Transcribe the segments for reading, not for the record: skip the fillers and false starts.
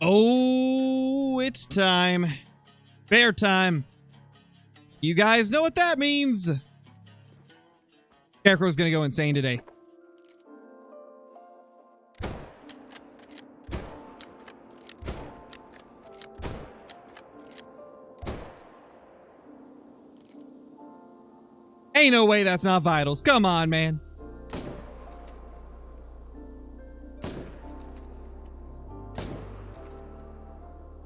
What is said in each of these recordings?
Oh, it's time. Bear time. You guys know what that means. Scarecrow's gonna go insane today. Ain't no way that's not vitals. Come on, man.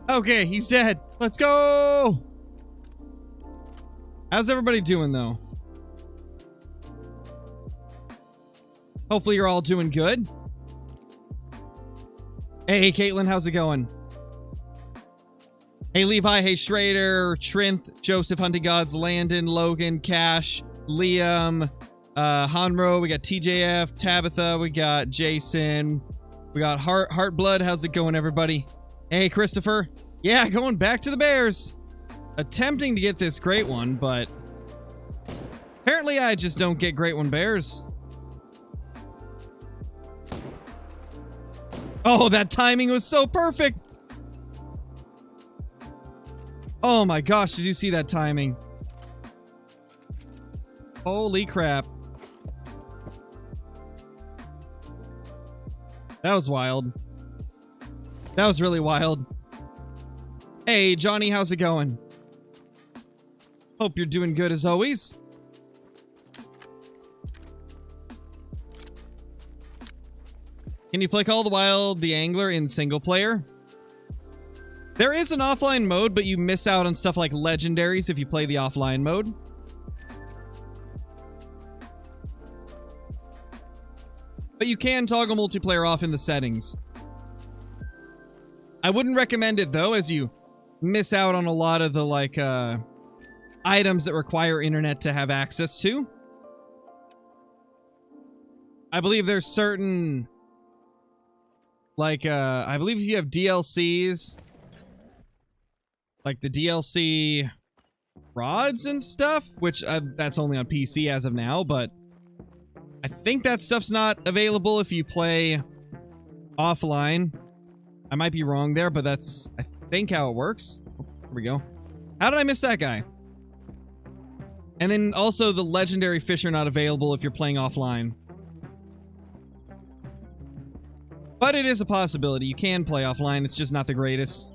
Okay, he's dead. Let's go. How's everybody doing, though? Hopefully you're all doing good. Hey, Caitlin, how's it going? Hey, Levi, hey, Schrader, Trinth, Joseph, Hunting Gods, Landon, Logan, Cash, Liam, Hanro, we got TJF, Tabitha, we got Jason, we got Heartblood. How's it going, everybody? Hey, Christopher. Yeah, going back to the Bears. Attempting to get this great one, but apparently I just don't get great one Bears. Oh, that timing was so perfect. Oh my gosh, did you see that timing? Holy crap. That was wild. That was really wild. Hey, Johnny, how's it going? Hope you're doing good as always. Can you play Call of the Wild, the Angler in single player? There is an offline mode, but you miss out on stuff like legendaries if you play the offline mode. But you can toggle multiplayer off in the settings. I wouldn't recommend it though, as you miss out on a lot of the like items that require internet to have access to. I believe there's certain like I believe if you have DLCs, like the DLC rods and stuff, which that's only on PC as of now, but I think that stuff's not available if you play offline. I might be wrong there, but that's, I think, how it works. Oh, here we go. How did I miss that guy? And then also the legendary fish are not available if you're playing offline. But it is a possibility. You can play offline. It's just not the greatest.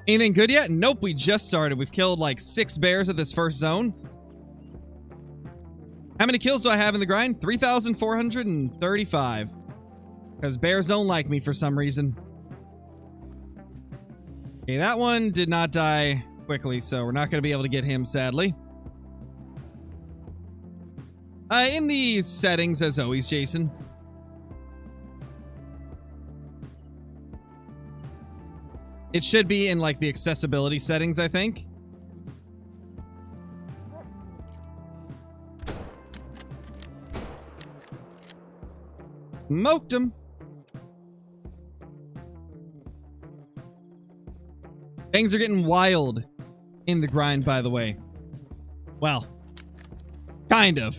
Anything good yet? Nope, we just started. We've killed like 6 bears at this first zone. How many kills do I have in the grind? 3,435. Because bears don't like me for some reason. Okay, that one did not die quickly, so we're not going to be able to get him, sadly. In the settings, as always, Jason. It should be in, like, the accessibility settings, I think. Smoked him. Things are getting wild in the grind, by the way. Well, kind of.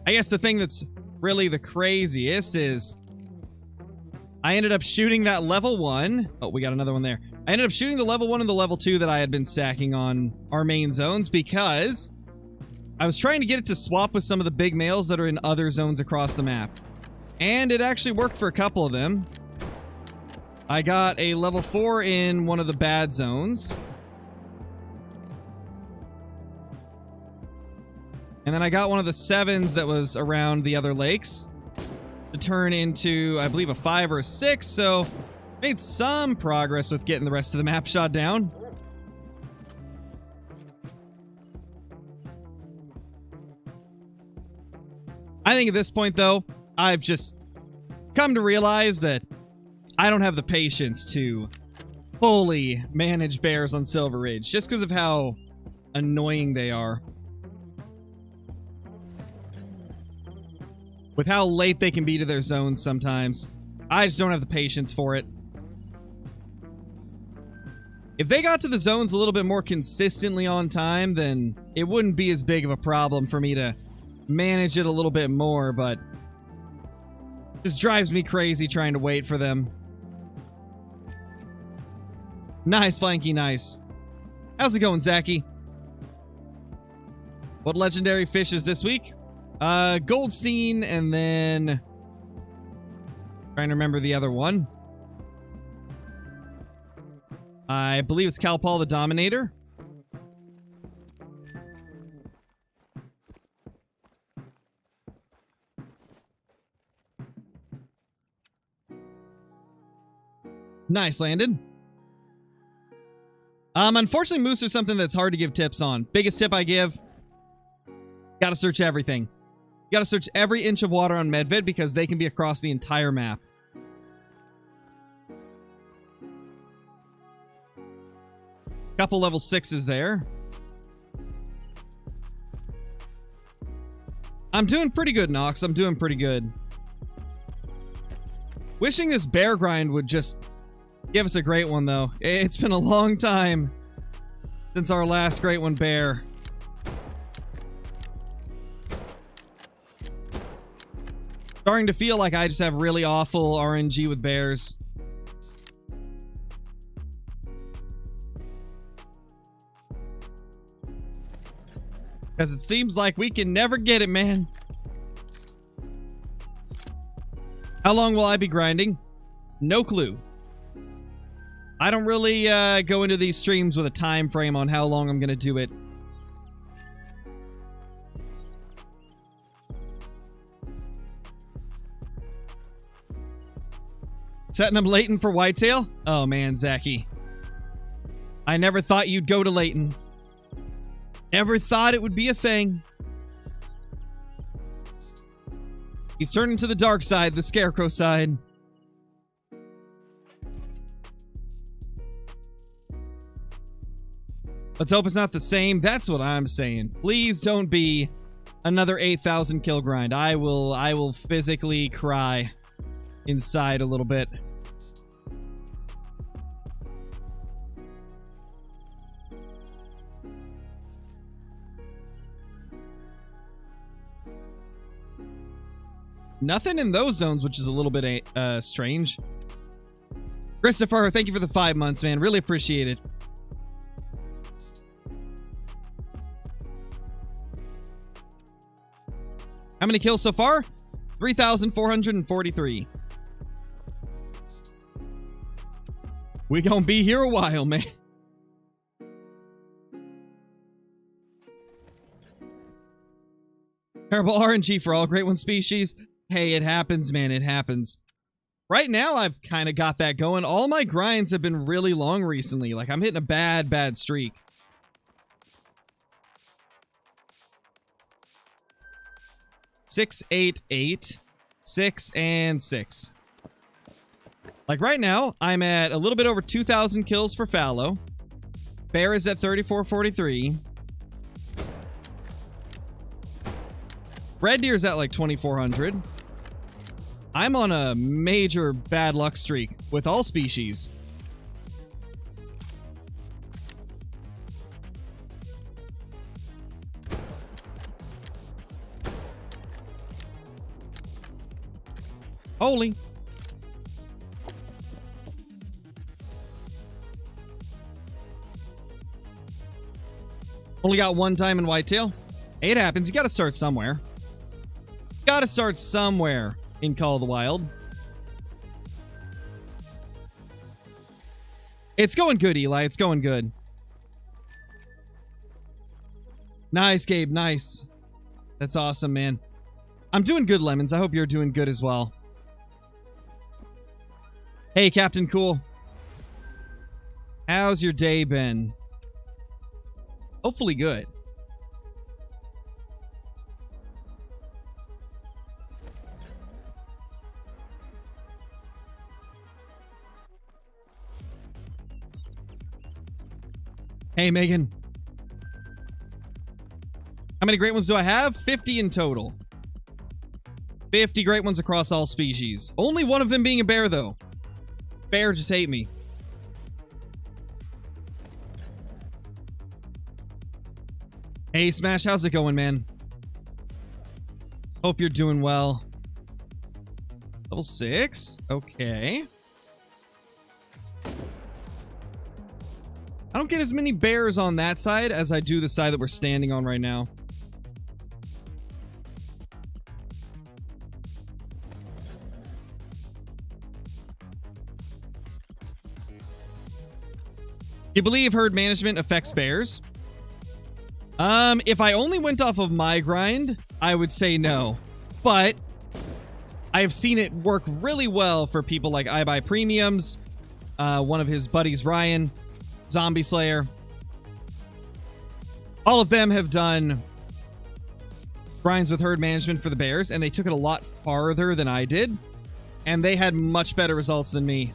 I guess the thing that's really the craziest is I ended up shooting that level 1. Oh, we got another one there. I ended up shooting the level 1 and the level 2 that I had been stacking on our main zones because I was trying to get it to swap with some of the big males that are in other zones across the map. And it actually worked for a couple of them. I got a level 4 in one of the bad zones. And then I got one of the 7s that was around the other lakes to turn into, I believe, a 5 or a 6. So made some progress with getting the rest of the map shot down. I think at this point, though, I've just come to realize that I don't have the patience to fully manage bears on Silver Ridge, just because of how annoying they are. With how late they can be to their zones sometimes. I just don't have the patience for it. If they got to the zones a little bit more consistently on time, then it wouldn't be as big of a problem for me to manage it a little bit more, but Just drives me crazy trying to wait for them. Nice, Flanky, nice. How's it going, Zachy? What legendary fish is this week? Goldstein, and then... trying to remember the other one. I believe it's Calpal the Dominator. Nice, Landon. Unfortunately, moose are something that's hard to give tips on. Biggest tip I give, gotta search everything. You gotta search every inch of water on Medved because they can be across the entire map. Couple level 6s there. I'm doing pretty good, Nox. I'm doing pretty good. Wishing this bear grind would just give us a great one, though. It's been a long time since our last great one, bear. Starting to feel like I just have really awful RNG with bears. Because it seems like we can never get it, man. How long will I be grinding? No clue. I don't really go into these streams with a time frame on how long I'm going to do it. Setting up Leighton for whitetail? Oh man, Zachy. I never thought you'd go to Leighton. Never thought it would be a thing. He's turning to the dark side, the scarecrow side. Let's hope it's not the same. That's what I'm saying. Please don't be another 8,000 kill grind. I will physically cry inside a little bit. Nothing in those zones, which is a little bit strange. Christopher, thank you for the 5 months, man. Really appreciate it. How many kills so far? 3,443. We gonna be here a while, man. Terrible RNG for all Great One species. Hey, it happens, man. It happens. Right now, I've kind of got that going. All my grinds have been really long recently. Like, I'm hitting a bad streak. Six, 8, 8, 6, and 6. Like right now, I'm at a little bit over 2,000 kills for Fallow. Bear is at 3,443. Red Deer's at like 2,400. I'm on a major bad luck streak with all species. Holy. Only got one diamond whitetail. It happens. You gotta start somewhere. Gotta start somewhere in Call of the Wild. It's going good, Eli. It's going good. Nice, Gabe. Nice. That's awesome, man. I'm doing good, Lemons. I hope you're doing good as well. Hey, Captain Cool. How's your day been? Hopefully good. Hey, Megan. How many great ones do I have? 50 in total. 50 great ones across all species. Only one of them being a bear, though. Bear just hate me. Hey, Smash, how's it going, man? Hope you're doing well. Level 6. Okay. I don't get as many bears on that side as I do the side that we're standing on right now. Do you believe herd management affects bears? If I only went off of my grind, I would say no. But I've seen it work really well for people like I Buy Premiums, one of his buddies, Ryan, Zombie Slayer. All of them have done grinds with herd management for the bears, and they took it a lot farther than I did, and they had much better results than me.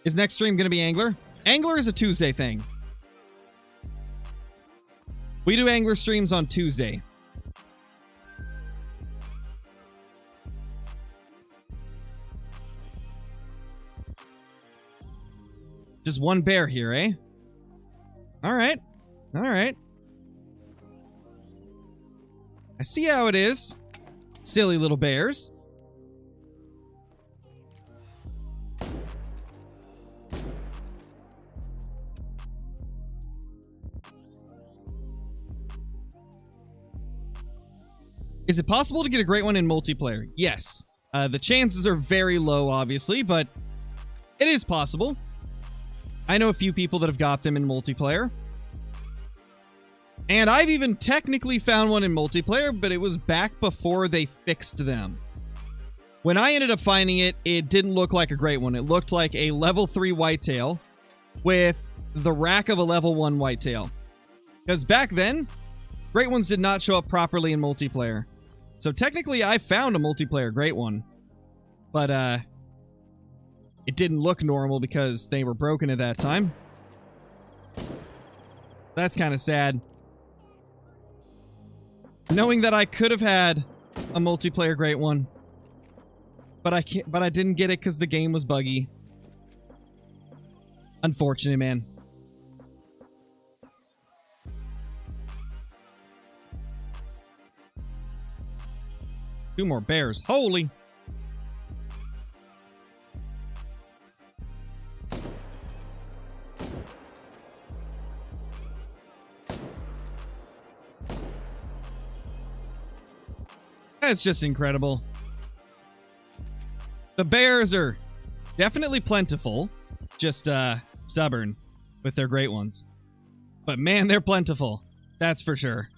Is next stream going to be Angler? Angler is a Tuesday thing. We do Angler streams on Tuesday. Just one bear here, eh? All right. All right. I see how it is. Silly little bears. Is it possible to get a great one in multiplayer? Yes. The chances are very low, obviously, but it is possible. I know a few people that have got them in multiplayer. And I've even technically found one in multiplayer, but it was back before they fixed them. When I ended up finding it, it didn't look like a great one. It looked like a level 3 whitetail with the rack of a level 1 whitetail. Because back then, great ones did not show up properly in multiplayer. So technically, I found a multiplayer great one. But, it didn't look normal because they were broken at that time. That's kind of sad. Knowing that I could have had a multiplayer great one. But I didn't get it because the game was buggy. Unfortunate, man. Two more bears. Holy. That's just incredible. The bears are definitely plentiful. Just, stubborn with their great ones. But man, they're plentiful. That's for sure.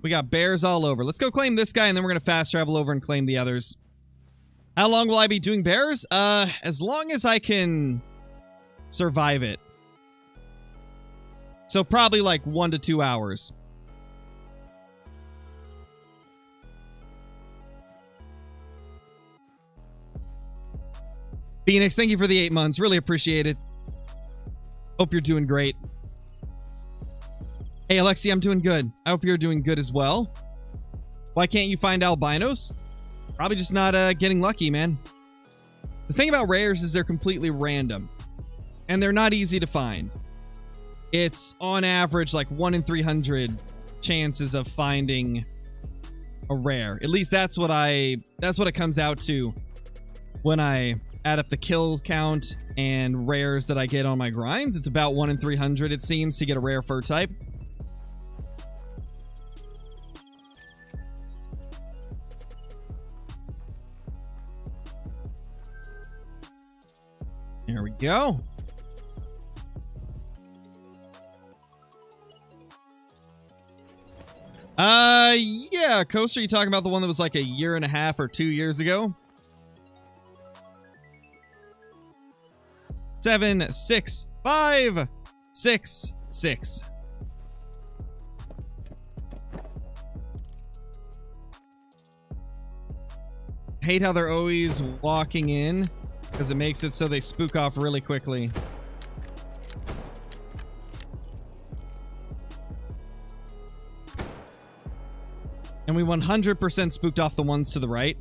We got bears all over. Let's go claim this guy, and then we're going to fast travel over and claim the others. How long will I be doing bears? As long as I can survive it. So probably like 1 to 2 hours. Phoenix, thank you for the 8 months. Really appreciate it. Hope you're doing great. Hey, Alexi, I'm doing good. I hope you're doing good as well. Why can't you find albinos? Probably just not getting lucky, man. The thing about rares is they're completely random. And they're not easy to find. It's on average like 1 in 300 chances of finding a rare. At least that's what it comes out to when I add up the kill count and rares that I get on my grinds. It's about 1 in 300, it seems, to get a rare fur type. There we go. Yeah, Coaster, you talking about the one that was like 1.5 years or 2 years ago? 7, 6, 5, 6, 6. Hate how they're always walking in, because it makes it so they spook off really quickly. And And we 100% spooked off the ones to the right.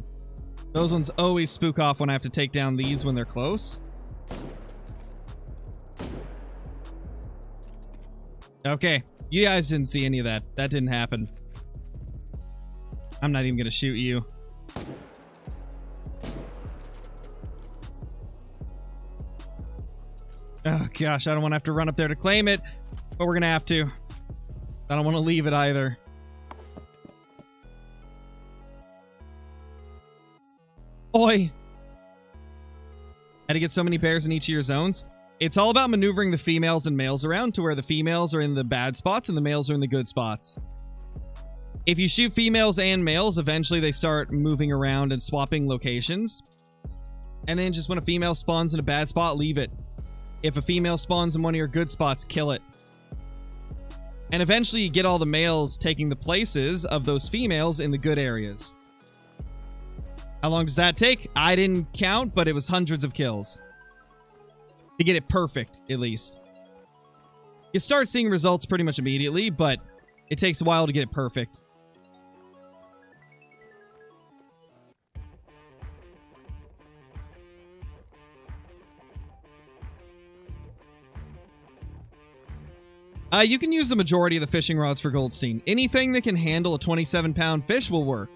Those ones always spook off when I have to take down these when they're close. Okay. You guys didn't see any of that. That didn't happen. I'm not even going to shoot you. Oh, gosh. I don't want to have to run up there to claim it. But we're going to have to. I don't want to leave it either. Oi! How to get so many bears in each of your zones? It's all about maneuvering the females and males around to where the females are in the bad spots and the males are in the good spots. If you shoot females and males, eventually they start moving around and swapping locations. And then just when a female spawns in a bad spot, leave it. If a female spawns in one of your good spots, kill it. And eventually you get all the males taking the places of those females in the good areas. How long does that take? I didn't count, but it was hundreds of kills. To get it perfect, at least. You start seeing results pretty much immediately, but it takes a while to get it perfect. You can use the majority of the fishing rods for Goldstein. Anything that can handle a 27-pound fish will work.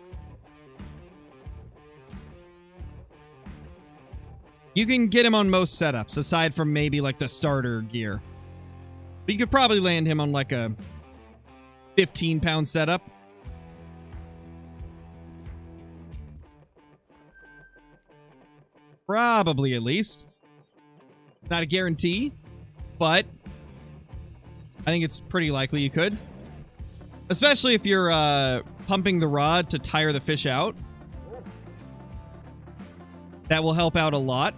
You can get him on most setups, aside from maybe like the starter gear. But you could probably land him on like a 15-pound setup. Probably, at least. Not a guarantee, but I think it's pretty likely you could. Especially if you're pumping the rod to tire the fish out. That will help out a lot.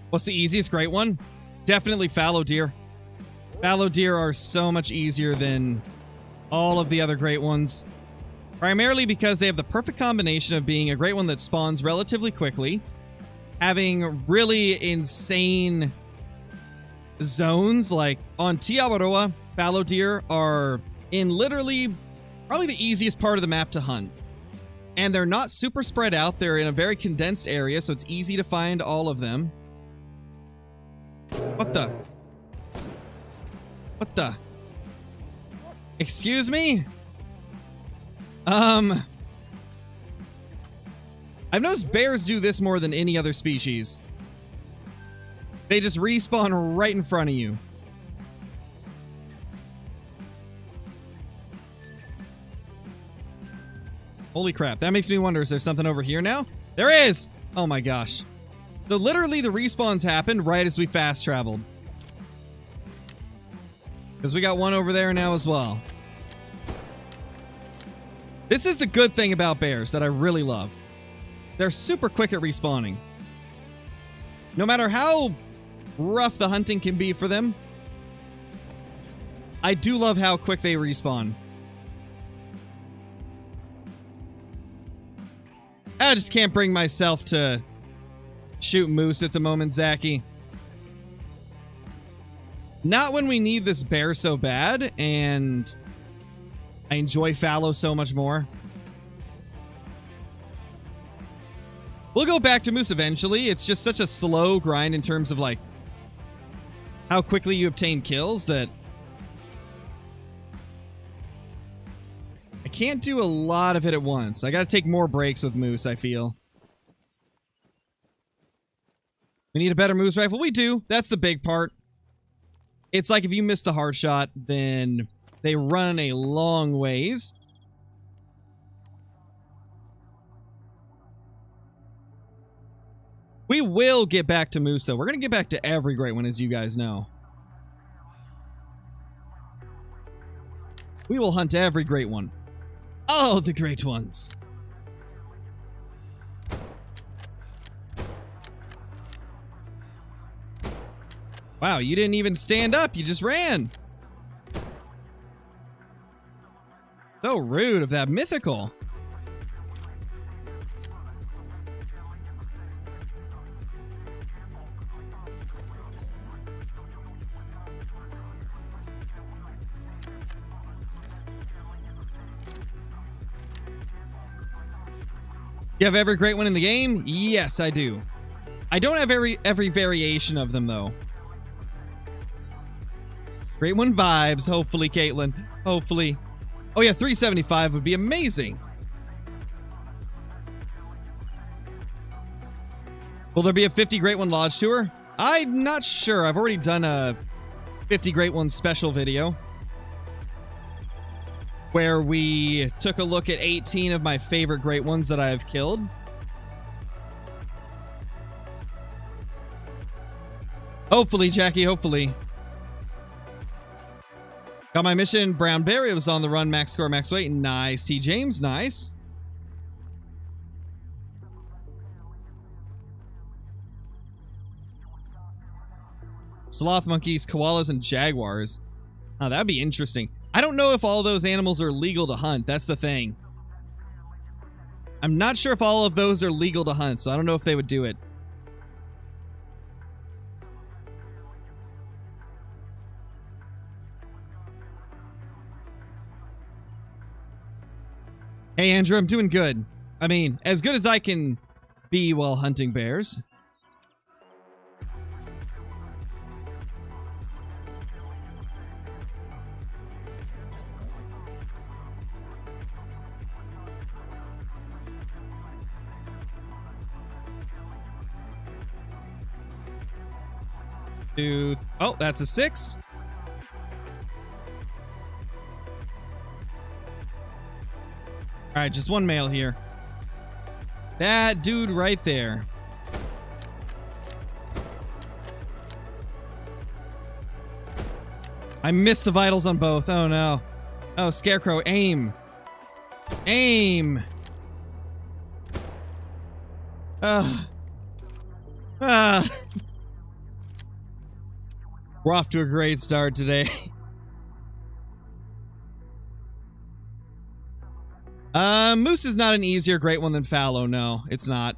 What's the easiest great one? Definitely fallow deer. Fallow deer are so much easier than all of the other great ones. Primarily because they have the perfect combination of being a great one that spawns relatively quickly, having really insane zones, like on Tiawaroa, fallow deer are in literally probably the easiest part of the map to hunt. And they're not super spread out. They're in a very condensed area, so it's easy to find all of them. What the? What the? Excuse me? I've noticed bears do this more than any other species. They just respawn right in front of you. Holy crap, that makes me wonder, is there something over here now? There is! Oh my gosh. So literally the respawns happened right as we fast traveled. Because we got one over there now as well. This is the good thing about bears that I really love. They're super quick at respawning. No matter how rough the hunting can be for them, I do love how quick they respawn. I just can't bring myself to shoot moose at the moment, Zachy. Not when we need this bear so bad, and I enjoy fallow so much more. We'll go back to moose eventually. It's just such a slow grind in terms of, like, how quickly you obtain kills that I can't do a lot of it at once. I gotta take more breaks with moose, I feel. We need a better moose rifle. We do. That's the big part. It's like if you miss the hard shot, then they run a long ways. We will get back to moose, though. We're going to get back to every great one, as you guys know. We will hunt every great one. All the great ones. Wow, you didn't even stand up. You just ran. So rude of that mythical. You have every great one in the game? Yes, I do. I don't have every variation of them, though. Great one vibes, hopefully, Caitlin. Hopefully. Oh, yeah, 375 would be amazing. Will there be a 50 Great One Lodge tour? I'm not sure. I've already done a 50 Great One special video where we took a look at 18 of my favorite Great Ones that I've killed. Hopefully, Jackie, hopefully. Got my mission. Brown Berry was on the run. Max score, max weight. Nice. T. James, nice. Sloth monkeys, koalas, and jaguars. Oh, that'd be interesting. I don't know if all those animals are legal to hunt. That's the thing. I'm not sure if all of those are legal to hunt, so I don't know if they would do it. Hey, Andrew, I'm doing good. I mean, as good as I can be while hunting bears. Oh, that's a 6. Alright, just one male here. That dude right there. I missed the vitals on both. Oh no. Oh, Scarecrow, aim. Aim. We're off to a great start today. Moose is not an easier great one than Fallow. No, it's not.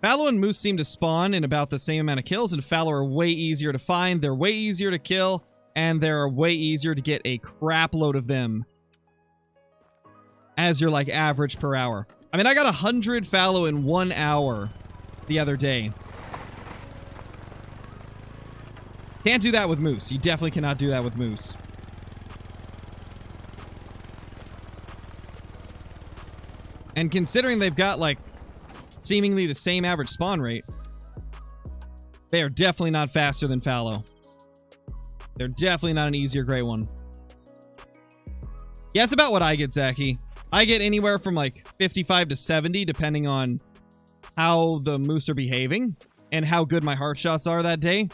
Fallow and Moose seem to spawn in about the same amount of kills, and Fallow are way easier to find, they're way easier to kill, and they're way easier to get a crap load of them as your, like, average per hour. I mean, I got 100 Fallow in 1 hour the other day. Can't do that with Moose. You definitely cannot do that with Moose. And considering they've got, like, seemingly the same average spawn rate, they are definitely not faster than Fallow. They're definitely not an easier great one. Yeah, it's about what I get, Zachy. I get anywhere from like 55 to 70, depending on how the moose are behaving and how good my heart shots are that day.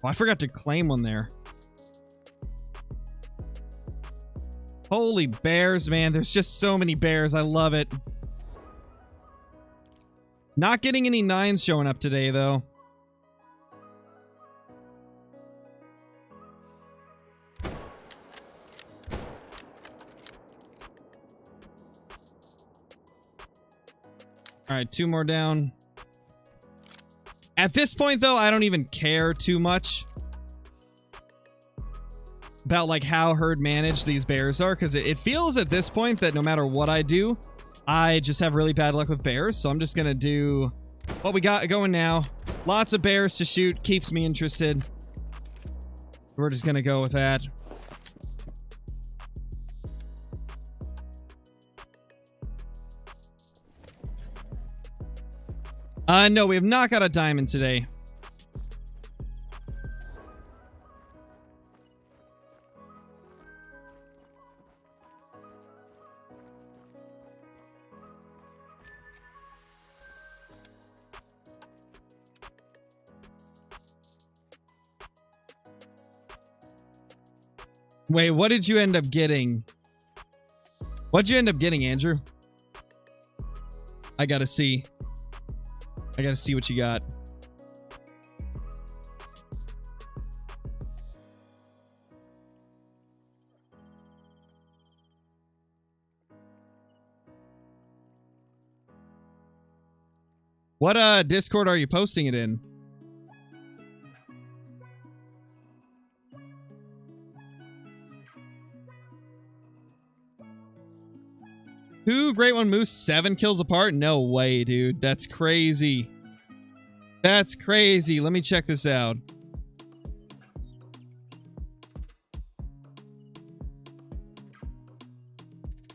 Oh, I forgot to claim one there. Holy bears, man. There's just so many bears. I love it. Not getting any 9s showing up today, though. All right, 2 more down. At this point, though, I don't even care too much about, like, how herd managed these bears are, because it feels at this point that no matter what I do, I just have really bad luck with bears, so I'm just gonna do what we got going now. Lots of bears to shoot, keeps me interested. We're just gonna go with that. No, we have not got a diamond today. Wait, what did you end up getting? What'd you end up getting, Andrew? I gotta see. I gotta see what you got. What Discord are you posting it in? 2 Great One Moose 7 kills apart? No way, dude. That's crazy. That's crazy. Let me check this out.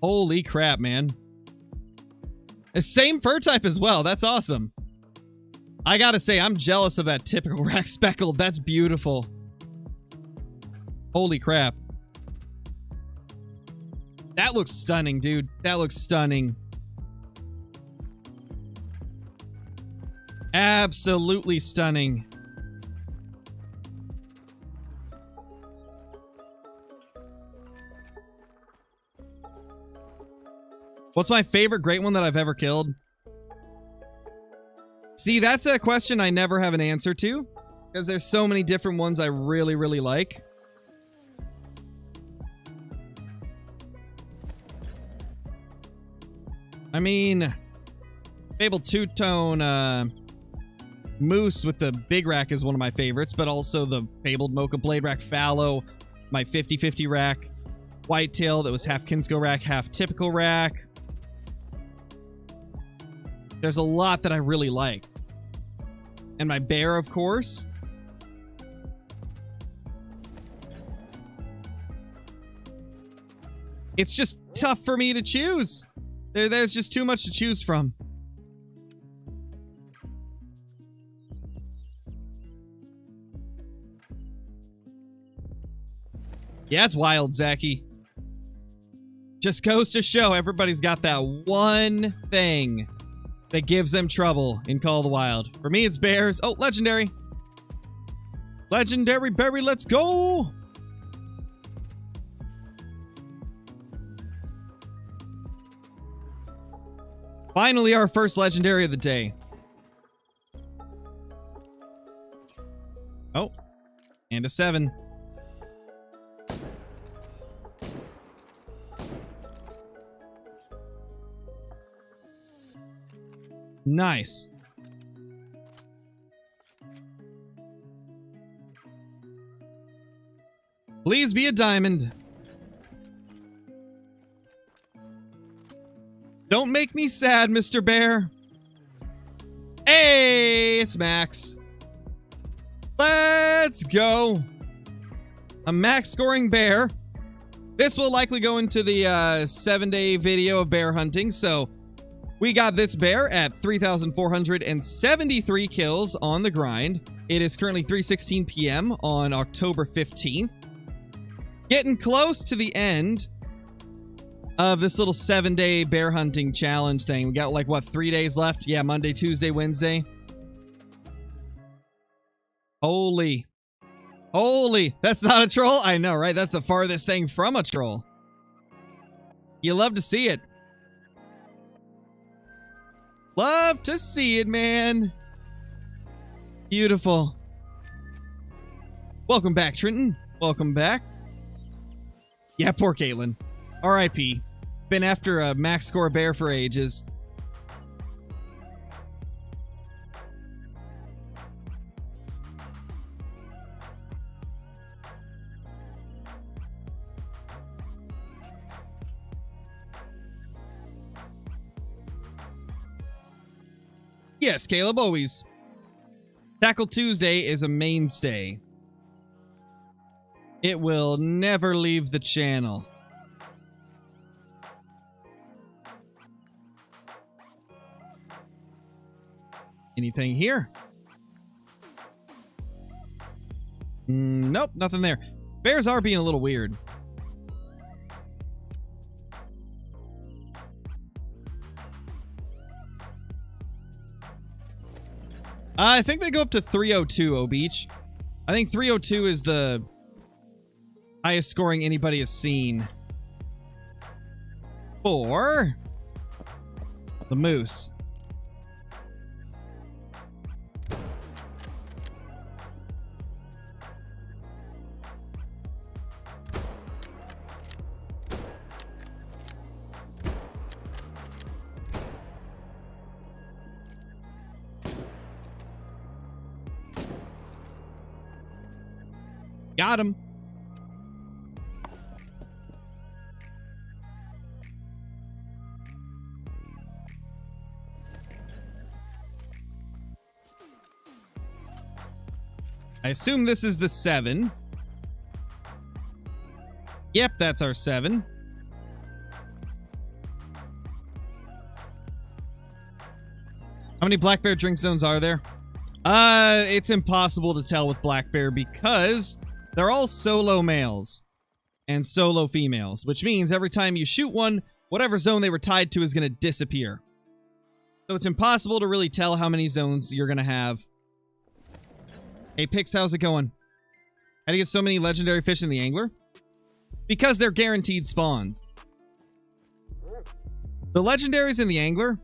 Holy crap, man. The same fur type as well. That's awesome. I gotta say, I'm jealous of that typical rack speckled. That's beautiful. Holy crap. That looks stunning, dude. That looks stunning. Absolutely stunning. What's my favorite Great One that I've ever killed? See, that's a question I never have an answer to, because there's so many different ones I really, really like. I mean, Fabled Two-Tone Moose with the big rack is one of my favorites, but also the Fabled Mocha Blade rack Fallow, my 50-50 rack. Whitetail that was half Kinsko rack, half typical rack. There's a lot that I really like. And my bear, of course. It's just tough for me to choose. There's just too much to choose from. Yeah, it's wild, Zachy. Just goes to show everybody's got that one thing that gives them trouble in Call of the Wild. For me, it's bears. Oh, legendary. Legendary berry, let's go. Finally, our first legendary of the day. Oh, and a 7. Nice. Please be a diamond. Don't make me sad, Mr. Bear. Hey, it's Max. Let's go. A max scoring bear. This will likely go into the 7-day video of bear hunting, so we got this bear at 3,473 kills on the grind. It is currently 3:16 p.m. on October 15th. Getting close to the end of this little 7-day bear hunting challenge thing. We got like, what, 3 days left? Yeah, Monday, Tuesday, Wednesday. Holy. Holy. That's not a troll? I know, right? That's the farthest thing from a troll. You love to see it. Love to see it, man. Beautiful. Welcome back, Trenton. Welcome back. Yeah, poor Caitlin. R.I.P. Been after a max score bear for ages. Yes, Caleb, always. Tackle Tuesday is a mainstay. It will never leave the channel. Anything here? Nope, nothing there. Bears are being a little weird. I think they go up to 302, O-Beach. I think 302 is the highest scoring anybody has seen for the moose. Got him. I assume this is the 7. Yep, that's our 7. How many black bear drink zones are there? It's impossible to tell with black bear because they're all solo males and solo females, which means every time you shoot one, whatever zone they were tied to is going to disappear. So it's impossible to really tell how many zones you're going to have. Hey, Pix, how's it going? How do you get so many legendary fish in the angler? Because they're guaranteed spawns. The legendaries in the angler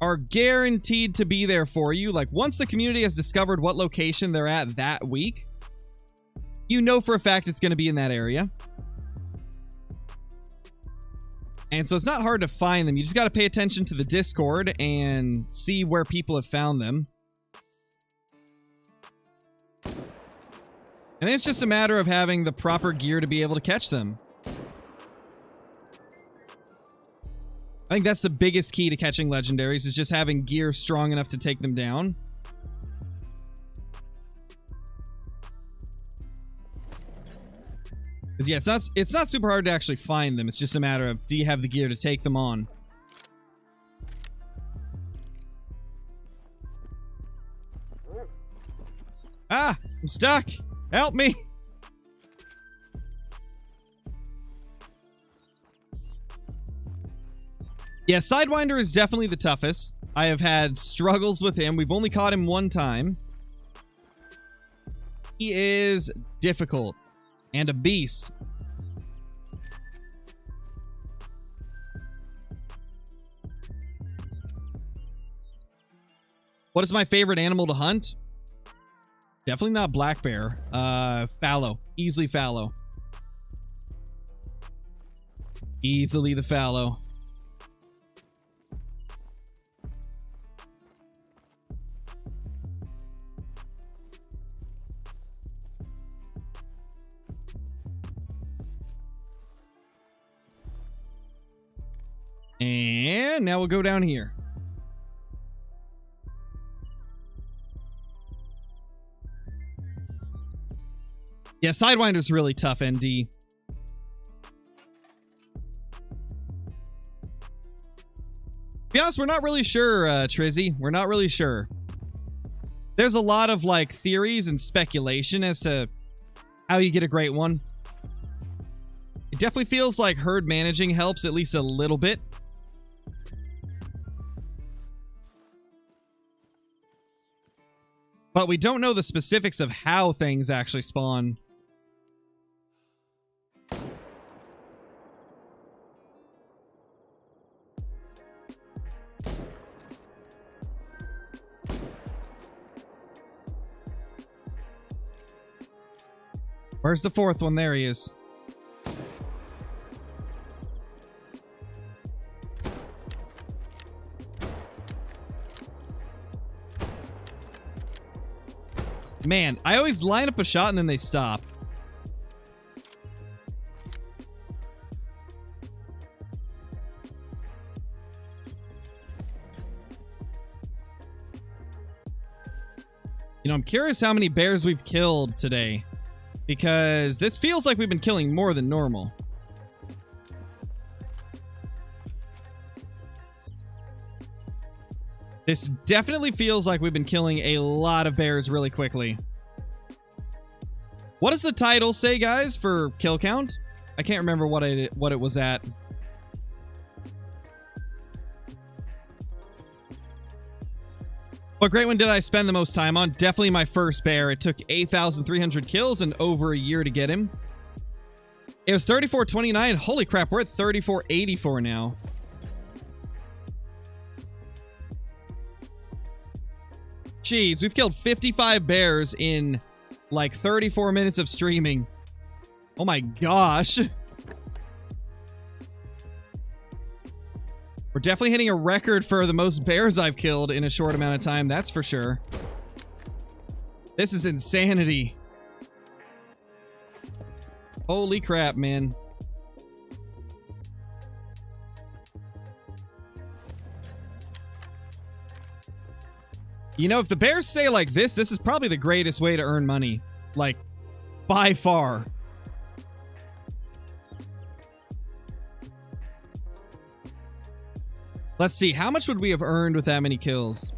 are guaranteed to be there for you. Like, once the community has discovered what location they're at that week, you know for a fact it's going to be in that area. And so it's not hard to find them. You just got to pay attention to the Discord and see where people have found them. And then it's just a matter of having the proper gear to be able to catch them. I think that's the biggest key to catching legendaries, is just having gear strong enough to take them down. Because yeah, it's not super hard to actually find them. It's just a matter of, do you have the gear to take them on? Ah! I'm stuck! Help me! Yeah, Sidewinder is definitely the toughest. I have had struggles with him. We've only caught him one time. He is difficult. And a beast. What is my favorite animal to hunt? Definitely not black bear. Fallow. Easily fallow. Easily the fallow. And now we'll go down here. Yeah, Sidewinder's really tough, ND. To be honest, we're not really sure, Trizzy. We're not really sure. There's a lot of, like, theories and speculation as to how you get a great one. It definitely feels like herd managing helps at least a little bit. But we don't know the specifics of how things actually spawn. Where's the fourth one? There he is. Man, I always line up a shot and then they stop. You know, I'm curious how many bears we've killed today, because this feels like we've been killing more than normal. This definitely feels like we've been killing a lot of bears really quickly. What does the title say, guys, for kill count? I can't remember what it was at. What great one did I spend the most time on? Definitely my first bear. It took 8,300 kills and over a year to get him. It was 34.29. Holy crap, we're at 34.84 now. Jeez, we've killed 55 bears in like 34 minutes of streaming. Oh my gosh. We're definitely hitting a record for the most bears I've killed in a short amount of time, that's for sure. This is insanity. Holy crap, man. You know, if the bears stay like this is probably the greatest way to earn money. Like, by far. Let's see, how much would we have earned with that many kills?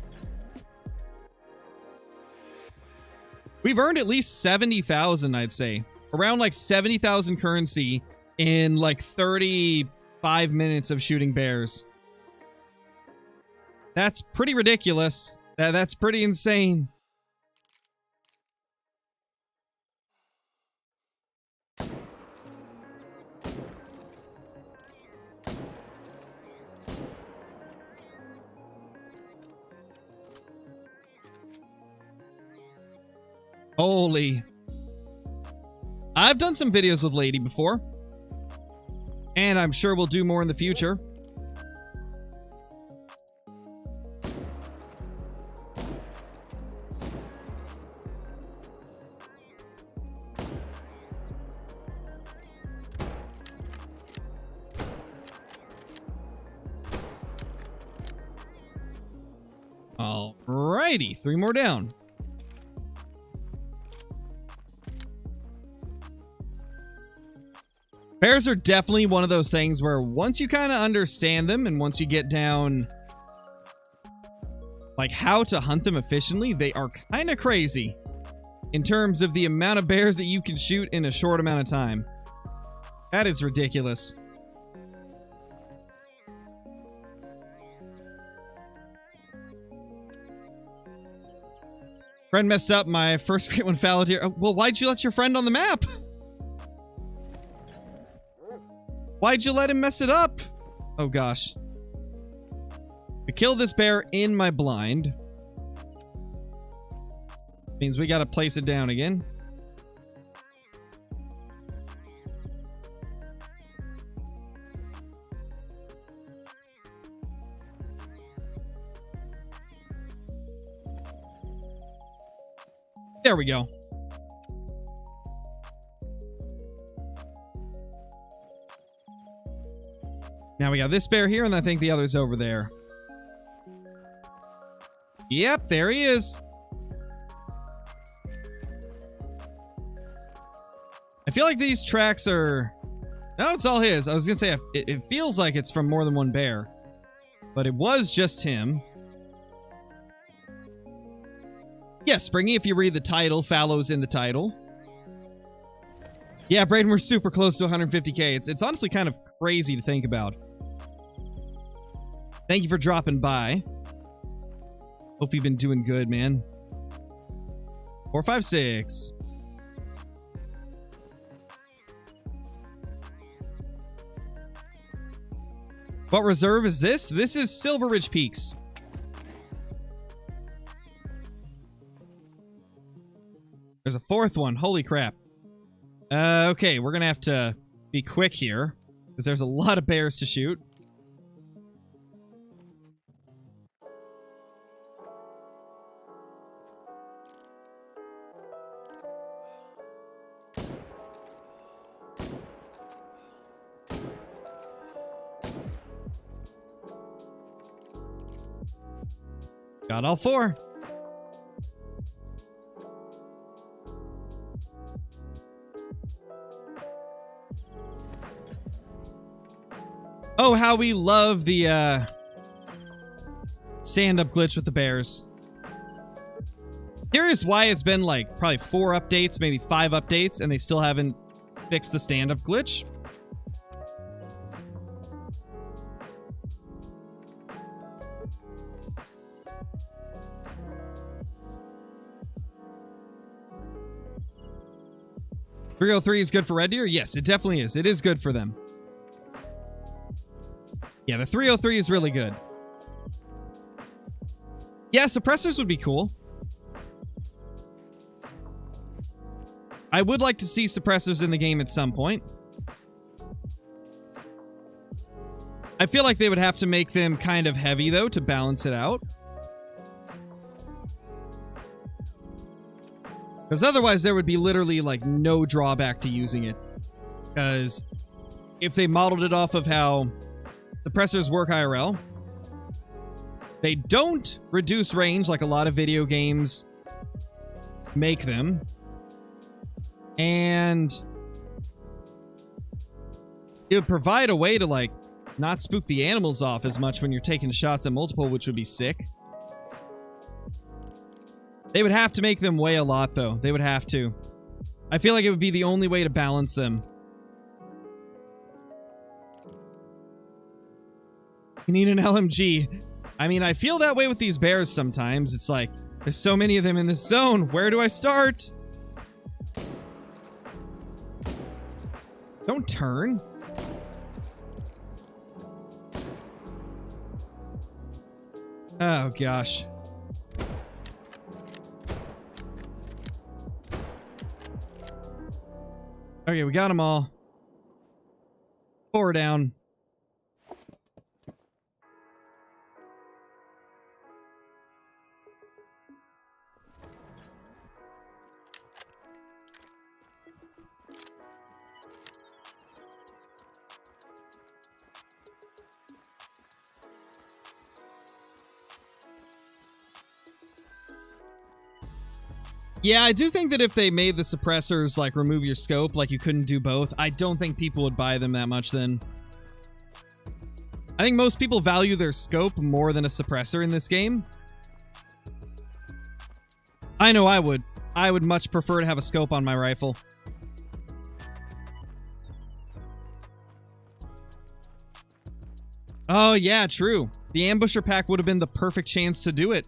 We've earned at least 70,000, I'd say. Around like 70,000 currency in like 35 minutes of shooting bears. That's pretty ridiculous. That's pretty insane. Holy. I've done some videos with Lady before. And I'm sure we'll do more in the future. Alrighty, 3 more down. Bears are definitely one of those things where once you kind of understand them and once you get down like how to hunt them efficiently, they are kind of crazy in terms of the amount of bears that you can shoot in a short amount of time. That is ridiculous. Friend messed up my first great one Fallow here. Well, why'd you let your friend on the map? Why'd you let him mess it up? Oh gosh. We killed this bear in my blind. Means we gotta place it down again. There we go. Now we got this bear here, and I think the other's over there. Yep, there he is. I feel like these tracks are... No, it's all his. I was gonna say, it feels like it's from more than one bear. But it was just him. Yes, Springy, if you read the title, Fallow's in the title. Yeah, Brayden, we're super close to 150k. It's honestly kind of crazy to think about. Thank you for dropping by. Hope you've been doing good, man. 456. What reserve is this? This is Silver Ridge Peaks. There's a fourth one. Holy crap. Okay, we're gonna have to be quick here, because there's a lot of bears to shoot. Got all 4. Oh, how we love the stand-up glitch with the bears. Curious why it's been like probably 4 updates, maybe 5 updates, and they still haven't fixed the stand-up glitch. .303 is good for Red Deer? Yes, it definitely is. It is good for them. Yeah, the 303 is really good. Yeah, suppressors would be cool. I would like to see suppressors in the game at some point. I feel like they would have to make them kind of heavy, though, to balance it out. Because otherwise there would be literally, like, no drawback to using it. Because if they modeled it off of how suppressors work IRL, They don't reduce range like a lot of video games make them. And it would provide a way to, like, not spook the animals off as much when you're taking shots at multiple, which would be sick. They would have to make them weigh a lot, though. They would have to. I feel like it would be the only way to balance them. You need an LMG. I mean, I feel that way with these bears sometimes. It's like, there's so many of them in this zone. Where do I start? Don't turn. Oh, gosh. Okay, we got them all. 4 down. Yeah, I do think that if they made the suppressors, like, remove your scope, like you couldn't do both, I don't think people would buy them that much then. I think most people value their scope more than a suppressor in this game. I know I would. I would much prefer to have a scope on my rifle. Oh, yeah, true. The ambusher pack would have been the perfect chance to do it.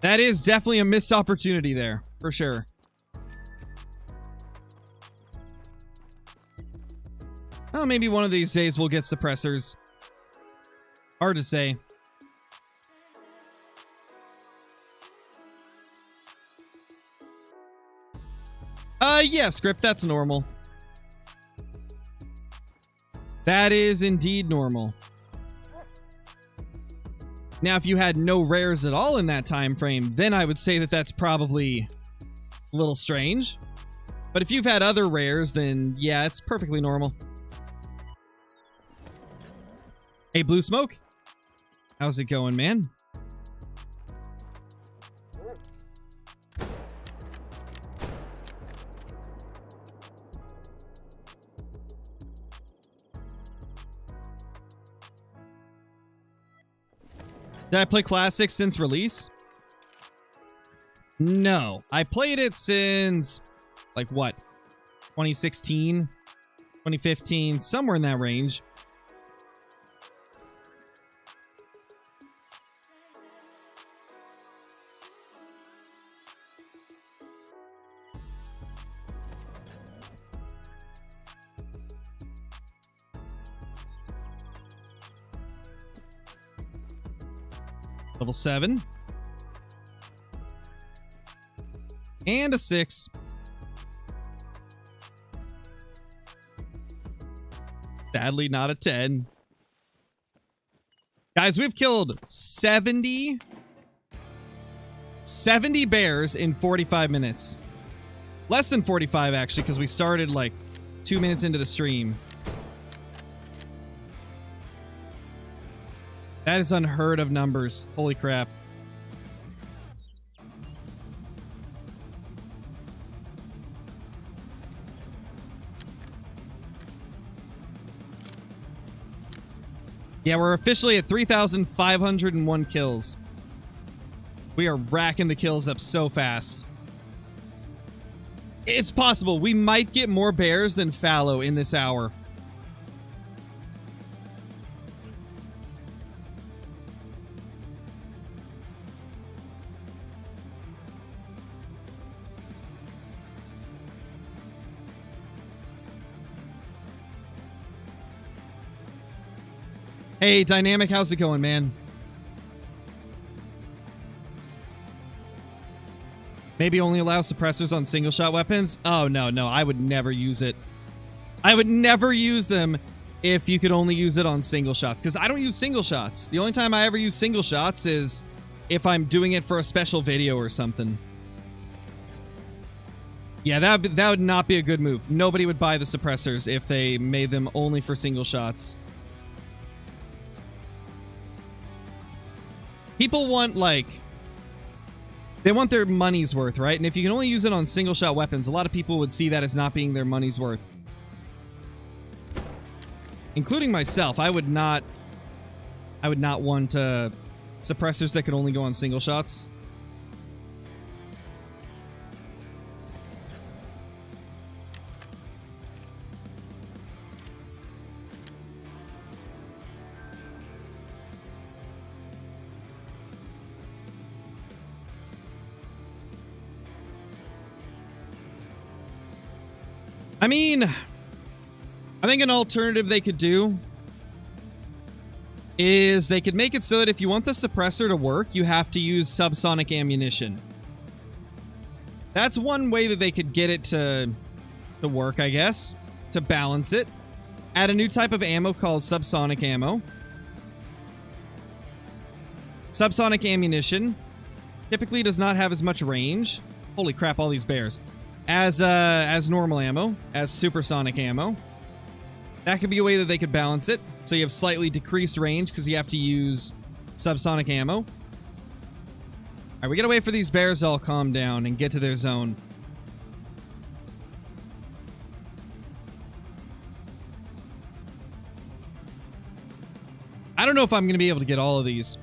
That is definitely a missed opportunity there, for sure. Oh, maybe one of these days we'll get suppressors. Hard to say. Yeah, script, that's normal. That is indeed normal. Now, if you had no rares at all in that time frame, then I would say that that's probably a little strange. But if you've had other rares, then yeah, it's perfectly normal. Hey, Blue Smoke. How's it going, man? Did I play Classic since release? No. I played it since, like, what? 2016? 2015? Somewhere in that range. Level 7. And a 6. Sadly, not a 10. Guys, we've killed 70 bears in 45 minutes. Less than 45, actually, because we started like 2 minutes into the stream. That is unheard of numbers. Holy crap. Yeah, we're officially at 3,501 kills. We are racking the kills up so fast. It's possible. We might get more bears than Fallow in this hour. Hey, Dynamic, how's it going, man? Maybe only allow suppressors on single-shot weapons? Oh, no, I would never use it. I would never use them if you could only use it on single shots, because I don't use single shots. The only time I ever use single shots is if I'm doing it for a special video or something. Yeah, that would not be a good move. Nobody would buy the suppressors if they made them only for single shots. People want, like, they want their money's worth, right? And if you can only use it on single shot weapons, a lot of people would see that as not being their money's worth. Including myself. I would not want suppressors that could only go on single shots. I mean, I think an alternative they could do is they could make it so that if you want the suppressor to work, you have to use subsonic ammunition. That's one way that they could get it to work, I guess, to balance it. Add a new type of ammo called subsonic ammo. Subsonic ammunition typically does not have as much range. Holy crap, all these bears. As normal ammo, as supersonic ammo. That could be a way that they could balance it. So you have slightly decreased range because you have to use subsonic ammo. All right, we gotta wait for these bears to all calm down and get to their zone. I don't know if I'm gonna be able to get all of these.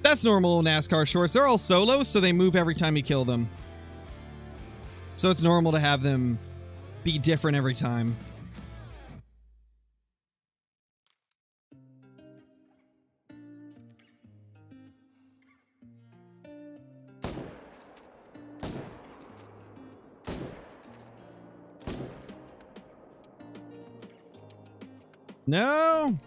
That's normal NASCAR shorts. They're all solo, so they move every time you kill them. So it's normal to have them be different every time. No.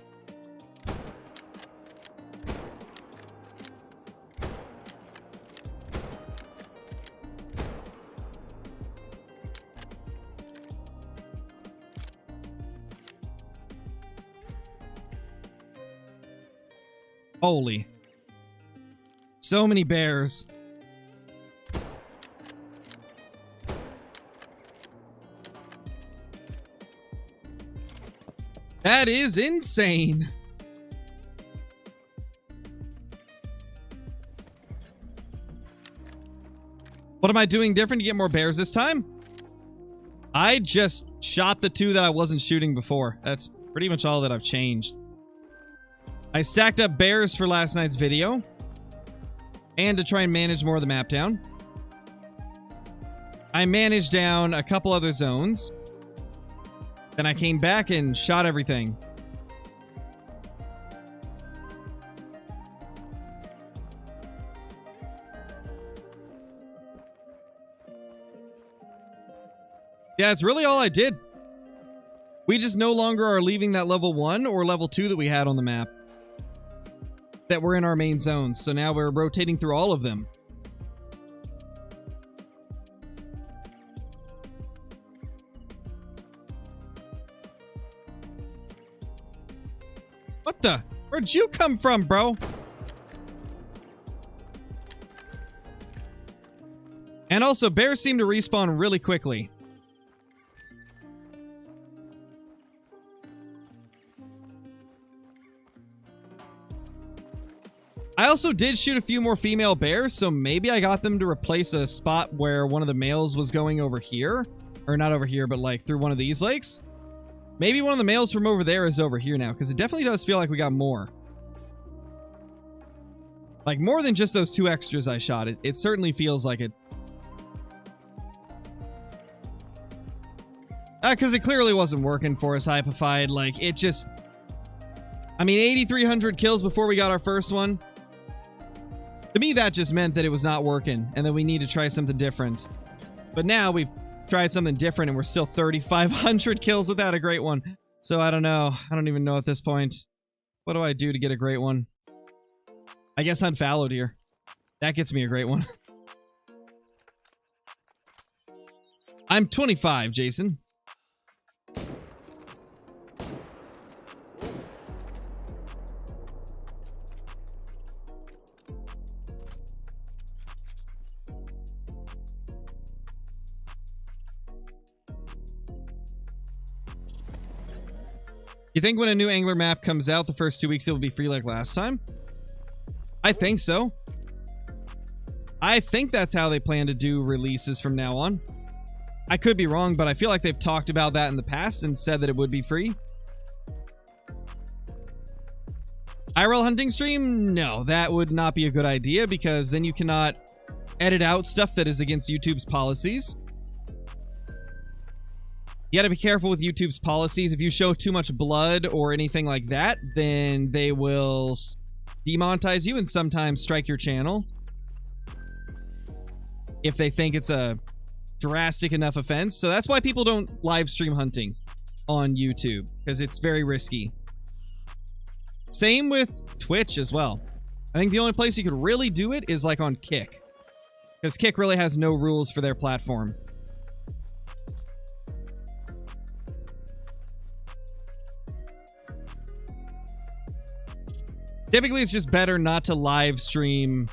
Holy. So many bears. That is insane. What am I doing different to get more bears this time? I just shot the two that I wasn't shooting before. That's pretty much all that I've changed. I stacked up bears for last night's video. And to try and manage more of the map down. I managed down a couple other zones. Then I came back and shot everything. Yeah, that's really all I did. We just no longer are leaving that level 1 or level 2 that we had on the map. That were in our main zones. So now we're rotating through all of them. What the? Where'd you come from, bro? And also, bears seem to respawn really quickly. I also did shoot a few more female bears, so maybe I got them to replace a spot where one of the males was going over here. Or not over here, but like through one of these lakes. Maybe one of the males from over there is over here now, because it definitely does feel like we got more. Like more than just those 2 extras I shot. It certainly feels like it. Because it clearly wasn't working for us, Hypified. Like, it just... I mean, 8,300 kills before we got our first one. To me, that just meant that it was not working, and that we need to try something different. But now we've tried something different, and we're still 3,500 kills without a great one. So I don't know. I don't even know at this point. What do I do to get a great one? I guess hunt fallow deer. That gets me a great one. I'm 25, Jason. You think when a new Angler map comes out, the first 2 weeks it will be free like last time? I think so. I think that's how they plan to do releases from now on. I could be wrong, but I feel like they've talked about that in the past and said that it would be free. IRL hunting stream? No, that would not be a good idea because then you cannot edit out stuff that is against YouTube's policies. You gotta be careful with YouTube's policies. If you show too much blood or anything like that, then they will demonetize you and sometimes strike your channel. If they think it's a drastic enough offense. So that's why people don't live stream hunting on YouTube, because it's very risky. Same with Twitch as well. I think the only place you could really do it is like on Kick, because Kick really has no rules for their platform. Typically, it's just better not to live stream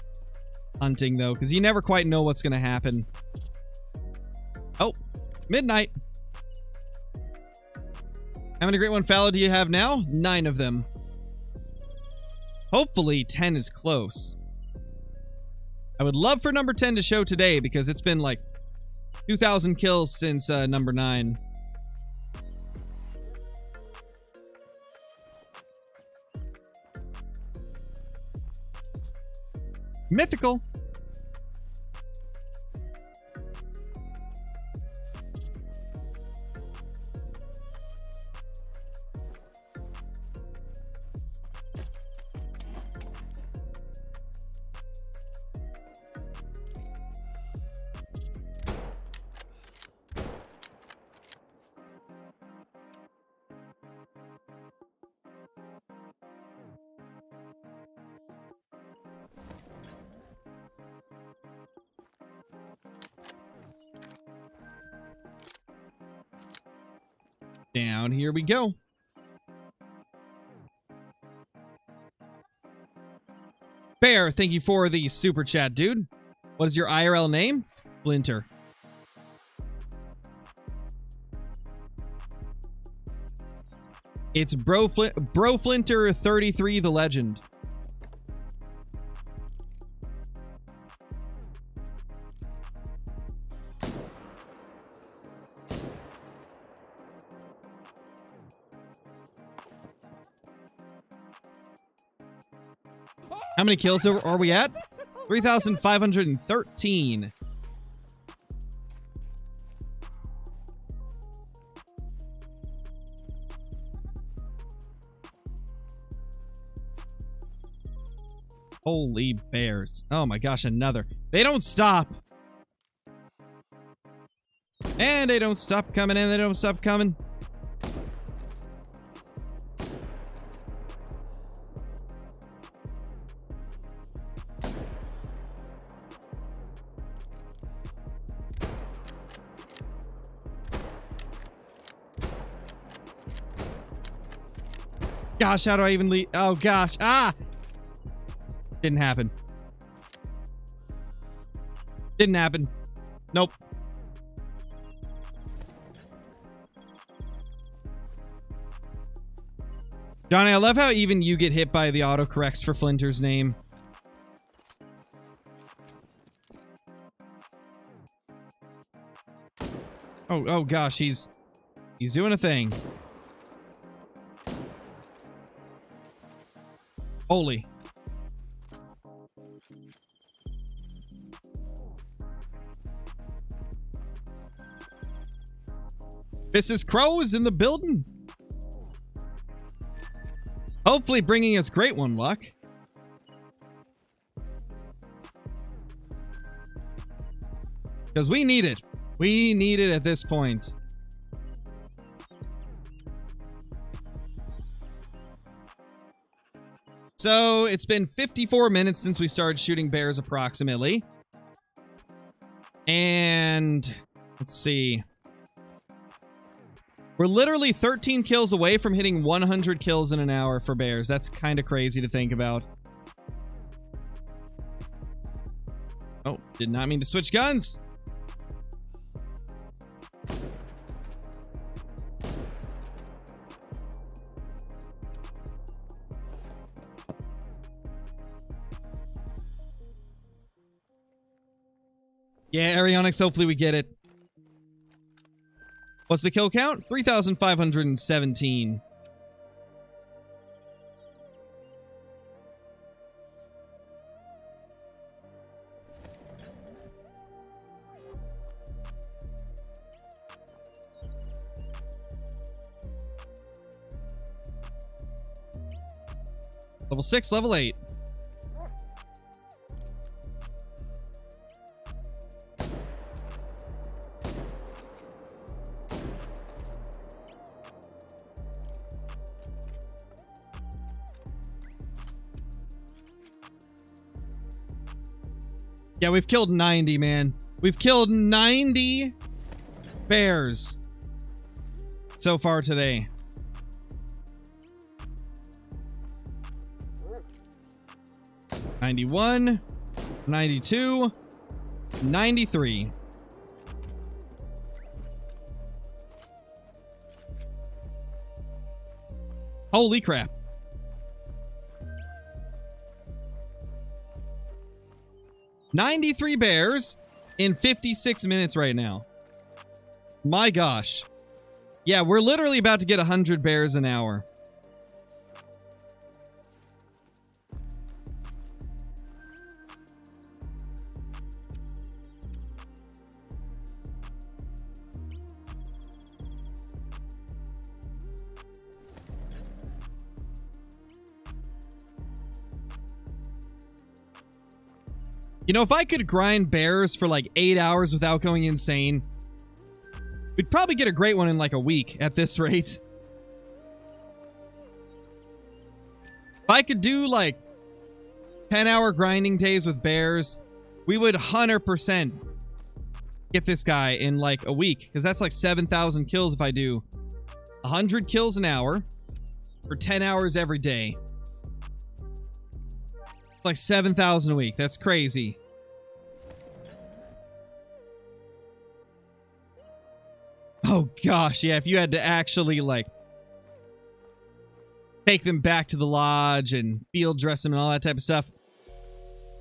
hunting, though, because you never quite know what's going to happen. Oh, midnight. How many great one fallow do you have now? 9 of them. Hopefully, 10 is close. I would love for number 10 to show today, because it's been like 2,000 kills since number 9. Mythical. Down here we go. Bear, thank you for the super chat, dude. What is your IRL name? Splinter. It's Flinter 33, the legend. How many kills are we at? 3,513. Holy bears. Oh my gosh, another. They don't stop. And they don't stop coming, and they don't stop coming. Gosh, how do I even leave? Oh, gosh. Ah! Didn't happen. Didn't happen. Nope. Johnny, I love how even you get hit by the autocorrects for Flinter's name. Oh gosh, he's doing a thing. Holy. Mrs. Crow's in the building. Hopefully bringing us great one luck. Because we need it. We need it at this point. So, it's been 54 minutes since we started shooting bears approximately. And, let's see. We're literally 13 kills away from hitting 100 kills in an hour for bears. That's kind of crazy to think about. Oh, did not mean to switch guns. Yeah, Arionyx, hopefully we get it. What's the kill count? 3,517. Level 6, level 8. Yeah, we've killed 90, man. We've killed 90 bears so far today. $91, $92, $93. Holy crap. $93 bears in 56 minutes right now. My gosh. Yeah, we're literally about to get 100 bears an hour. You know, if I could grind bears for like 8 hours without going insane, we'd probably get a great one in like a week at this rate. If I could do like 10-hour grinding days with bears, we would 100% get this guy in like a week. Because that's like 7,000 kills if I do 100 kills an hour for 10 hours every day. It's like 7,000 a week. That's crazy. Oh gosh, yeah, if you had to actually like take them back to the lodge and field dress them and all that type of stuff,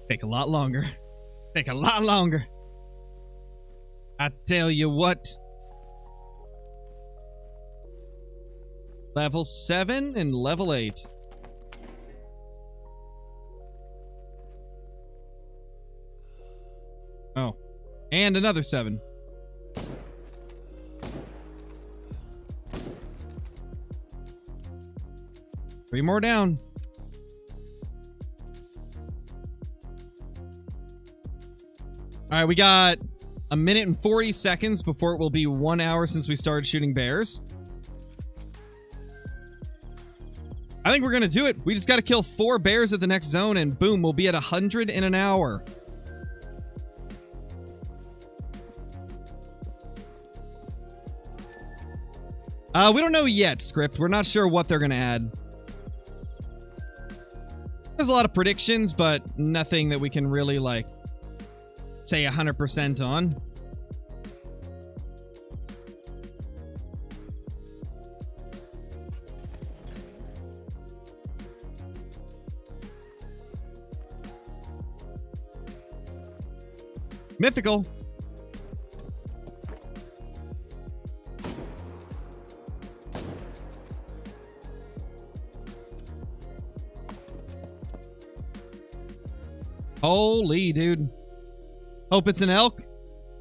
take a lot longer. Take a lot longer. I tell you what. Level 7 and level 8. Oh. And another 7. Three more down. Alright, we got a minute and 40 seconds before it will be 1 hour since we started shooting bears. I think we're gonna do it. We just gotta kill 4 bears at the next zone and boom, we'll be at 100 in an hour. We don't know yet, Script. We're not sure what they're gonna add. There's a lot of predictions, but nothing that we can really, like, say 100% on. Mythical. Holy dude. Hope it's an elk.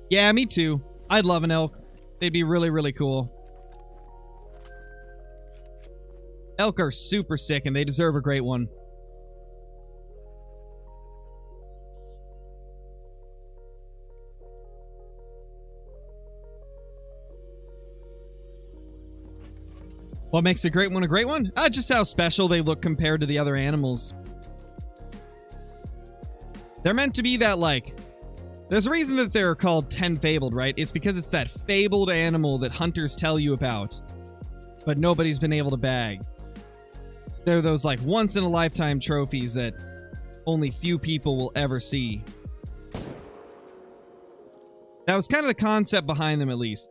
Yeah, me too. I'd love an elk. They'd be really, really cool. Elk are super sick and they deserve a great one. What makes a great one a great one? Just how special they look compared to the other animals. They're meant to be that, like... There's a reason that they're called 10 Fabled, right? It's because it's that fabled animal that hunters tell you about, but nobody's been able to bag. They're those, like, once-in-a-lifetime trophies that only few people will ever see. That was kind of the concept behind them, at least.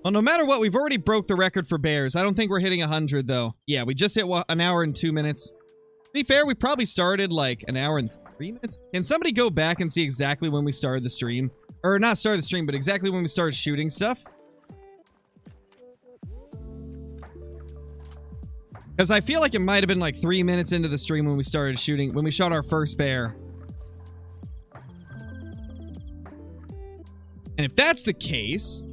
Well, no matter what, we've already broke the record for bears. I don't think we're hitting 100, though. Yeah, we just hit 1 hour and 2 minutes. be fair, we probably started like an hour and 3 minutes. Can somebody go back and see exactly when we started the stream? Or not started the stream, but exactly when we started shooting stuff? Because I feel like it might have been like 3 minutes into the stream when we started shooting, when we shot our first bear. And if that's the case...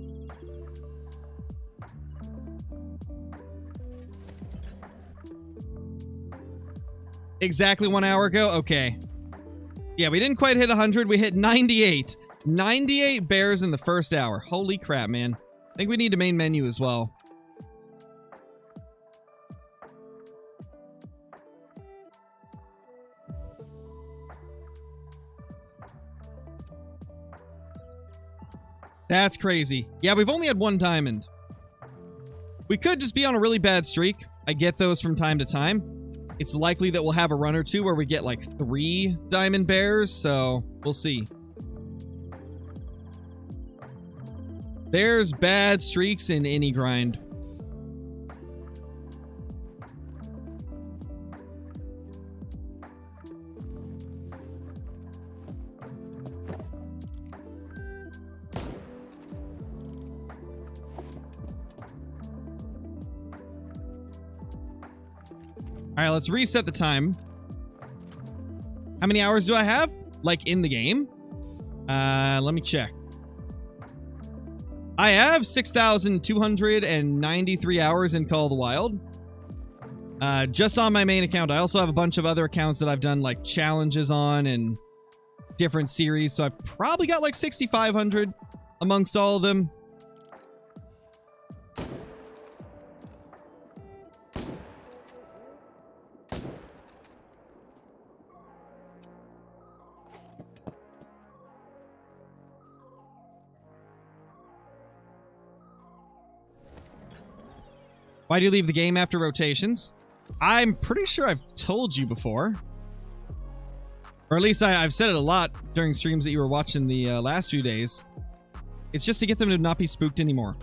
Exactly 1 hour ago? Okay. Yeah, we didn't quite hit 100. We hit 98. 98 bears in the first hour. Holy crap, man. I think we need a main menu as well. That's crazy. Yeah, we've only had 1 diamond. We could just be on a really bad streak. I get those from time to time. It's likely that we'll have a run or two where we get like 3 diamond bears, so we'll see. There's bad streaks in any grind. All right, let's reset the time. How many hours do I have? Like in the game? Let me check. I have 6,293 hours in Call of the Wild. Just on my main account. I also have a bunch of other accounts that I've done like challenges on and different series. So I've probably got like 6,500 amongst all of them. Why do you leave the game after rotations? I'm pretty sure I've told you before. Or at least I've said it a lot during streams that you were watching the last few days. It's just to get them to not be spooked anymore.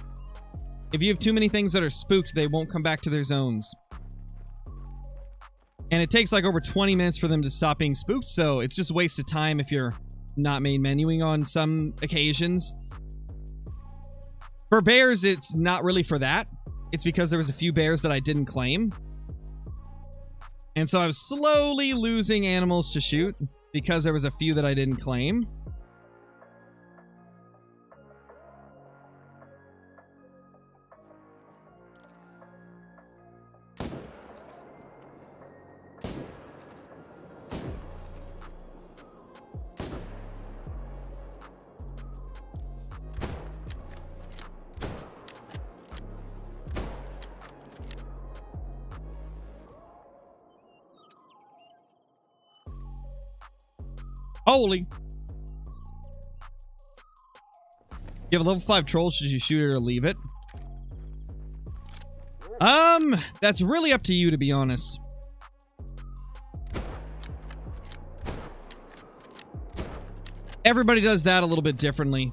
If you have too many things that are spooked, they won't come back to their zones. And it takes like over 20 minutes for them to stop being spooked, so it's just a waste of time if you're not main menuing on some occasions. For bears, it's not really for that. It's because there was a few bears that I didn't claim. And so I was slowly losing animals to shoot because there was a few that I didn't claim. Holy. You have a level 5 troll, should you shoot it or leave it? That's really up to you, to be honest. Everybody does that a little bit differently.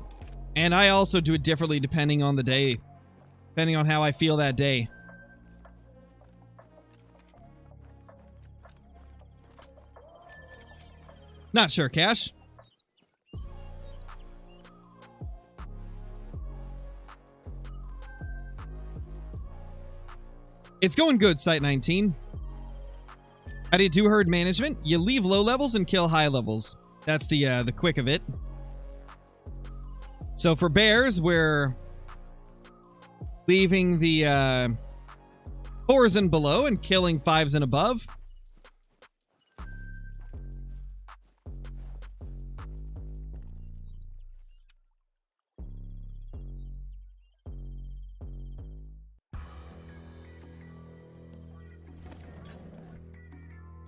And I also do it differently depending on the day. Depending on how I feel that day. Not sure, Cash. It's going good, Site 19. How do you do herd management? You leave low levels and kill high levels. That's the quick of it. So for bears, we're leaving the 4s and below and killing 5s and above.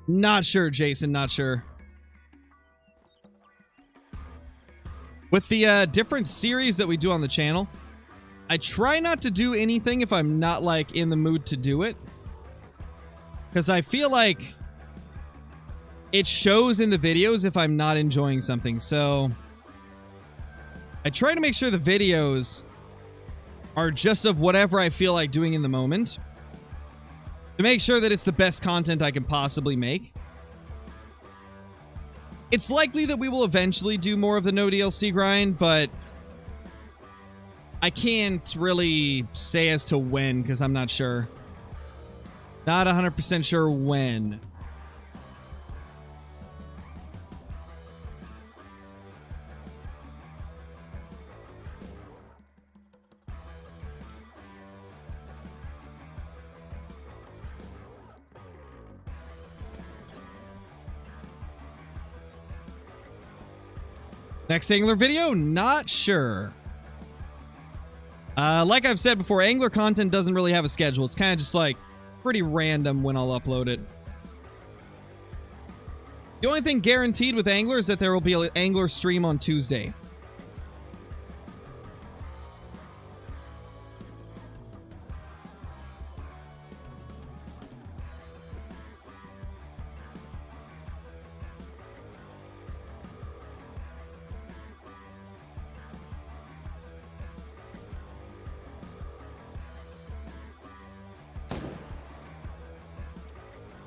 Not sure, Jason, not sure. With the different series that we do on the channel, I try not to do anything if I'm not, like, in the mood to do it. Because I feel like it shows in the videos if I'm not enjoying something. So I try to make sure the videos are just of whatever I feel like doing in the moment. to make sure that it's the best content I can possibly make. It's likely that we will eventually do more of the no DLC grind, but I can't really say as to when, because I'm not sure. Not 100% sure when. Next angler video? Not sure. Like I've said before, angler content doesn't really have a schedule. It's kind of just like pretty random when I'll upload it. The only thing guaranteed with angler is that there will be an angler stream on Tuesday.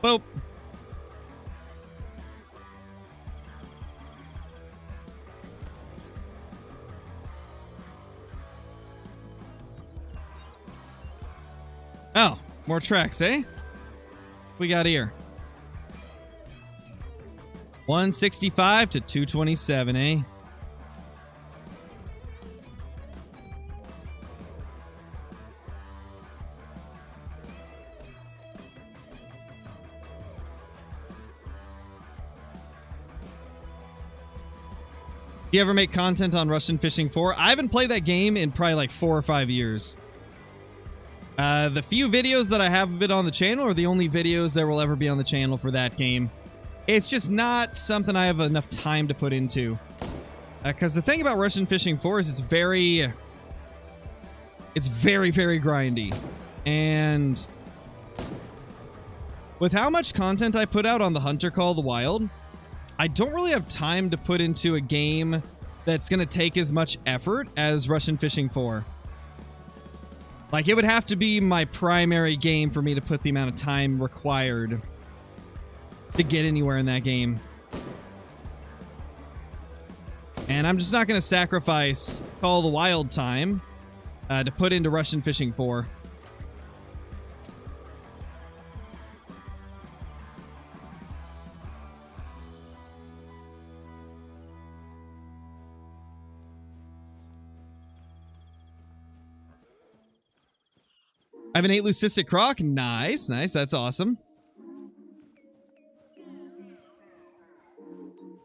Boop. Oh, more tracks, eh? What we got here? 165 to 227, eh? You ever make content on Russian Fishing 4? I haven't played that game in probably like 4 or 5 years. The few videos that I have of it on the channel are the only videos there will ever be on the channel for that game. It's just not something I have enough time to put into. Because the thing about Russian Fishing 4 is it's very, very grindy. And with how much content I put out on the Hunter Call of the Wild, I don't really have time to put into a game that's going to take as much effort as Russian Fishing 4. Like, it would have to be my primary game for me to put the amount of time required to get anywhere in that game. And I'm just not going to sacrifice Call of the Wild time to put into Russian Fishing 4. I have an 8 leucistic croc. Nice, nice. That's awesome.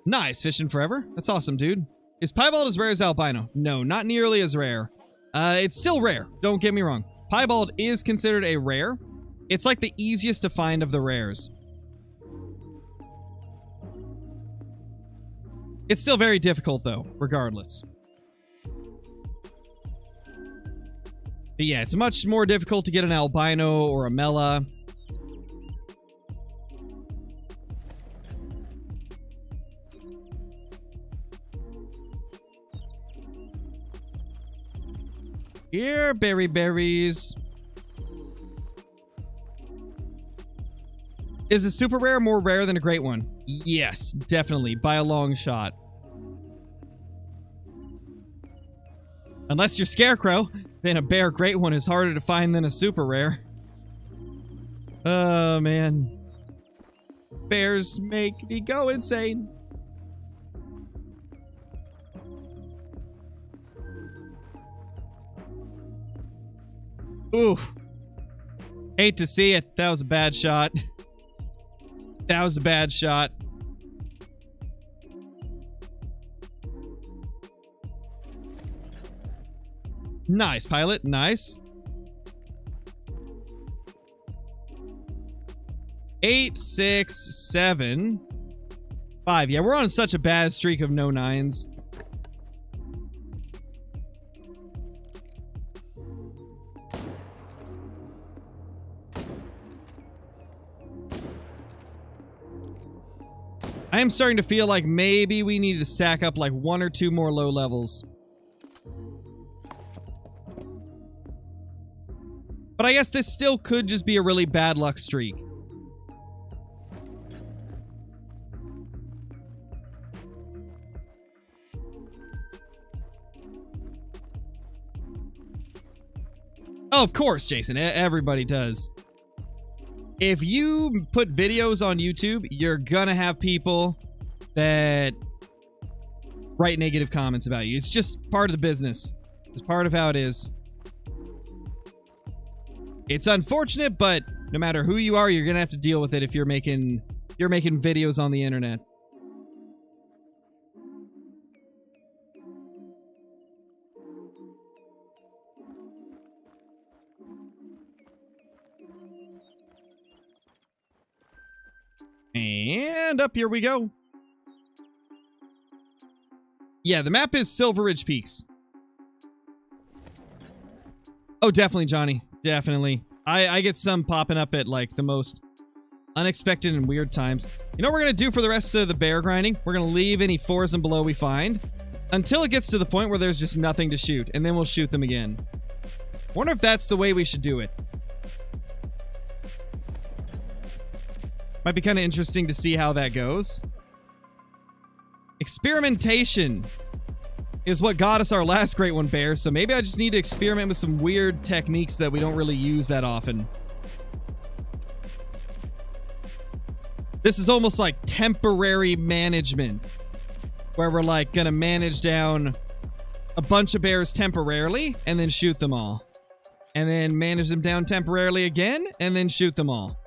Nice. Fishing forever. That's awesome, dude. Is piebald as rare as albino? No, not nearly as rare. It's still rare. Don't get me wrong. Piebald is considered a rare. It's like the easiest to find of the rares. It's still very difficult, though, regardless. But yeah, it's much more difficult to get an albino or a mela. Here, berries. Is a super rare more rare than a great one? Yes, definitely, by a long shot. Unless you're Scarecrow, then a bear great one is harder to find than a super rare. Oh, man. Bears make me go insane. Oof. Hate to see it. That was a bad shot. That was a bad shot. Nice, pilot. Nice. 8, 6, 7, 5. Yeah, we're on such a bad streak of no 9s. I am starting to feel like maybe we need to stack up like 1 or 2 more low levels. But I guess this still could just be a really bad luck streak. Oh, of course, Jason. Everybody does. If you put videos on YouTube, you're gonna have people that write negative comments about you. It's just part of the business. It's part of how it is. It's unfortunate, but no matter who you are, you're gonna have to deal with it if you're making videos on the internet. And up here we go. Yeah, the map is Silver Ridge Peaks. Oh, definitely, Johnny. Definitely. I get some popping up at, like, the most unexpected and weird times. You know what we're going to do for the rest of the bear grinding? We're going to leave any 4s and below we find until it gets to the point where there's just nothing to shoot, and then we'll shoot them again. Wonder if that's the way we should do it. Might be kind of interesting to see how that goes. Experimentation is what got us our last great one, Bear, so maybe I just need to experiment with some weird techniques that we don't really use that often. This is almost like temporary management, where we're like gonna manage down a bunch of bears temporarily and then shoot them all. And then manage them down temporarily again and then shoot them all.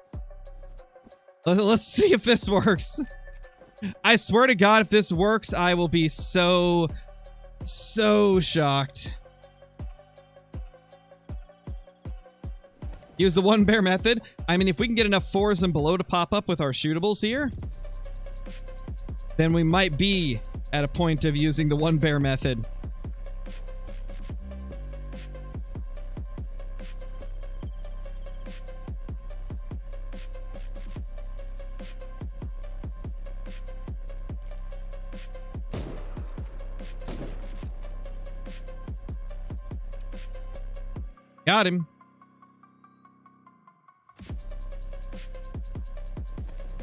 Let's see if this works. I swear to God, if this works, I will be so shocked. Use the one bear method. I mean, if we can get enough 4s and below to pop up with our shootables here, then we might be at a point of using the one bear method. Got him.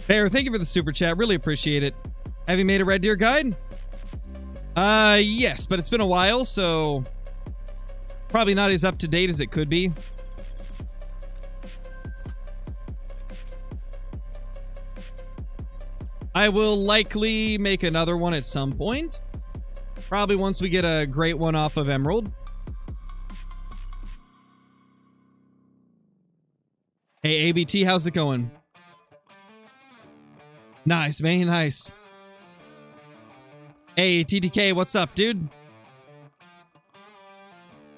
Bear, thank you for the super chat. Really appreciate it. Have you made a Red Deer guide? Yes, but it's been a while, so probably not as up to date as it could be. I will likely make another one at some point. Probably once we get a great one off of Emerald. Hey, ABT, how's it going? Nice, man, nice. Hey, TDK, what's up, dude?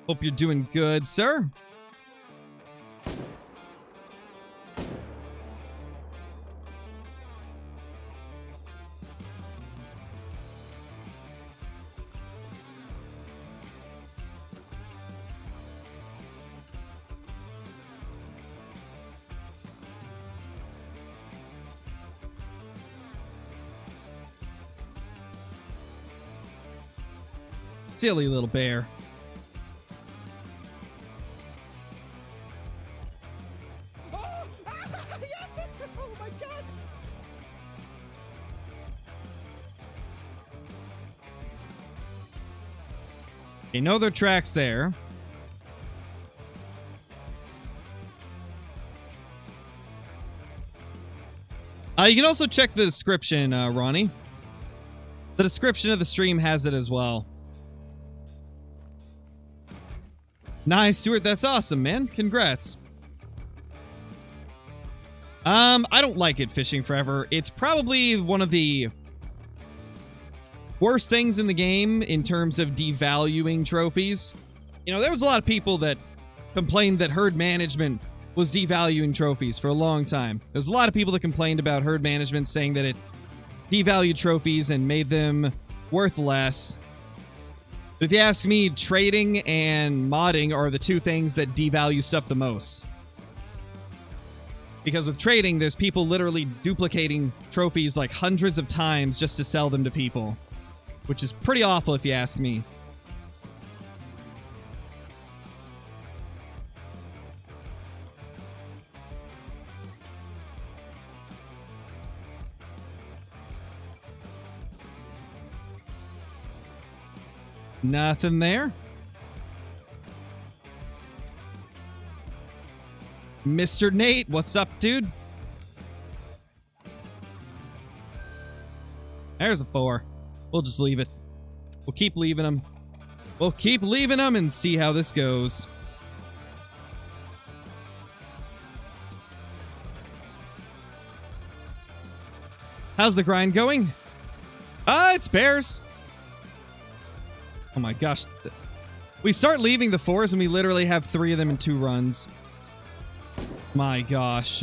Hope you're doing good, sir. Silly little bear. Oh, yes, oh my God. You know there are tracks there. You can also check the description, Ronnie. The description of the stream has it as well. Nice, Stuart. That's awesome, man. Congrats. I don't like it fishing forever. It's probably one of the worst things in the game in terms of devaluing trophies. You know, there was a lot of people that complained that herd management was devaluing trophies for a long time. There's a lot of people that complained about herd management, saying that it devalued trophies and made them worth less. But if you ask me, trading and modding are the two things that devalue stuff the most. Because with trading, there's people literally duplicating trophies like hundreds of times just to sell them to people. Which is pretty awful if you ask me. Nothing there. Mr. Nate, what's up, dude? There's a 4. We'll just leave it. We'll keep leaving them. We'll keep leaving them and see how this goes. How's the grind going? It's bears. Oh my gosh. We start leaving the 4s and we literally have 3 of them in 2 runs. My gosh.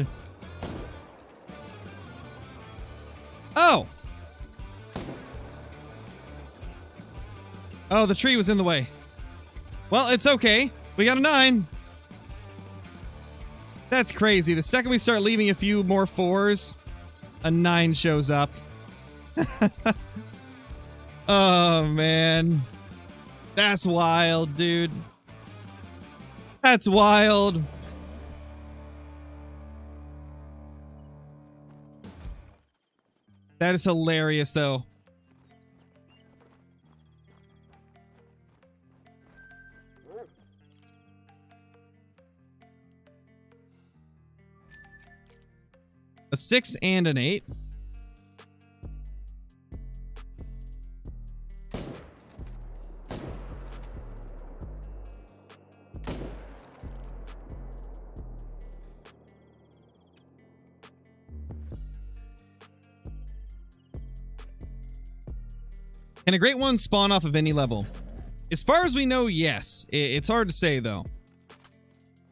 Oh! Oh, the tree was in the way. Well, it's okay. We got a 9. That's crazy. The second we start leaving a few more 4s, a 9 shows up. Oh, man. That's wild, dude. That's wild. That is hilarious, though. A 6 and an 8. Can a great one spawn off of any level? As far as we know, yes. It's hard to say, though.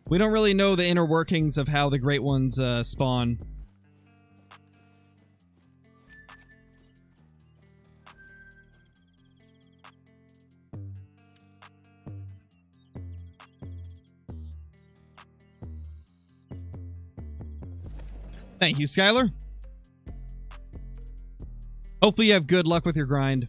We don't really know the inner workings of how the great ones spawn. Thank you, Skylar. Hopefully you have good luck with your grind.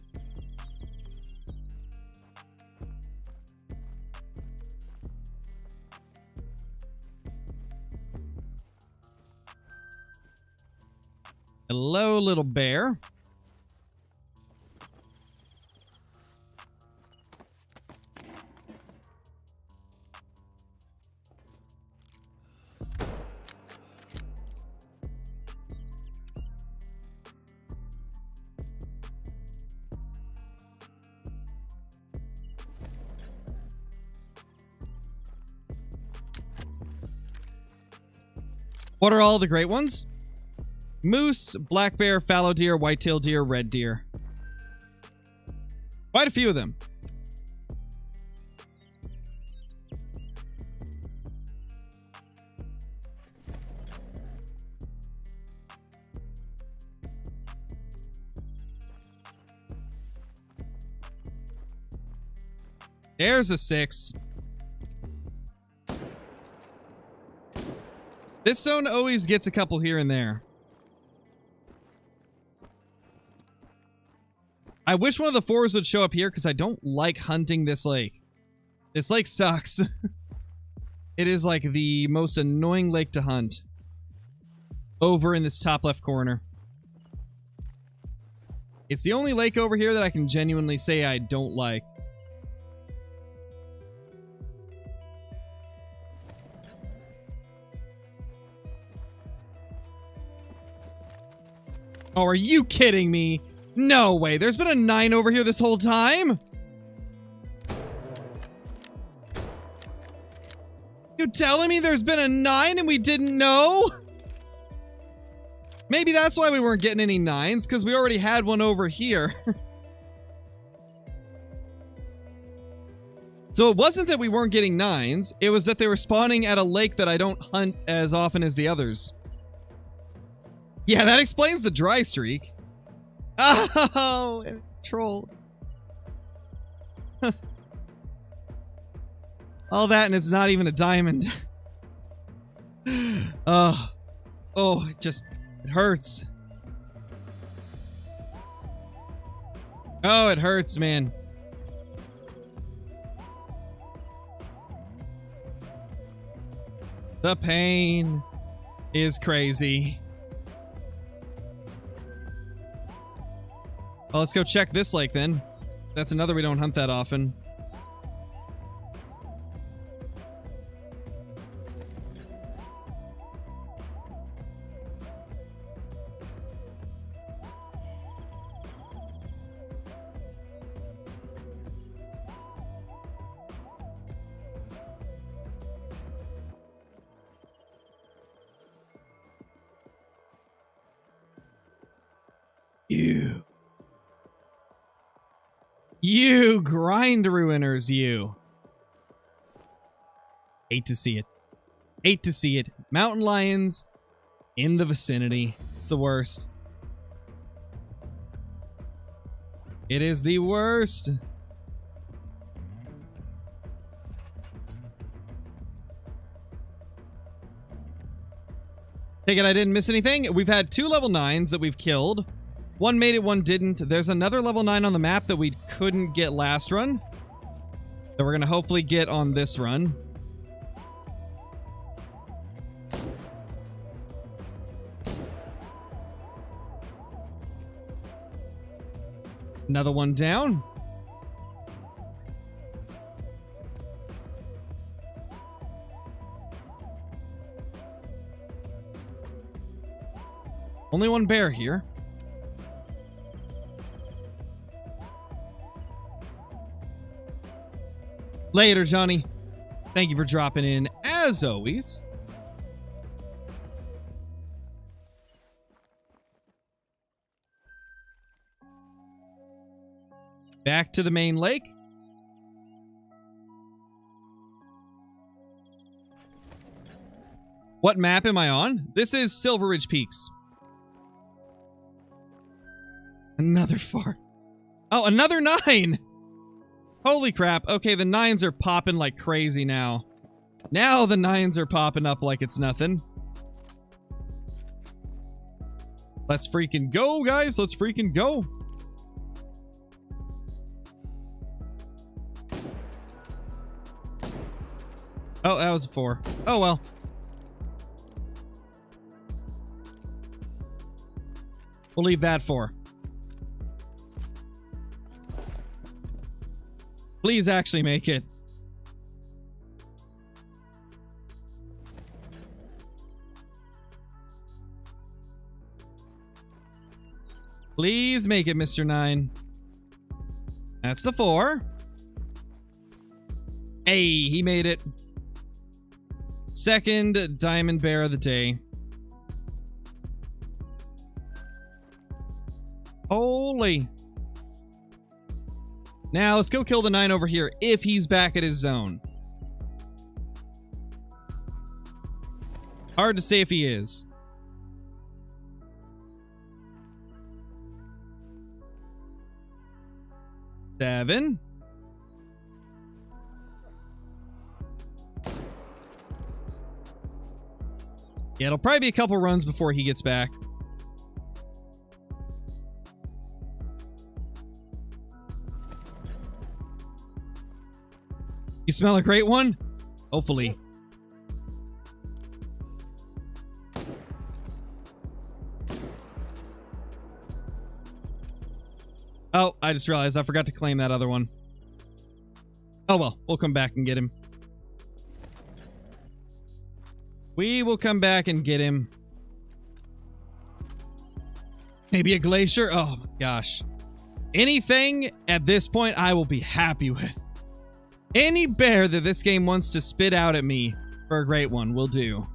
Hello, little bear. What are all the great ones? Moose, black bear, fallow deer, white-tailed deer, red deer. Quite a few of them. There's a 6. This zone always gets a couple here and there. I wish one of the 4s would show up here because I don't like hunting this lake. This lake sucks. It is like the most annoying lake to hunt. Over in this top left corner. It's the only lake over here that I can genuinely say I don't like. Oh, are you kidding me? No way. There's been a 9 over here this whole time? You telling me there's been a 9 and we didn't know? Maybe that's why we weren't getting any 9s, because we already had one over here. So it wasn't that we weren't getting 9s, it was that they were spawning at a lake that I don't hunt as often as the others. Yeah, that explains the dry streak. Oh, troll. All that and it's not even a diamond. Oh, it hurts. Oh, it hurts, man. The pain is crazy. Well, let's go check this lake then. That's another we don't hunt that often. You grind ruiners, you. Hate to see it. Hate to see it. Mountain lions in the vicinity. It's the worst. It is the worst. Take it I didn't miss anything. We've had 2 level 9s that we've killed. One made it, one didn't. There's another level 9 on the map that we couldn't get last run, that we're going to hopefully get on this run. Another one down. Only one bear here. Later, Johnny. Thank you for dropping in, as always. Back to the main lake. What map am I on? This is Silver Ridge Peaks. Another 4. Oh, another 9! Holy crap. Okay, the 9s are popping like crazy now. Now the 9s are popping up like it's nothing. Let's freaking go, guys. Let's freaking go. Oh, that was a 4. Oh, well. We'll leave that 4. Please actually make it. Please make it, Mr. 9. That's the 4. Hey, he made it. Second diamond bear of the day. Holy. Now, let's go kill the 9 over here if he's back at his zone. Hard to say if he is. Seven. Yeah, it'll probably be a couple runs before he gets back. You smell a great one? Hopefully. Oh, I just realized I forgot to claim that other one. Oh well, we'll come back and get him. We will come back and get him. Maybe a glacier? Oh my gosh. Anything at this point I will be happy with. Any bear that this game wants to spit out at me for a great one will do.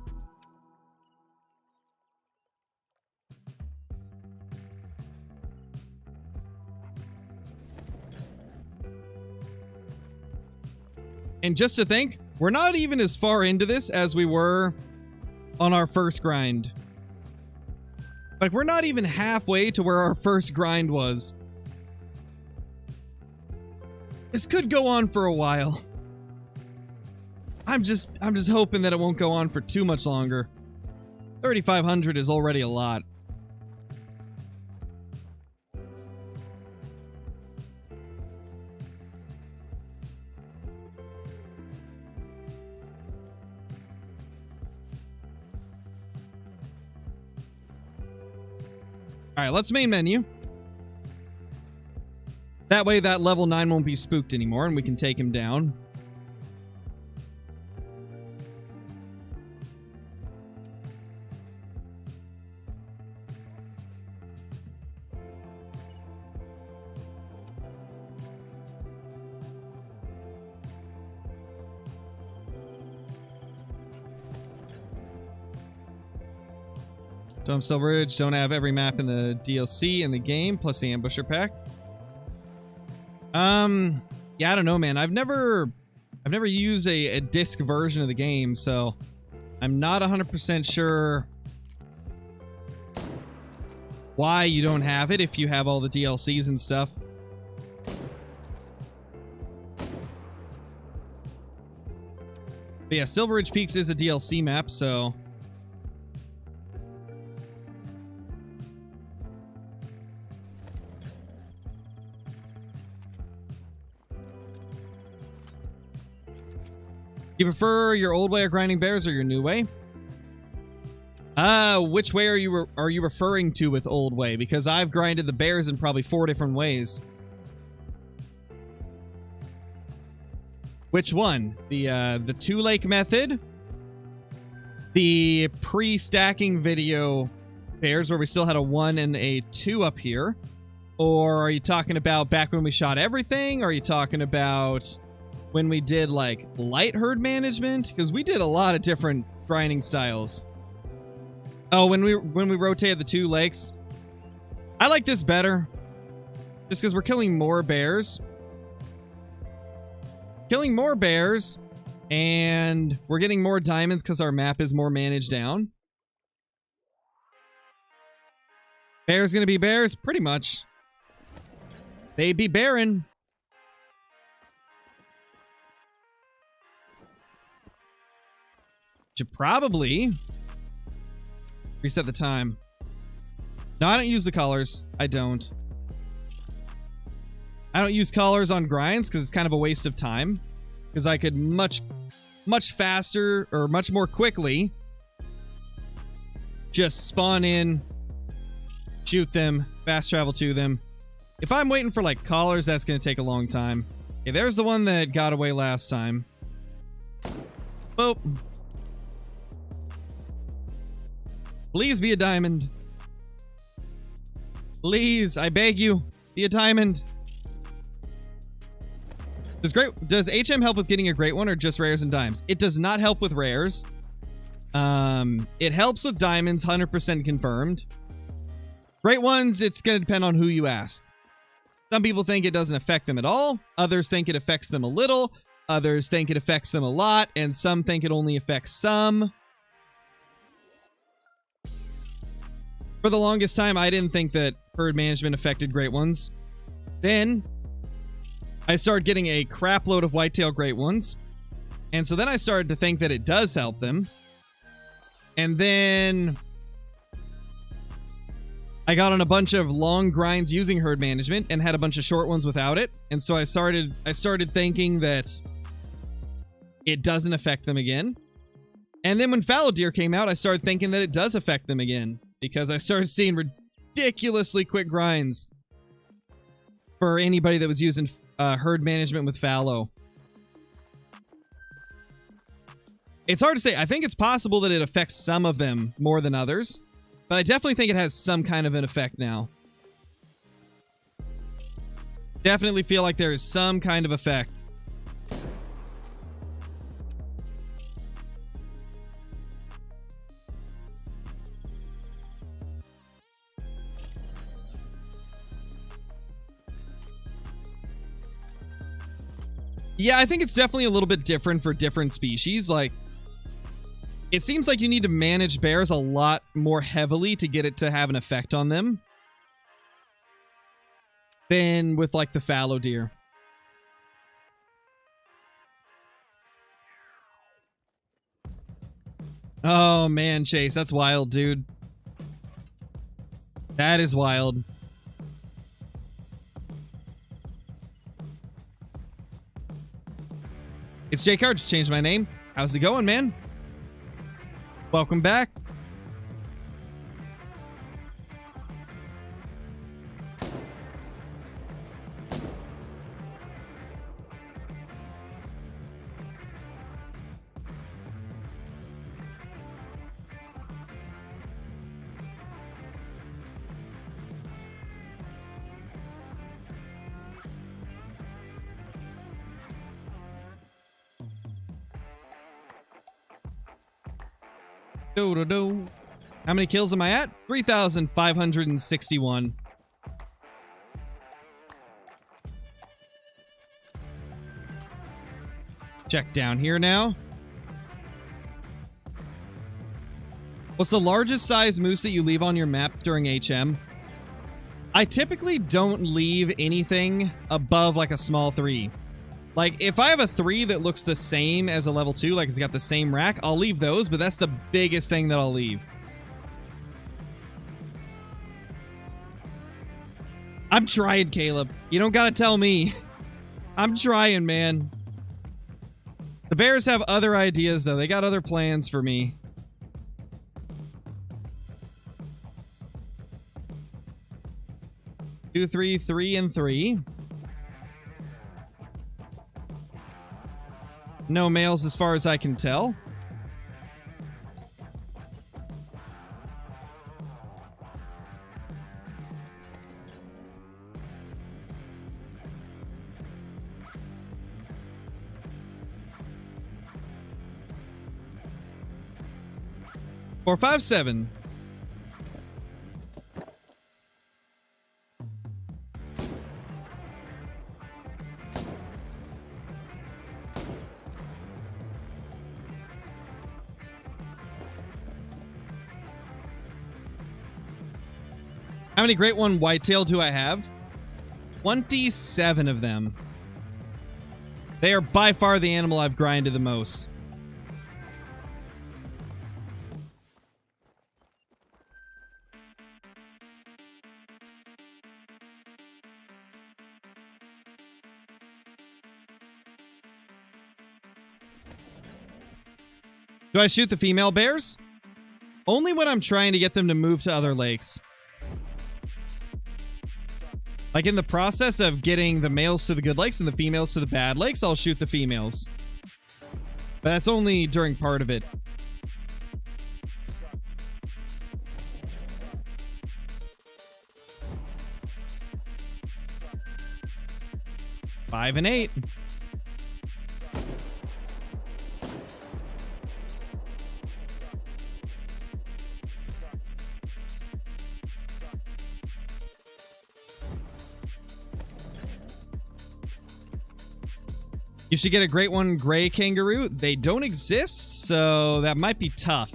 And just to think, we're not even as far into this as we were on our first grind. Like, we're not even halfway to where our first grind was. This could go on for a while. I'm just hoping that it won't go on for too much longer. 3,500 is already a lot. All right, let's main menu. That way that level 9 won't be spooked anymore and we can take him down. Dome Silverage, don't have every map in the DLC in the game, plus the Ambusher pack. Yeah, I don't know, man. I've never used a disc version of the game, so I'm not 100% sure why you don't have it if you have all the DLCs and stuff. But yeah, Silverage Peaks is a DLC map, so... You prefer your old way of grinding bears or your new way? Which way are you referring to with old way? Because I've grinded the bears in probably 4 different ways. Which one? The two lake method? The pre-stacking video bears where we still had a 1 and a 2 up here? Or are you talking about back when we shot everything? Or are you talking about when we did like light herd management? Because we did a lot of different grinding styles. Oh, when we rotated the 2 lakes. I like this better. Just because we're killing more bears. Killing more bears. And we're getting more diamonds because our map is more managed down. Bears gonna be bears? Pretty much. They be barren. Should probably reset the time. No, I don't use the colors. I don't use colors on grinds because it's kind of a waste of time. Because I could much faster or much more quickly just spawn in, shoot them, fast travel to them. If I'm waiting for like collars, that's going to take a long time. Okay, there's the one that got away last time. Boop. Please be a diamond. Please, I beg you, be a diamond. Does HM help with getting a great one or just rares and dimes? It does not help with rares. It helps with diamonds, 100% confirmed. Great ones, it's going to depend on who you ask. Some people think it doesn't affect them at all. Others think it affects them a little. Others think it affects them a lot. And some think it only affects some. For the longest time, I didn't think that herd management affected great ones. Then I started getting a crap load of whitetail great ones. And so then I started to think that it does help them. And then I got on a bunch of long grinds using herd management and had a bunch of short ones without it. And so I started thinking that it doesn't affect them again. And then when fallow deer came out, I started thinking that it does affect them again. Because I started seeing ridiculously quick grinds for anybody that was using herd management with fallow. It's hard to say. I think it's possible that it affects some of them more than others. But I definitely think it has some kind of an effect now. Definitely feel like there is some kind of effect. Yeah, I think it's definitely a little bit different for different species. Like, it seems like you need to manage bears a lot more heavily to get it to have an effect on them than with, like, the fallow deer. Oh, man, Chase, that's wild, dude. That is wild. It's Jake Hart, just changed my name. How's it going, man? Welcome back. Do-do-do. How many kills am I at? 3,561. Check down here now. What's the largest size moose that you leave on your map during HM? I typically don't leave anything above like a small 3. Like, if I have a 3 that looks the same as a level 2, like it's got the same rack, I'll leave those, but that's the biggest thing that I'll leave. I'm trying, Caleb. You don't gotta tell me. I'm trying, man. The Bears have other ideas, though. They got other plans for me. Two, 3, 3, and 3. No males as far as I can tell. Four, 5, 7. How many Great One Whitetail do I have? 27 of them. They are by far the animal I've grinded the most. Do I shoot the female bears? Only when I'm trying to get them to move to other lakes. Like in the process of getting the males to the good lakes and the females to the bad lakes, I'll shoot the females. But that's only during part of it. Five and 8. You should get a Great One gray kangaroo. They don't exist, so that might be tough.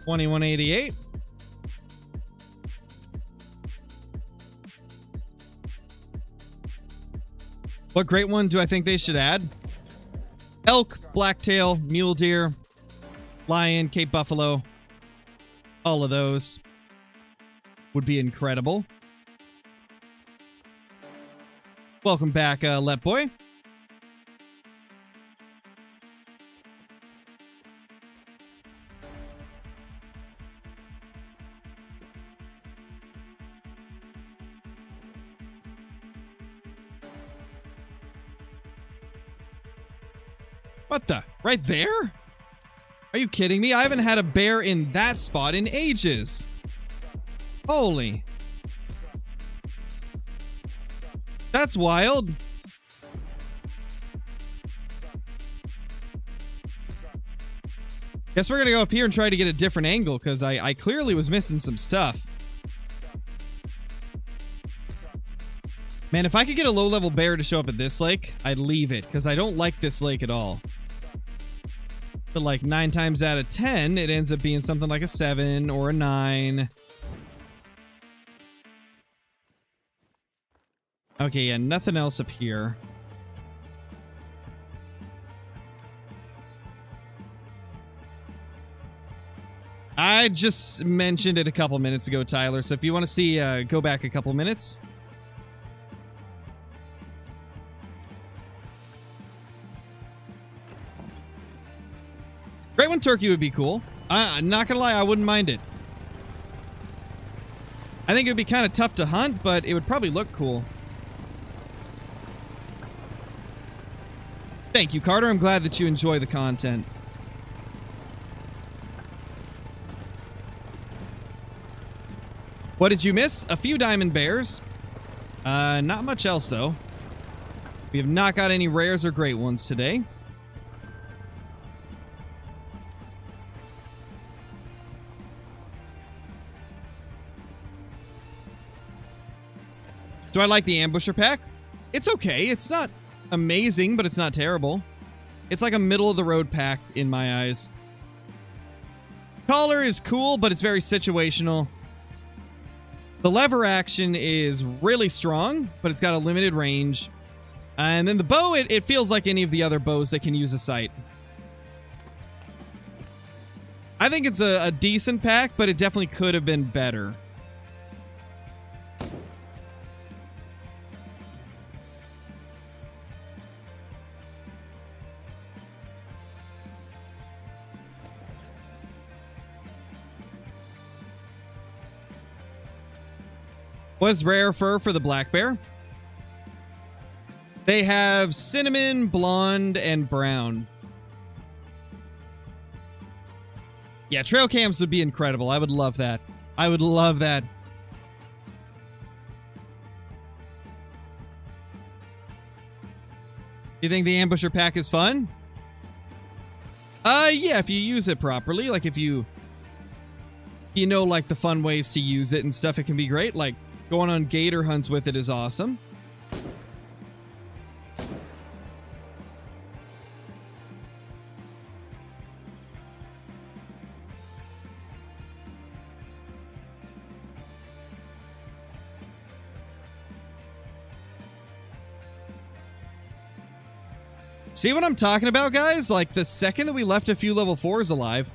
$21.88. What Great One do I think they should add? Elk, blacktail, mule deer, lion, Cape buffalo. All of those would be incredible. Welcome back, Let Boy. What the? Right there? Are you kidding me? I haven't had a bear in that spot in ages. Holy. That's wild. Guess we're gonna go up here and try to get a different angle, because I clearly was missing some stuff. Man, if I could get a low-level bear to show up at this lake, I'd leave it, because I don't like this lake at all. But like 9 times out of 10, it ends up being something like a 7 or a 9. Okay, yeah, nothing else up here. I just mentioned it a couple minutes ago, Tyler, so if you want to see, go back a couple minutes. Great One turkey would be cool. I'm not gonna lie, I wouldn't mind it. I think it would be kind of tough to hunt, but it would probably look cool. Thank you, Carter. I'm glad that you enjoy the content. What did you miss? A few diamond bears. Not much else, though. We have not got any rares or great ones today. Do I like the Ambusher pack? It's okay. It's not amazing, but it's not terrible. It's like a middle-of-the-road pack in my eyes. Collar is cool, but it's very situational. The lever action is really strong, but it's got a limited range. And then the bow, it feels like any of the other bows that can use a sight. I think it's a decent pack, but it definitely could have been better. Was rare fur for the black bear? They have cinnamon, blonde, and brown. Yeah, trail cams would be incredible. I would love that. I would love that. You think the Ambusher pack is fun? Yeah, if you use it properly. Like, if you know, like, the fun ways to use it and stuff, it can be great. Like, going on gator hunts with it is awesome. See what I'm talking about, guys? Like, the second that we left a few level 4s alive,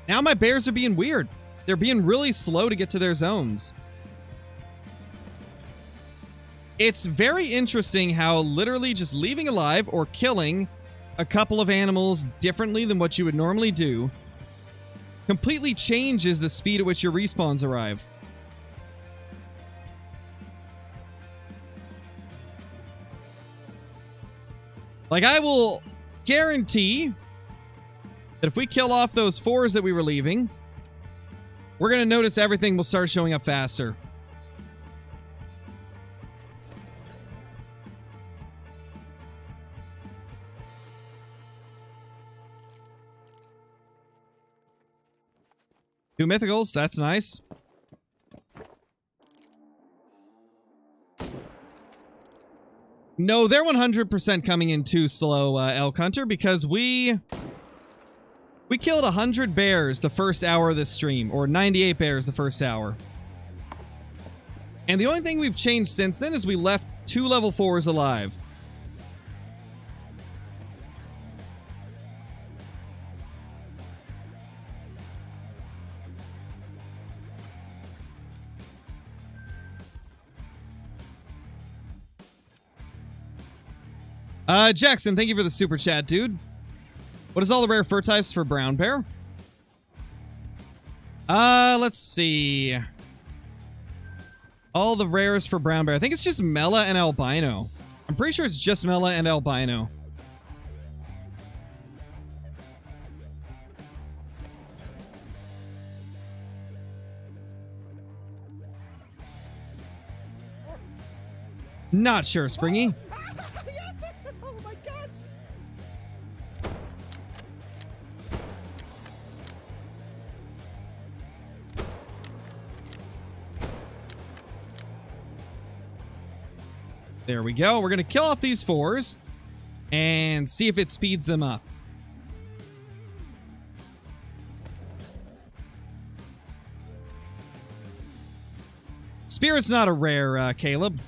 now my bears are being weird. They're being really slow to get to their zones. It's very interesting how literally just leaving alive or killing a couple of animals differently than what you would normally do completely changes the speed at which your respawns arrive. Like, I will guarantee that if we kill off those 4s that we were leaving, we're going to notice everything will start showing up faster. Two mythicals, that's nice. No, they're 100% coming in too slow, Elk Hunter, because we killed 100 bears the first hour of this stream, or 98 bears the first hour. And the only thing we've changed since then is we left 2 level 4s alive. Jackson, thank you for the super chat, dude. What is all the rare fur types for brown bear? Let's see. All the rares for brown bear. I think it's just Mela and albino. I'm pretty sure it's just Mela and albino. Not sure, Springy. Oh my gosh! There we go. We're going to kill off these 4s and see if it speeds them up. Spirit's not a rare, Caleb.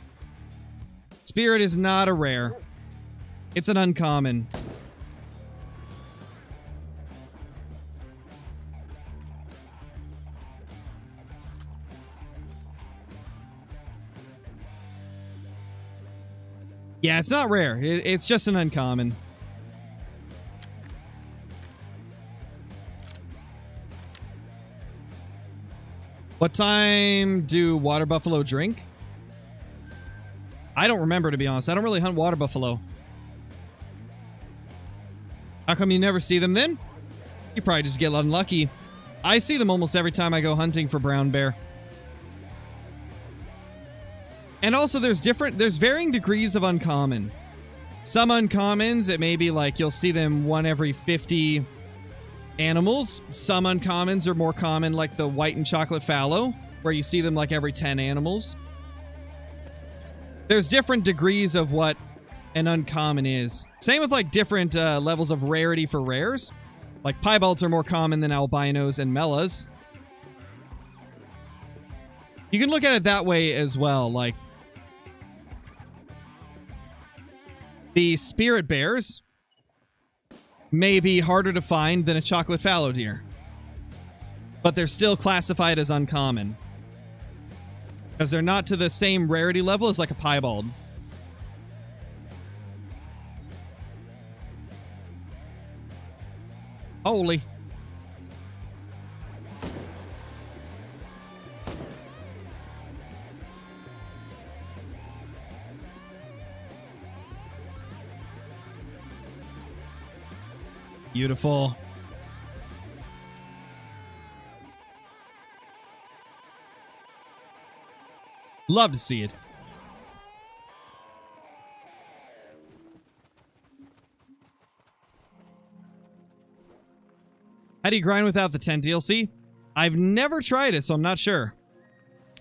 Spirit is not a rare. It's an uncommon. Yeah, it's not rare. It's just an uncommon. What time do water buffalo drink? I don't remember, to be honest. I don't really hunt water buffalo. How come you never see them then? You probably just get unlucky. I see them almost every time I go hunting for brown bear. And also there's varying degrees of uncommon. Some uncommons, it may be like you'll see them 1 every 50 animals. Some uncommons are more common, like the white and chocolate fallow, where you see them like every 10 animals. There's different degrees of what an uncommon is. Same with like different levels of rarity for rares. Like piebalds are more common than albinos and mellas. You can look at it that way as well. Like the spirit bears may be harder to find than a chocolate fallow deer, but they're still classified as uncommon because they're not to the same rarity level as like a piebald. Holy. Beautiful. Love to see it. How do you grind without the 10 DLC? I've never tried it, so I'm not sure.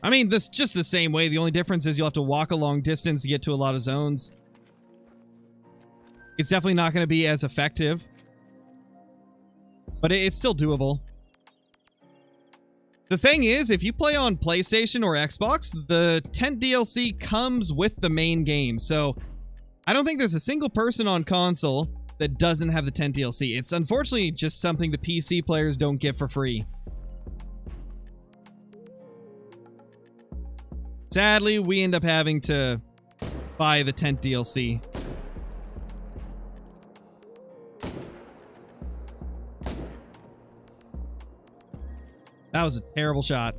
I mean, this just the same way. The only difference is you'll have to walk a long distance to get to a lot of zones. It's definitely not going to be as effective, but it's still doable. The thing is, if you play on PlayStation or Xbox, the tent DLC comes with the main game. So I don't think there's a single person on console that doesn't have the tent DLC. It's unfortunately just something the PC players don't get for free. Sadly, we end up having to buy the tent DLC. That was a terrible shot.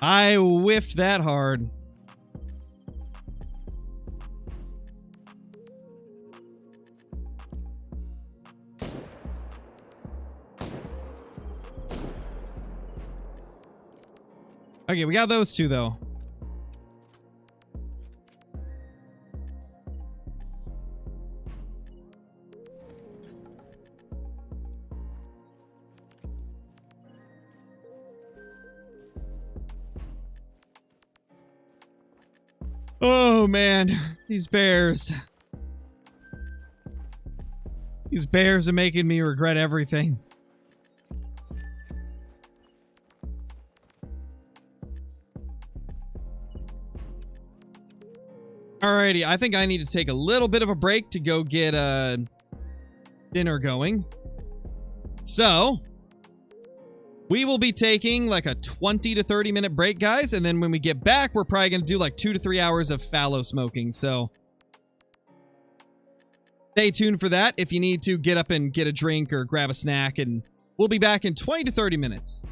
I whiffed that hard. Okay, we got those two, though. Oh, man. These bears. These bears are making me regret everything. Alrighty, I think I need to take a little bit of a break to go get dinner going. So, we will be taking like a 20 to 30 minute break, guys, and then when we get back, we're probably going to do like 2 to 3 hours of fallow smoking, so stay tuned for that if you need to get up and get a drink or grab a snack, and we'll be back in 20 to 30 minutes.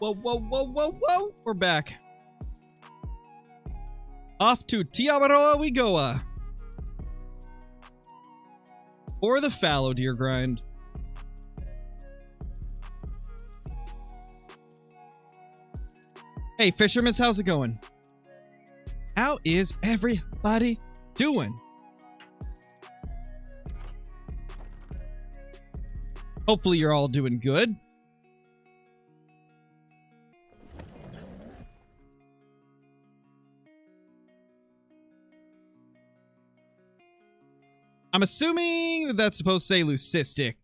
Whoa, whoa, whoa, whoa, whoa. We're back. Off to Tiabaroa we go. For the fallow deer grind. Hey, Fisherman, how's it going? How is everybody doing? Hopefully you're all doing good. I'm assuming that that's supposed to say leucistic.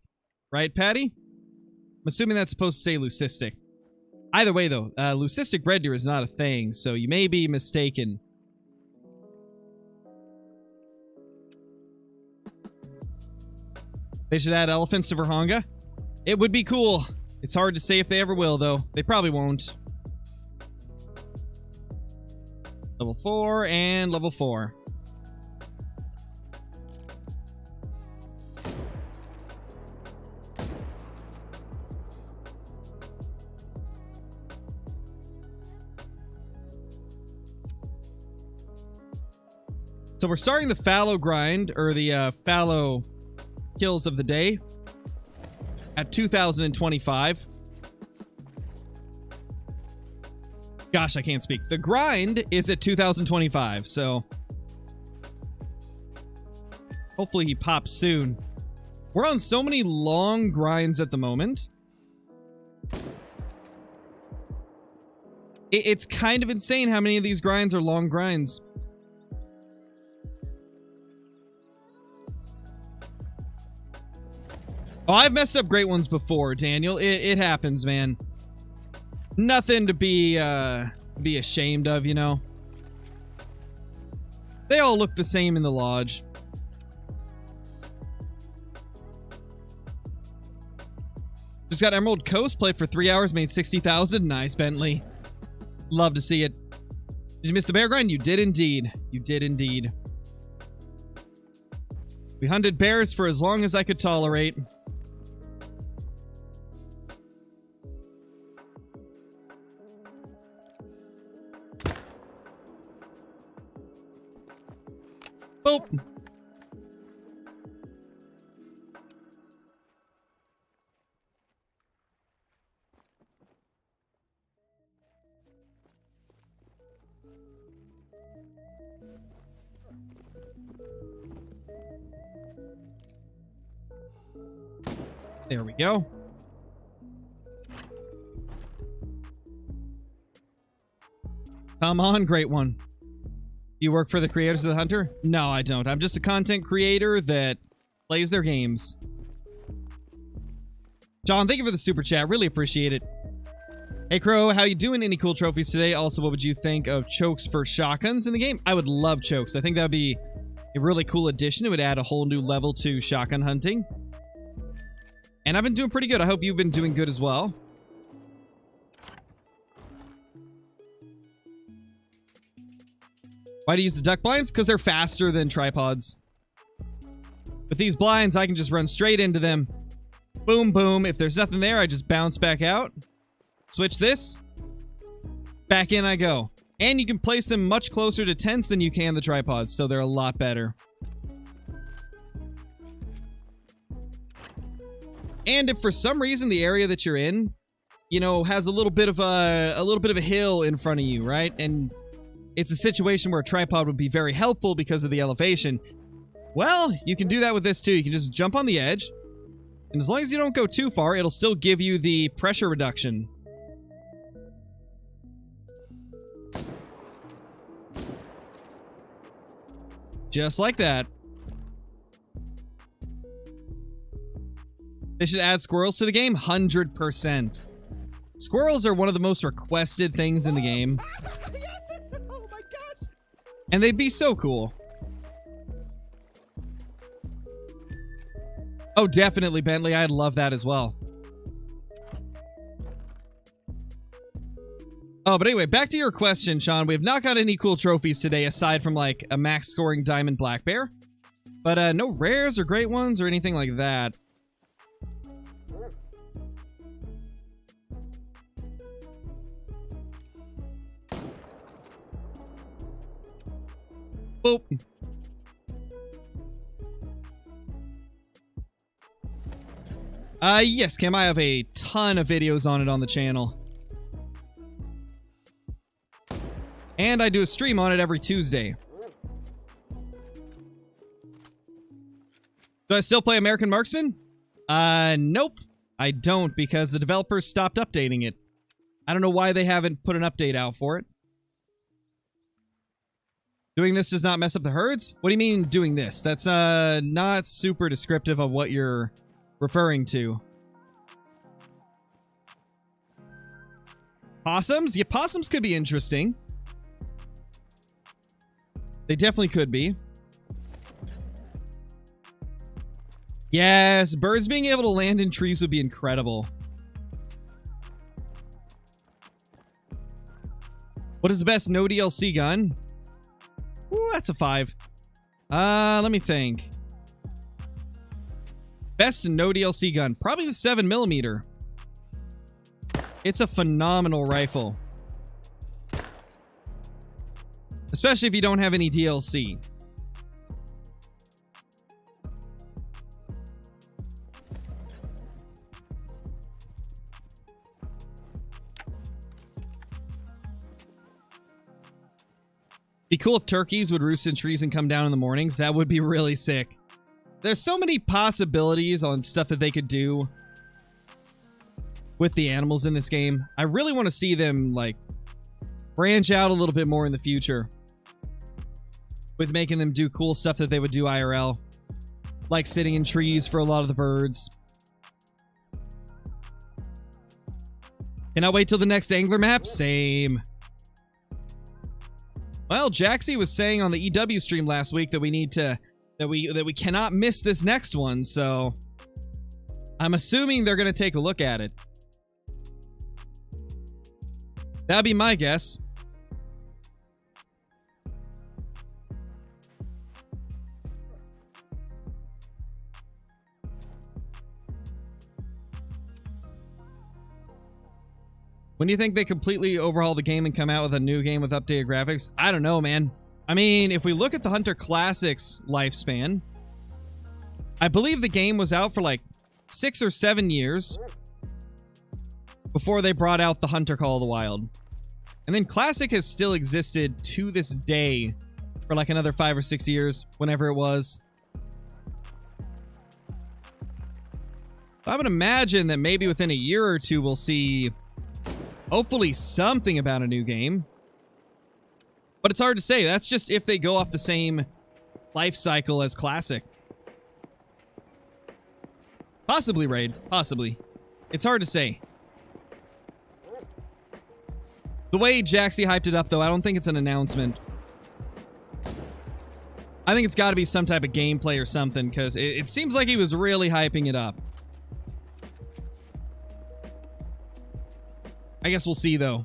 Right, Patty? I'm assuming that's supposed to say leucistic. Either way, though, leucistic red deer is not a thing, so you may be mistaken. They should add elephants to Verhonga. It would be cool. It's hard to say if they ever will, though. They probably won't. Level 4 and level 4. So we're starting the fallow grind, or the fallow kills of the day, at 2025. Gosh, I can't speak. The grind is at 2025, so hopefully he pops soon. We're on so many long grinds at the moment. It's kind of insane how many of these grinds are long grinds. Oh, I've messed up great ones before, Daniel. It happens, man. Nothing to be ashamed of, you know. They all look the same in the lodge. Just got Emerald Coast, played for 3 hours, made 60,000. Nice, Bentley. Love to see it. Did you miss the bear grind? You did indeed. You did indeed. We hunted bears for as long as I could tolerate. Boop. There we go. Come on, great one. You work for the creators of the Hunter? No, I don't. I'm just a content creator that plays their games. John, thank you for the super chat. Really appreciate it. Hey, Crow, how you doing? Any cool trophies today? Also, what would you think of chokes for shotguns in the game? I would love chokes. I think that would be a really cool addition. It would add a whole new level to shotgun hunting. And I've been doing pretty good. I hope you've been doing good as well. Why do you use the duck blinds? Because they're faster than tripods. With these blinds, I can just run straight into them. Boom, boom. If there's nothing there, I just bounce back out. Switch this. Back in I go. And you can place them much closer to tents than you can the tripods, so they're a lot better. And if for some reason the area that you're in, you know, has a little bit of a hill in front of you, right? And it's a situation where a tripod would be very helpful because of the elevation. Well, you can do that with this too. You can just jump on the edge, and as long as you don't go too far, it'll still give you the pressure reduction. Just like that. They should add squirrels to the game? 100%. Squirrels are one of the most requested things in the game. Yes, oh my gosh. And they'd be so cool. Oh, definitely, Bentley. I'd love that as well. Oh, but anyway, back to your question, Sean. We have not got any cool trophies today aside from, like, a max scoring diamond black bear. But no rares or great ones or anything like that. Boop. Yes, Kim, I have a ton of videos on it on the channel. And I do a stream on it every Tuesday. Do I still play American Marksman? Nope. I don't, because the developers stopped updating it. I don't know why they haven't put an update out for it. Doing this does not mess up the herds? What do you mean doing this? That's not super descriptive of what you're referring to. Possums? Yeah, possums could be interesting. They definitely could be. Yes, birds being able to land in trees would be incredible. What is the best no DLC gun? Ooh, that's a 5. Let me think. Best no DLC gun. Probably the 7mm. It's a phenomenal rifle. Especially if you don't have any DLC. Be cool if turkeys would roost in trees and come down in the mornings. That would be really sick. There's so many possibilities on stuff that they could do with the animals in this game. I really want to see them, like, branch out a little bit more in the future with making them do cool stuff that they would do IRL, like sitting in trees for a lot of the birds. Cannot wait till the next angler map. Same. Well, Jaxie was saying on the EW stream last week that we need to that we cannot miss this next one, so I'm assuming they're going to take a look at it. That'd be my guess. When do you think they completely overhaul the game and come out with a new game with updated graphics? I don't know, man. I mean, if we look at the Hunter Classics lifespan, I believe the game was out for like 6 or 7 years before they brought out the Hunter Call of the Wild. And then Classic has still existed to this day for like another 5 or 6 years, whenever it was. I would imagine that maybe within a year or two we'll see hopefully something about a new game. But it's hard to say. That's just if they go off the same life cycle as Classic. Possibly, Raid. Possibly. It's hard to say. The way Jaxie hyped it up, though, I don't think it's an announcement. I think it's got to be some type of gameplay or something, because it seems like he was really hyping it up. I guess we'll see, though.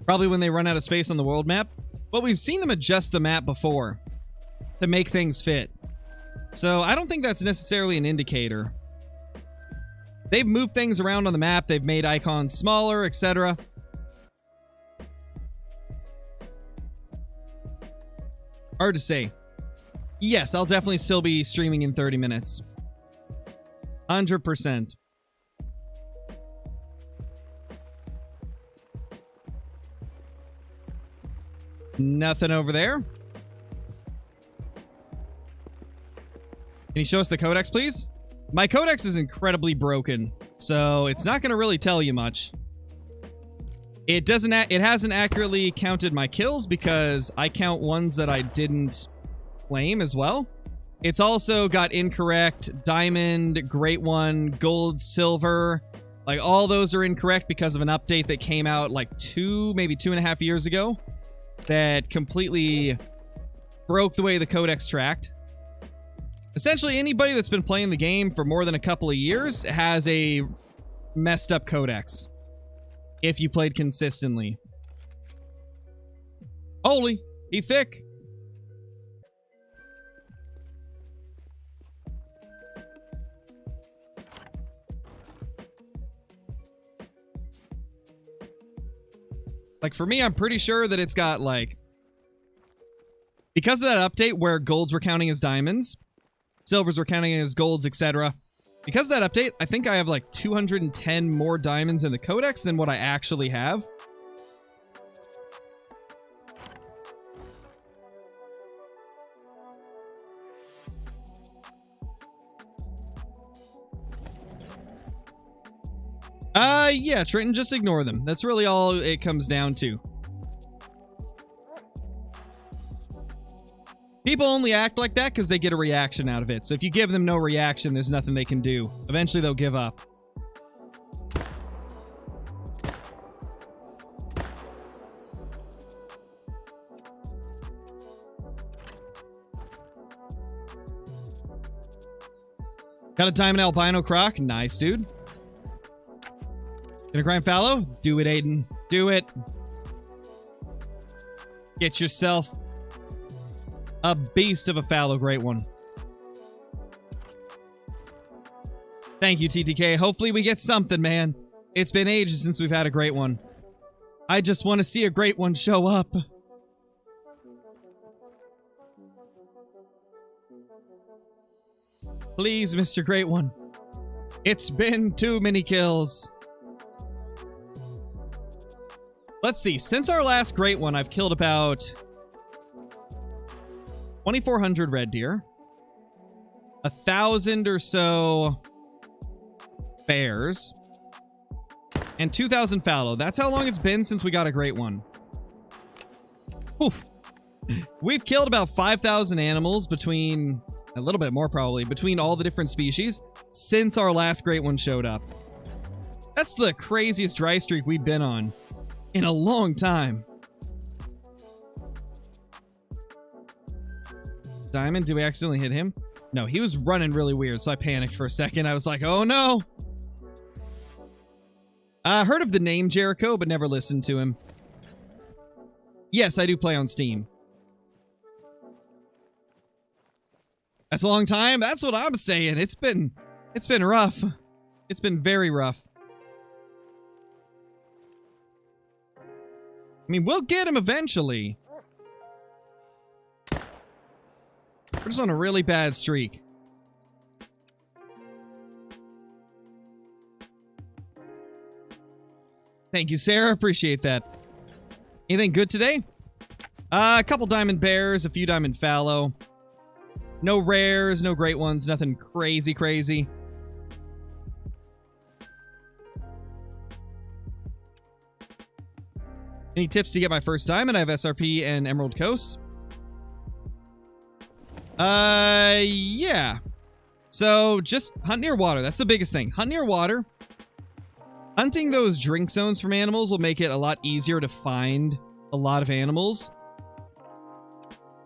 Probably when they run out of space on the world map. But we've seen them adjust the map before to make things fit. So I don't think that's necessarily an indicator. They've moved things around on the map. They've made icons smaller, etc. Hard to say. Yes, I'll definitely still be streaming in 30 minutes. 100%. Nothing over there. Can you show us the Codex, please? My Codex is incredibly broken, so it's not going to really tell you much. It hasn't accurately counted my kills because I count ones that I didn't claim as well. It's also got incorrect diamond, great one, gold, silver. Like, all those are incorrect because of an update that came out like maybe 2.5 years ago that completely broke the way the Codex tracked. Essentially, anybody that's been playing the game for more than a couple of years has a messed up Codex. If you played consistently. Holy, he thick. Like, for me, I'm pretty sure that it's got, like... Because of that update where golds were counting as diamonds, silvers were counting as golds, etc. Because of that update, I think I have, like, 210 more diamonds in the Codex than what I actually have. Yeah, Trenton, just ignore them. That's really all it comes down to. People only act like that because they get a reaction out of it. So if you give them no reaction, there's nothing they can do. Eventually, they'll give up. Got a diamond albino croc. Nice, dude. Gonna grind fallow? Do it, Aiden. Do it. Get yourself a beast of a fallow great one. Thank you, TTK. Hopefully we get something, man. It's been ages since we've had a great one. I just want to see a great one show up. Please, Mr. Great One. It's been too many kills. Let's see. Since our last great one, I've killed about 2,400 red deer, 1,000 or so bears, and 2,000 fallow. That's how long it's been since we got a great one. Oof. We've killed about 5,000 animals between, a little bit more probably, between all the different species since our last great one showed up. That's the craziest dry streak we've been on in a long time. Diamond, did we accidentally hit him? No, he was running really weird, so I panicked for a second. I was like, oh no! I heard of the name Jericho, but never listened to him. Yes, I do play on Steam. That's a long time? That's what I'm saying. It's been rough. It's been very rough. I mean, we'll get him eventually. We're just on a really bad streak. Thank you, Sarah. Appreciate that. Anything good today? A couple diamond bears, a few diamond fallow. No rares, no great ones, nothing crazy. Any tips to get my first diamond? I have SRP and Emerald Coast. Yeah. So, just hunt near water. That's the biggest thing. Hunt near water. Hunting those drink zones from animals will make it a lot easier to find a lot of animals.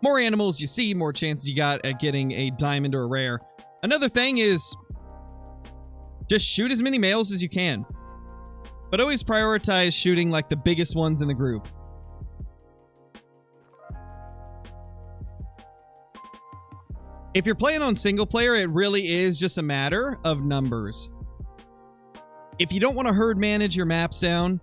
More animals you see, more chances you got at getting a diamond or a rare. Another thing is just shoot as many males as you can. But always prioritize shooting like the biggest ones in the group. If you're playing on single player, it really is just a matter of numbers. If you don't want to herd manage your maps down,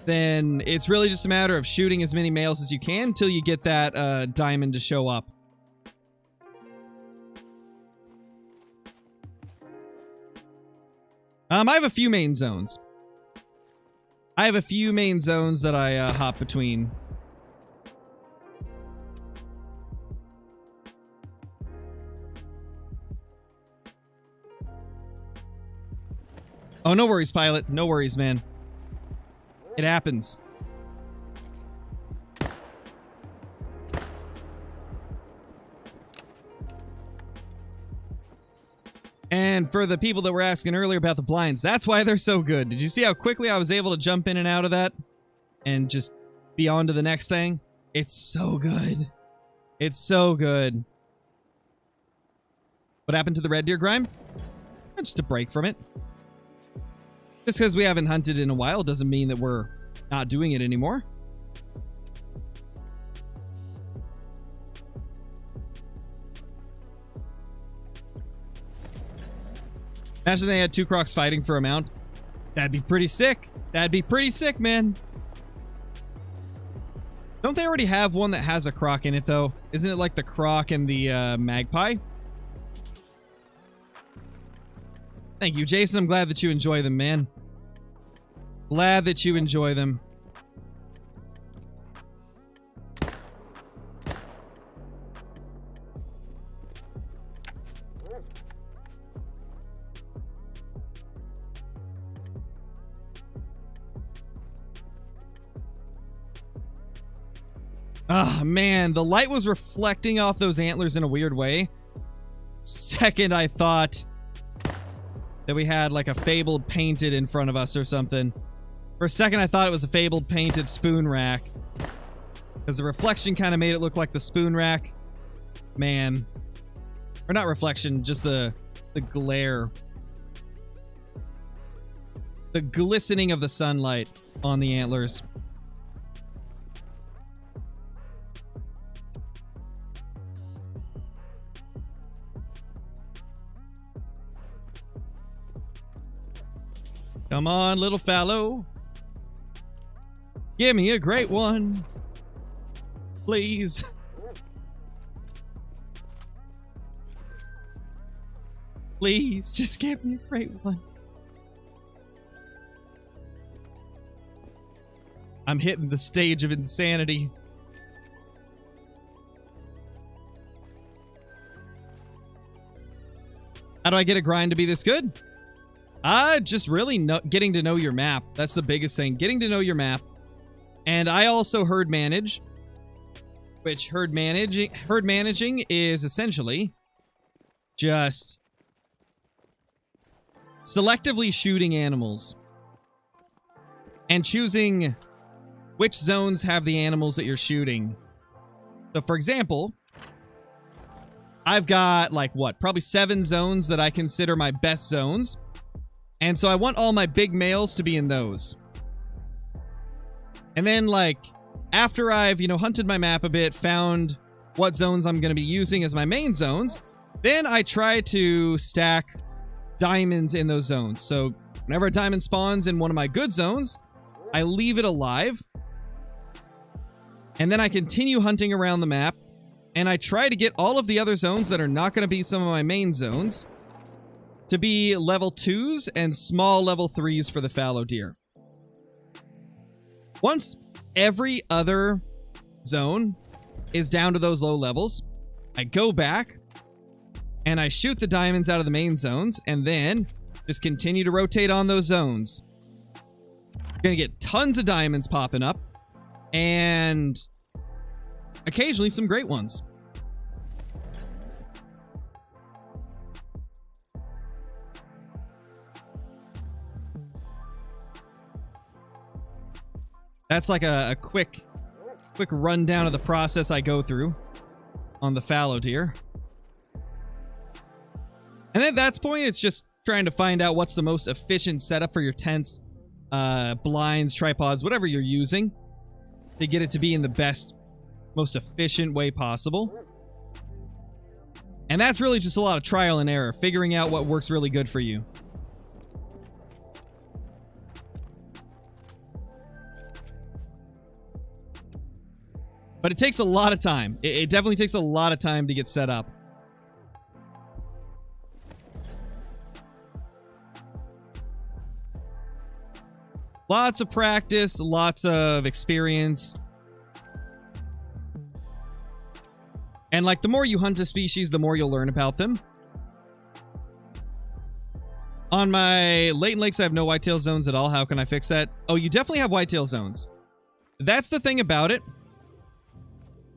then it's really just a matter of shooting as many males as you can until you get that diamond to show up. I have a few main zones. That I hop between. Oh, no worries, pilot. No worries, man. It happens. And for the people that were asking earlier about the blinds, that's why they're so good. Did you see how quickly I was able to jump in and out of that? And just be on to the next thing? It's so good. It's so good. What happened to the red deer grime? Just a break from it. Just because we haven't hunted in a while doesn't mean that we're not doing it anymore. Imagine they had two crocs fighting for a mount. That'd be pretty sick. That'd be pretty sick, man. Don't they already have one that has a croc in it, though? Isn't it like the croc and the magpie? Thank you, Jason. I'm glad that you enjoy them, man. Glad that you enjoy them. Ah, man, the light was reflecting off those antlers in a weird way. Second, I thought that we had like a fabled painted in front of us or something. For a second, I thought it was a fabled painted spoon rack. Because the reflection kind of made it look like the spoon rack. Man. Or not reflection, just the glare. The glistening of the sunlight on the antlers. Come on, little fallow. Give me a great one. Please. Please, just give me a great one. I'm hitting the stage of insanity. How do I get a grind to be this good? Just really getting to know your map. That's the biggest thing. Getting to know your map. And I also herd manage. Which herd managing is essentially just selectively shooting animals. And choosing which zones have the animals that you're shooting. So for example, I've got like what? Probably 7 zones that I consider my best zones. And so I want all my big males to be in those. And then, like, after I've, hunted my map a bit, found what zones I'm going to be using as my main zones, then I try to stack diamonds in those zones. So whenever a diamond spawns in one of my good zones, I leave it alive. And then I continue hunting around the map, and I try to get all of the other zones that are not going to be some of my main zones to be level 2s and small level 3s for the fallow deer. Once every other zone is down to those low levels, I go back and I shoot the diamonds out of the main zones and then just continue to rotate on those zones. You're gonna get tons of diamonds popping up and occasionally some great ones. That's like a quick rundown of the process I go through on the fallow deer. And at that point, it's just trying to find out what's the most efficient setup for your tents, blinds, tripods, whatever you're using, to get it to be in the best, most efficient way possible. And that's really just a lot of trial and error, figuring out what works really good for you. But it takes a lot of time. It definitely takes a lot of time to get set up. Lots of practice, lots of experience. And like the more you hunt a species, the more you'll learn about them. On my Leighton Lakes, I have no whitetail zones at all. How can I fix that? Oh, you definitely have whitetail zones. That's the thing about it.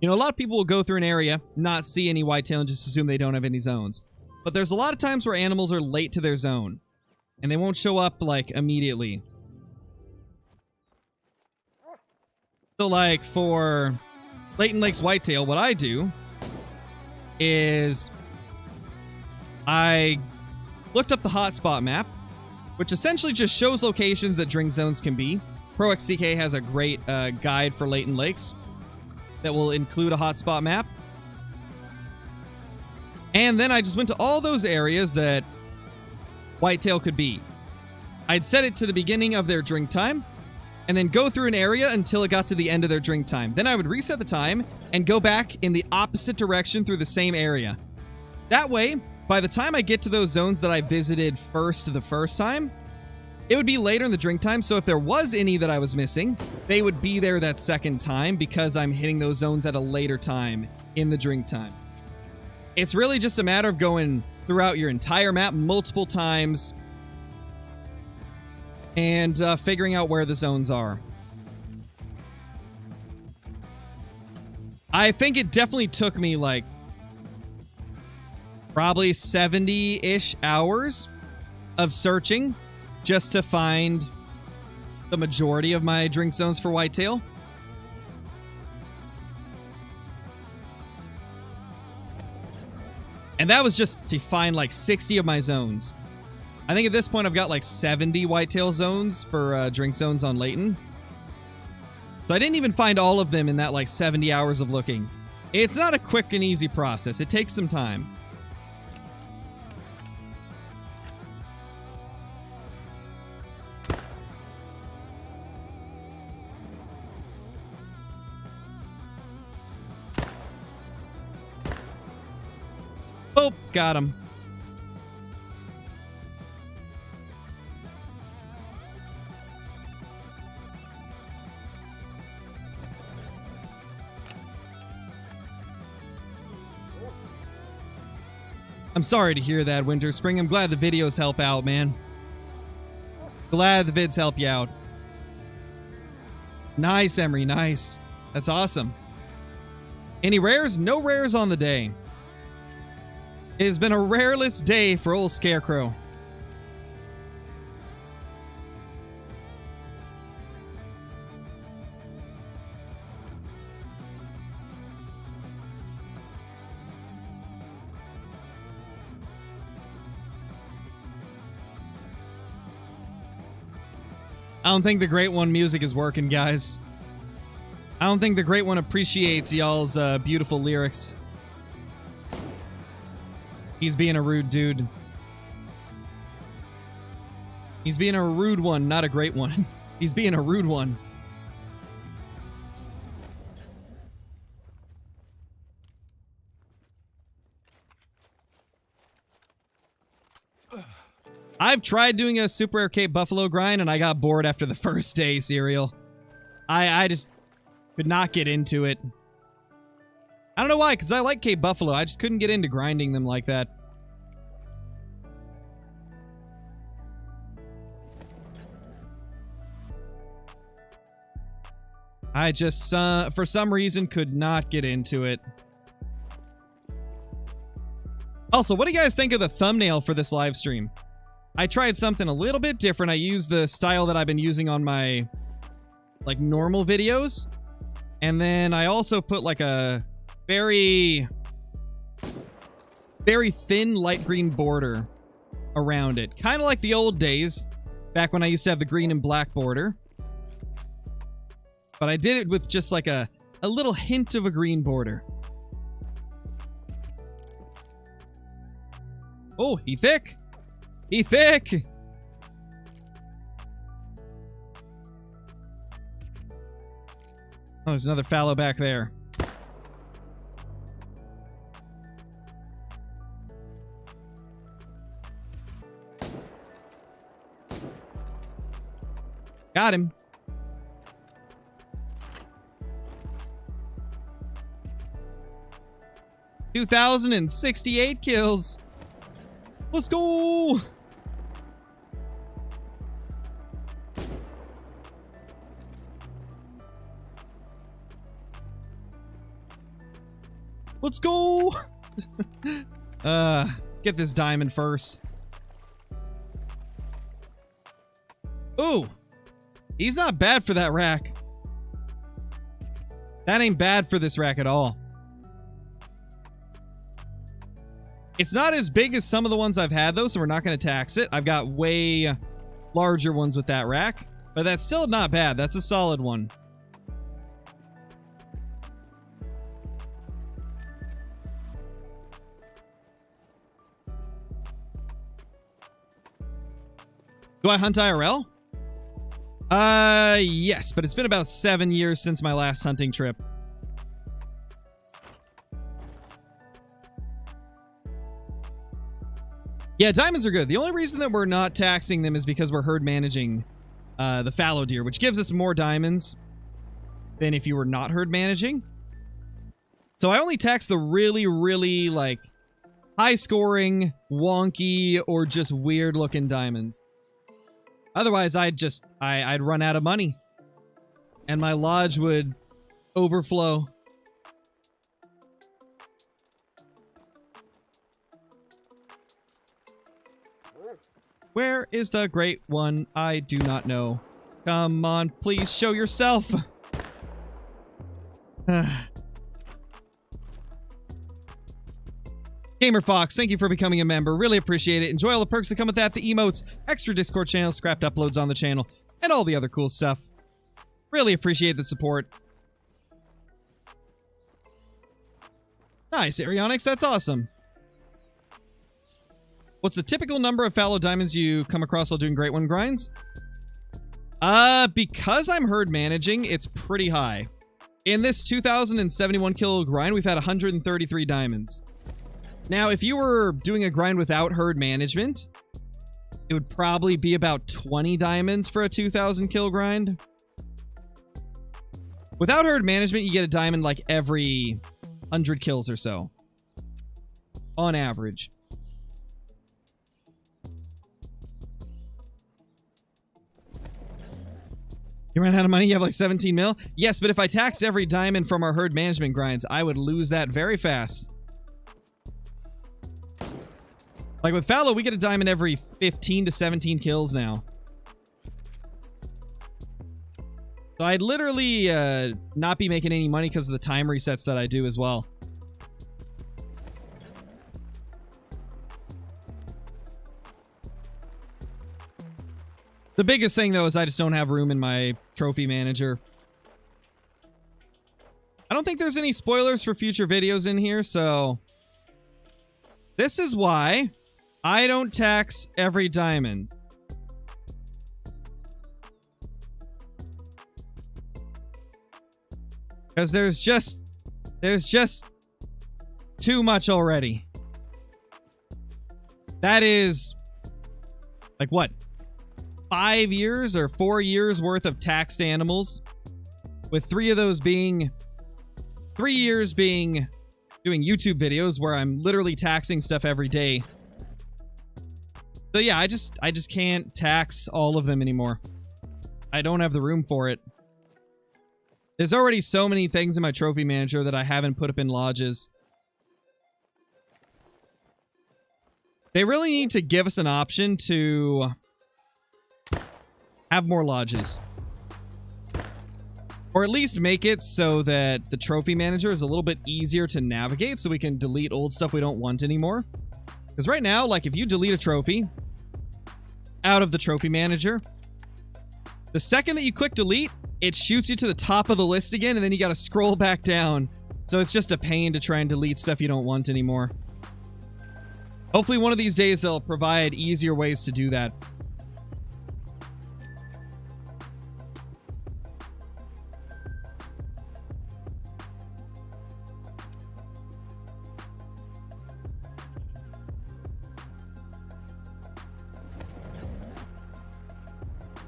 A lot of people will go through an area, not see any whitetail, and just assume they don't have any zones. But there's a lot of times where animals are late to their zone. And they won't show up, like, immediately. So, like, for Leighton Lakes whitetail, what I do is I looked up the hotspot map, which essentially just shows locations that drink zones can be. ProXCK has a great guide for Leighton Lakes that will include a hotspot map. And then I just went to all those areas that whitetail could be. I'd set it to the beginning of their drink time, and then go through an area until it got to the end of their drink time. Then I would reset the time and go back in the opposite direction through the same area. That way, by the time I get to those zones that I visited first the first time, it would be later in the drink time, so if there was any that I was missing, they would be there that second time because I'm hitting those zones at a later time in the drink time. It's really just a matter of going throughout your entire map multiple times and figuring out where the zones are. I think it definitely took me like probably 70-ish hours of searching just to find the majority of my drink zones for whitetail. And that was just to find like 60 of my zones. I think at this point I've got like 70 whitetail zones for drink zones on Layton. So I didn't even find all of them in that like 70 hours of looking. It's not a quick and easy process. It takes some time. Oh, got him. I'm sorry to hear that, Winter Spring. I'm glad the videos help out, man. Glad the vids help you out. Nice, Emery, nice. That's awesome. Any rares? No rares on the day. It has been a rareless day for old Scarecrow. I don't think the Great One music is working, guys. I don't think the Great One appreciates y'all's beautiful lyrics. He's being a rude dude. He's being a rude one, not a great one. He's being a rude one. I've tried doing a Super Rare Cape Buffalo grind, and I got bored after the first day, Serial. I just could not get into it. I don't know why, because I like Cape Buffalo. I just couldn't get into grinding them like that. I just, for some reason, could not get into it. Also, what do you guys think of the thumbnail for this live stream? I tried something a little bit different. I used the style that I've been using on my, like, normal videos. And then I also put, like, a very thin light green border around it. Kind of like the old days, back when I used to have the green and black border. But I did it with just like a little hint of a green border. Oh, he thick! He thick! Oh, there's another fallow back there. Got him. $2,068 kills. Let's go. Let's go. Let's get this diamond first. Ooh. He's not bad for that rack. That ain't bad for this rack at all. It's not as big as some of the ones I've had, though, so we're not going to tax it. I've got way larger ones with that rack, but that's still not bad. That's a solid one. Do I hunt IRL? Yes, but it's been about 7 years since my last hunting trip. Yeah, diamonds are good. The only reason that we're not taxing them is because we're herd managing the fallow deer, which gives us more diamonds than if you were not herd managing. So I only tax the really, really, like, high-scoring, wonky, or just weird-looking diamonds. Otherwise, I'd run out of money. And my lodge would overflow. Where is the great one? I do not know. Come on, please show yourself. Gamer Fox, thank you for becoming a member. Really appreciate it. Enjoy all the perks that come with that. The emotes, extra Discord channel, scrapped uploads on the channel, and all the other cool stuff. Really appreciate the support. Nice, Arionyx, that's awesome. What's the typical number of fallow diamonds you come across while doing Great One grinds? Because I'm herd managing, it's pretty high. In this 2,071 kill grind, we've had 133 diamonds. Now, if you were doing a grind without herd management, it would probably be about 20 diamonds for a 2,000 kill grind. Without herd management, you get a diamond like every 100 kills or so. On average. You ran out of money? You have like 17 mil? Yes, but if I taxed every diamond from our herd management grinds, I would lose that very fast. Like with Fallow, we get a diamond every 15 to 17 kills now. So I'd literally not be making any money because of the time resets that I do as well. The biggest thing, though, is I just don't have room in my trophy manager. I don't think there's any spoilers for future videos in here, so... This is why I don't tax every diamond. Because there's just too much already. That is... like, what? 5 years or 4 years worth of taxed animals, with 3 of those being 3 years being doing YouTube videos where I'm literally taxing stuff every day. So yeah, I just can't tax all of them anymore. I don't have the room for it. There's already so many things in my trophy manager that I haven't put up in lodges. They really need to give us an option to have more lodges. Or at least make it so that the trophy manager is a little bit easier to navigate so we can delete old stuff we don't want anymore. Because right now, like, if you delete a trophy out of the trophy manager, the second that you click delete, it shoots you to the top of the list again, and then you gotta scroll back down. So it's just a pain to try and delete stuff you don't want anymore. Hopefully one of these days they'll provide easier ways to do that.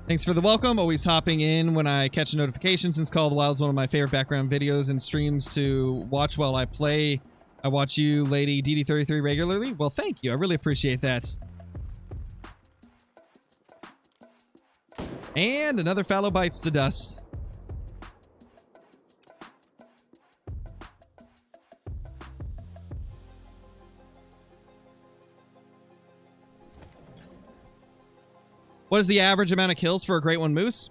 Thanks for the welcome. Always hopping in when I catch a notification, since Call of the Wild is one of my favorite background videos and streams to watch while I play. I watch you, Lady DD33, regularly. Well, thank you. I really appreciate that. And another fallow bites the dust. What is the average amount of kills for a Great One Moose?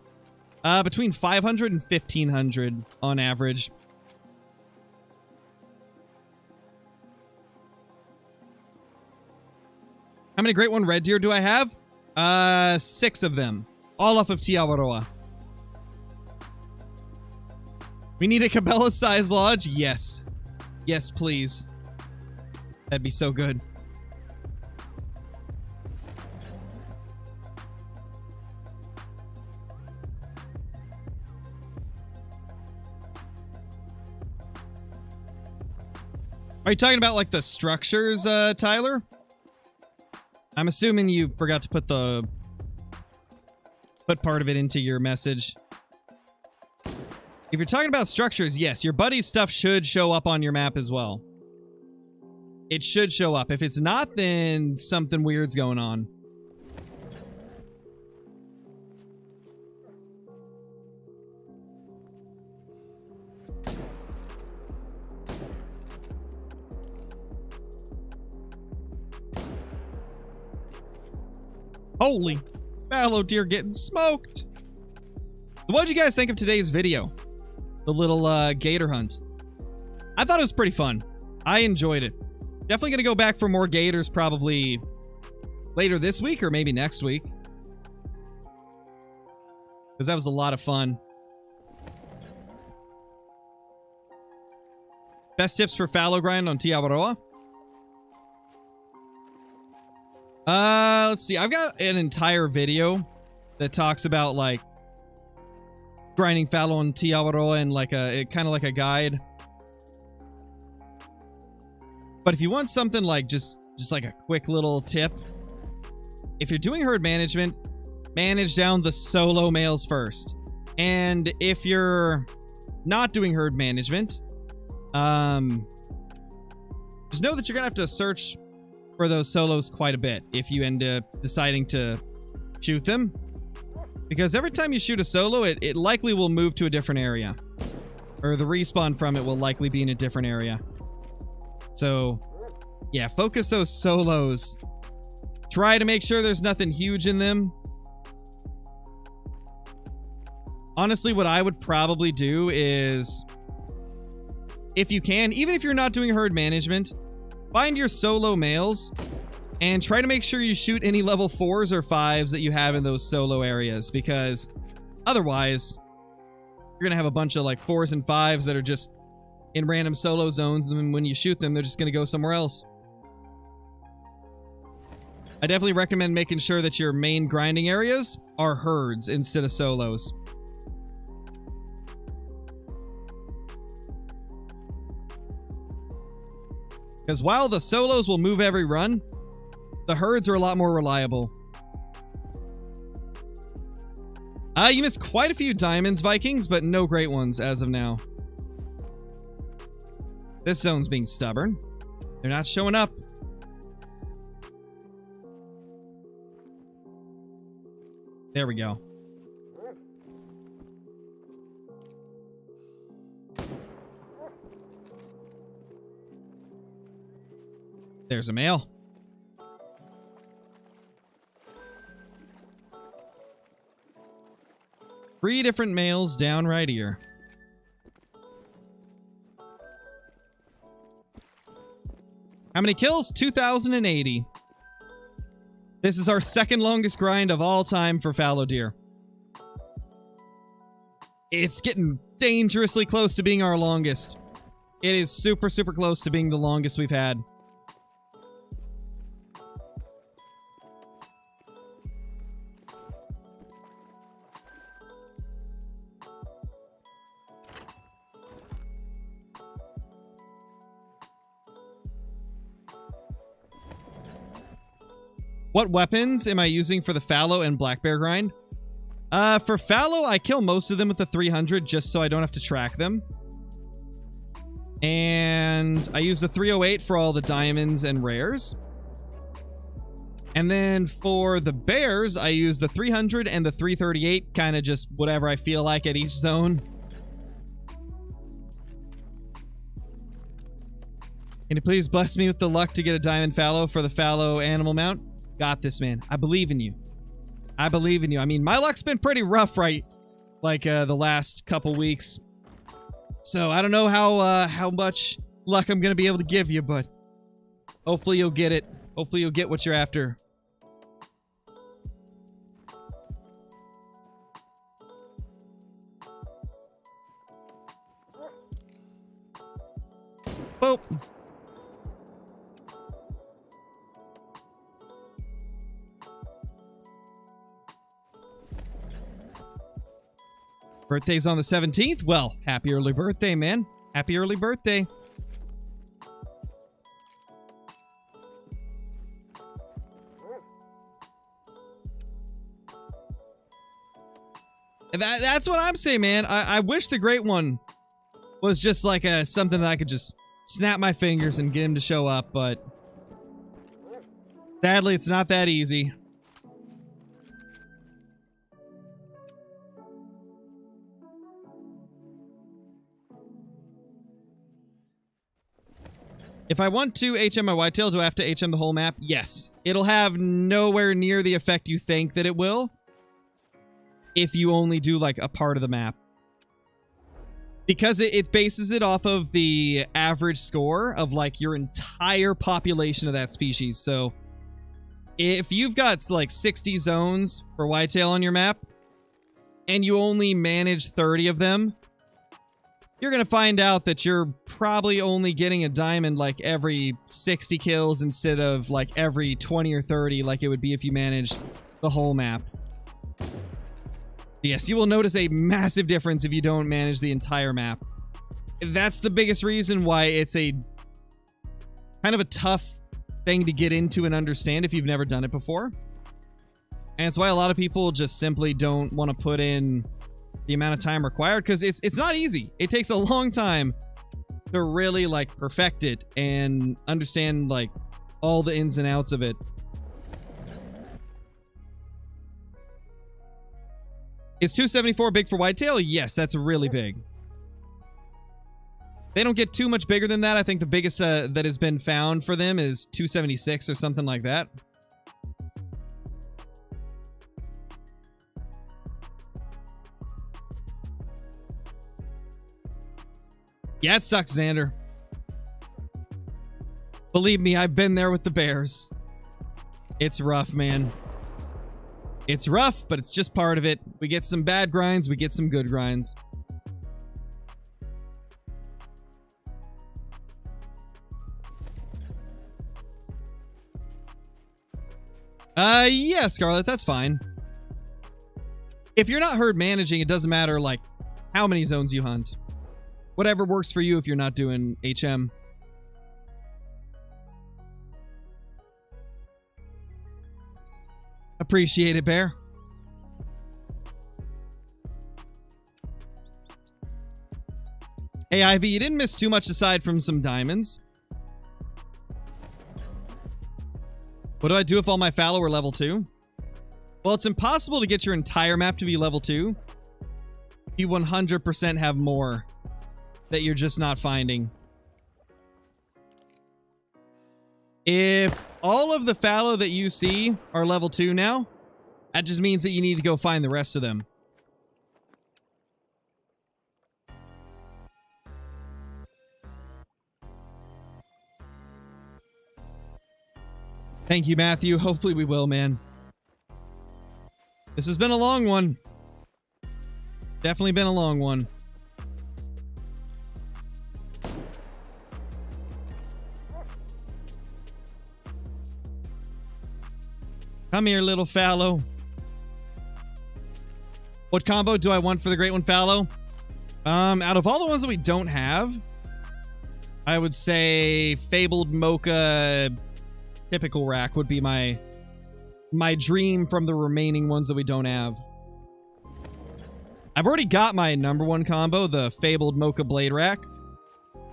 Between 500 and 1,500 on average. How many Great One Red Deer do I have? 6 of them. All off of Tiawaroa. We need a Cabela-sized lodge? Yes. Yes, please. That'd be so good. Are you talking about like the structures, Tyler? I'm assuming you forgot to put part of it into your message. If you're talking about structures, yes, your buddy's stuff should show up on your map as well. It should show up. If it's not, then something weird's going on. Holy, fallow deer getting smoked. What did you guys think of today's video? The little gator hunt. I thought it was pretty fun. I enjoyed it. Definitely gonna go back for more gators probably later this week or maybe next week. Because that was a lot of fun. Best tips for fallow grind on Tiawaroa? Let's see. I've got an entire video that talks about like grinding fallow on Tiawaroa and like kind of like a guide. But if you want something like just like a quick little tip, if you're doing herd management, manage down the solo males first. And if you're not doing herd management, just know that you're gonna have to search for those solos quite a bit if you end up deciding to shoot them. Because every time you shoot a solo, it likely will move to a different area. Or the respawn from it will likely be in a different area. So, yeah, focus those solos. Try to make sure there's nothing huge in them. Honestly, what I would probably do is, if you can, even if you're not doing herd management, find your solo males and try to make sure you shoot any level 4s or 5s that you have in those solo areas, because otherwise you're gonna have a bunch of like 4s and 5s that are just in random solo zones, and then when you shoot them, they're just gonna go somewhere else. I definitely recommend making sure that your main grinding areas are herds instead of solos. Because while the solos will move every run, the herds are a lot more reliable. You missed quite a few diamonds, Vikings, but no great ones as of now. This zone's being stubborn. They're not showing up. There we go. There's a male. Three different males down right here. How many kills? 2,080. This is our second longest grind of all time for fallow deer. It's getting dangerously close to being our longest. It is super, super close to being the longest we've had. What weapons am I using for the fallow and black bear grind? For fallow, I kill most of them with the 300 just so I don't have to track them. And I use the 308 for all the diamonds and rares. And then for the bears, I use the 300 and the 338, kind of just whatever I feel like at each zone. Can you please bless me with the luck to get a diamond fallow for the fallow animal mount? Got this, man. I believe in you. I believe in you. I mean, my luck's been pretty rough, right? Like, the last couple weeks. So, I don't know how much luck I'm gonna be able to give you, but hopefully you'll get it. Hopefully you'll get what you're after. Boop. Birthday's on the 17th? Well, happy early birthday, man. Happy early birthday. That's what I'm saying, man. I wish the Great One was just like something that I could just snap my fingers and get him to show up, but sadly, it's not that easy. If I want to HM my whitetail, do I have to HM the whole map? Yes. It'll have nowhere near the effect you think that it will if you only do like a part of the map. Because it bases it off of the average score of like your entire population of that species. So if you've got like 60 zones for whitetail on your map and you only manage 30 of them, you're going to find out that you're probably only getting a diamond like every 60 kills instead of like every 20 or 30 like it would be if you managed the whole map. Yes, you will notice a massive difference if you don't manage the entire map. That's the biggest reason why it's a kind of a tough thing to get into and understand if you've never done it before. And it's why a lot of people just simply don't want to put in the amount of time required, because it's not easy. It takes a long time to really like perfect it and understand like all the ins and outs of it. Is 274 big for whitetail? Yes, that's really big. They don't get too much bigger than that. I think the biggest that has been found for them is 276 or something like that. Yeah, it sucks, Xander. Believe me, I've been there with the bears. It's rough, man. It's rough, but it's just part of it. We get some bad grinds, we get some good grinds. Yeah, Scarlet, that's fine. If you're not herd managing, it doesn't matter, like, how many zones you hunt. Whatever works for you if you're not doing HM. Appreciate it, Bear. Hey, Ivy, you didn't miss too much aside from some diamonds. What do I do if all my fallow are level 2? Well, it's impossible to get your entire map to be level 2. You 100% have more that you're just not finding. If all of the fallow that you see are level 2 now, that just means that you need to go find the rest of them. Thank you, Matthew. Hopefully we will, man. This has been a long one. Definitely been a long one. Come here, little fallow. What combo do I want for the Great One fallow? Out of all the ones that we don't have, I would say Fabled Mocha Typical Rack would be my dream from the remaining ones that we don't have. I've already got my #1 combo, the Fabled Mocha Blade Rack.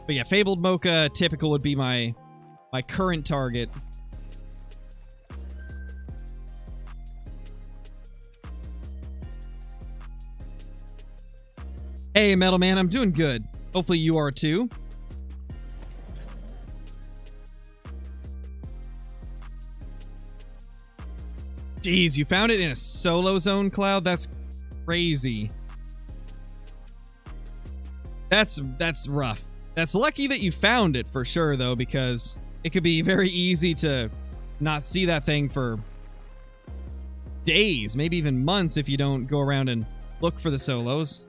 But yeah, Fabled Mocha Typical would be my current target. Hey, Metal Man, I'm doing good. Hopefully you are too. Jeez, you found it in a solo zone, Cloud? That's crazy. That's rough. That's lucky that you found it for sure, though, because it could be very easy to not see that thing for days, maybe even months if you don't go around and look for the solos.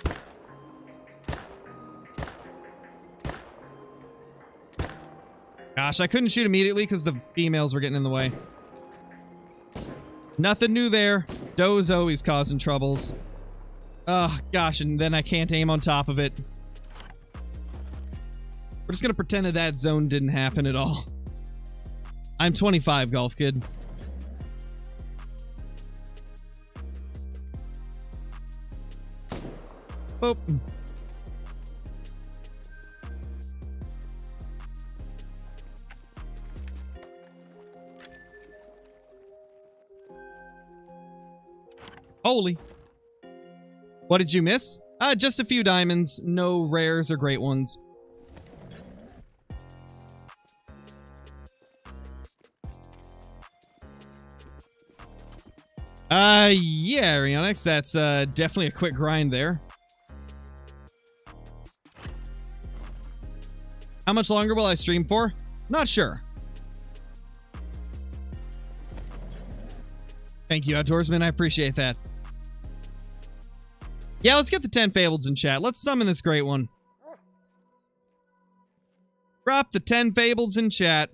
Gosh, I couldn't shoot immediately because the females were getting in the way. Nothing new there. Doe's always causing troubles. Oh, gosh, and then I can't aim on top of it. We're just gonna pretend that that zone didn't happen at all. I'm 25, Golf Kid. boop. Holy. What did you miss? Just a few diamonds. No rares or great ones. Yeah, Arionyx, that's definitely a quick grind there. How much longer will I stream for? Not sure. Thank you, Outdoorsman. I appreciate that. Yeah, let's get the 10 Fableds in chat. Let's summon this great one. Drop the 10 Fableds in chat.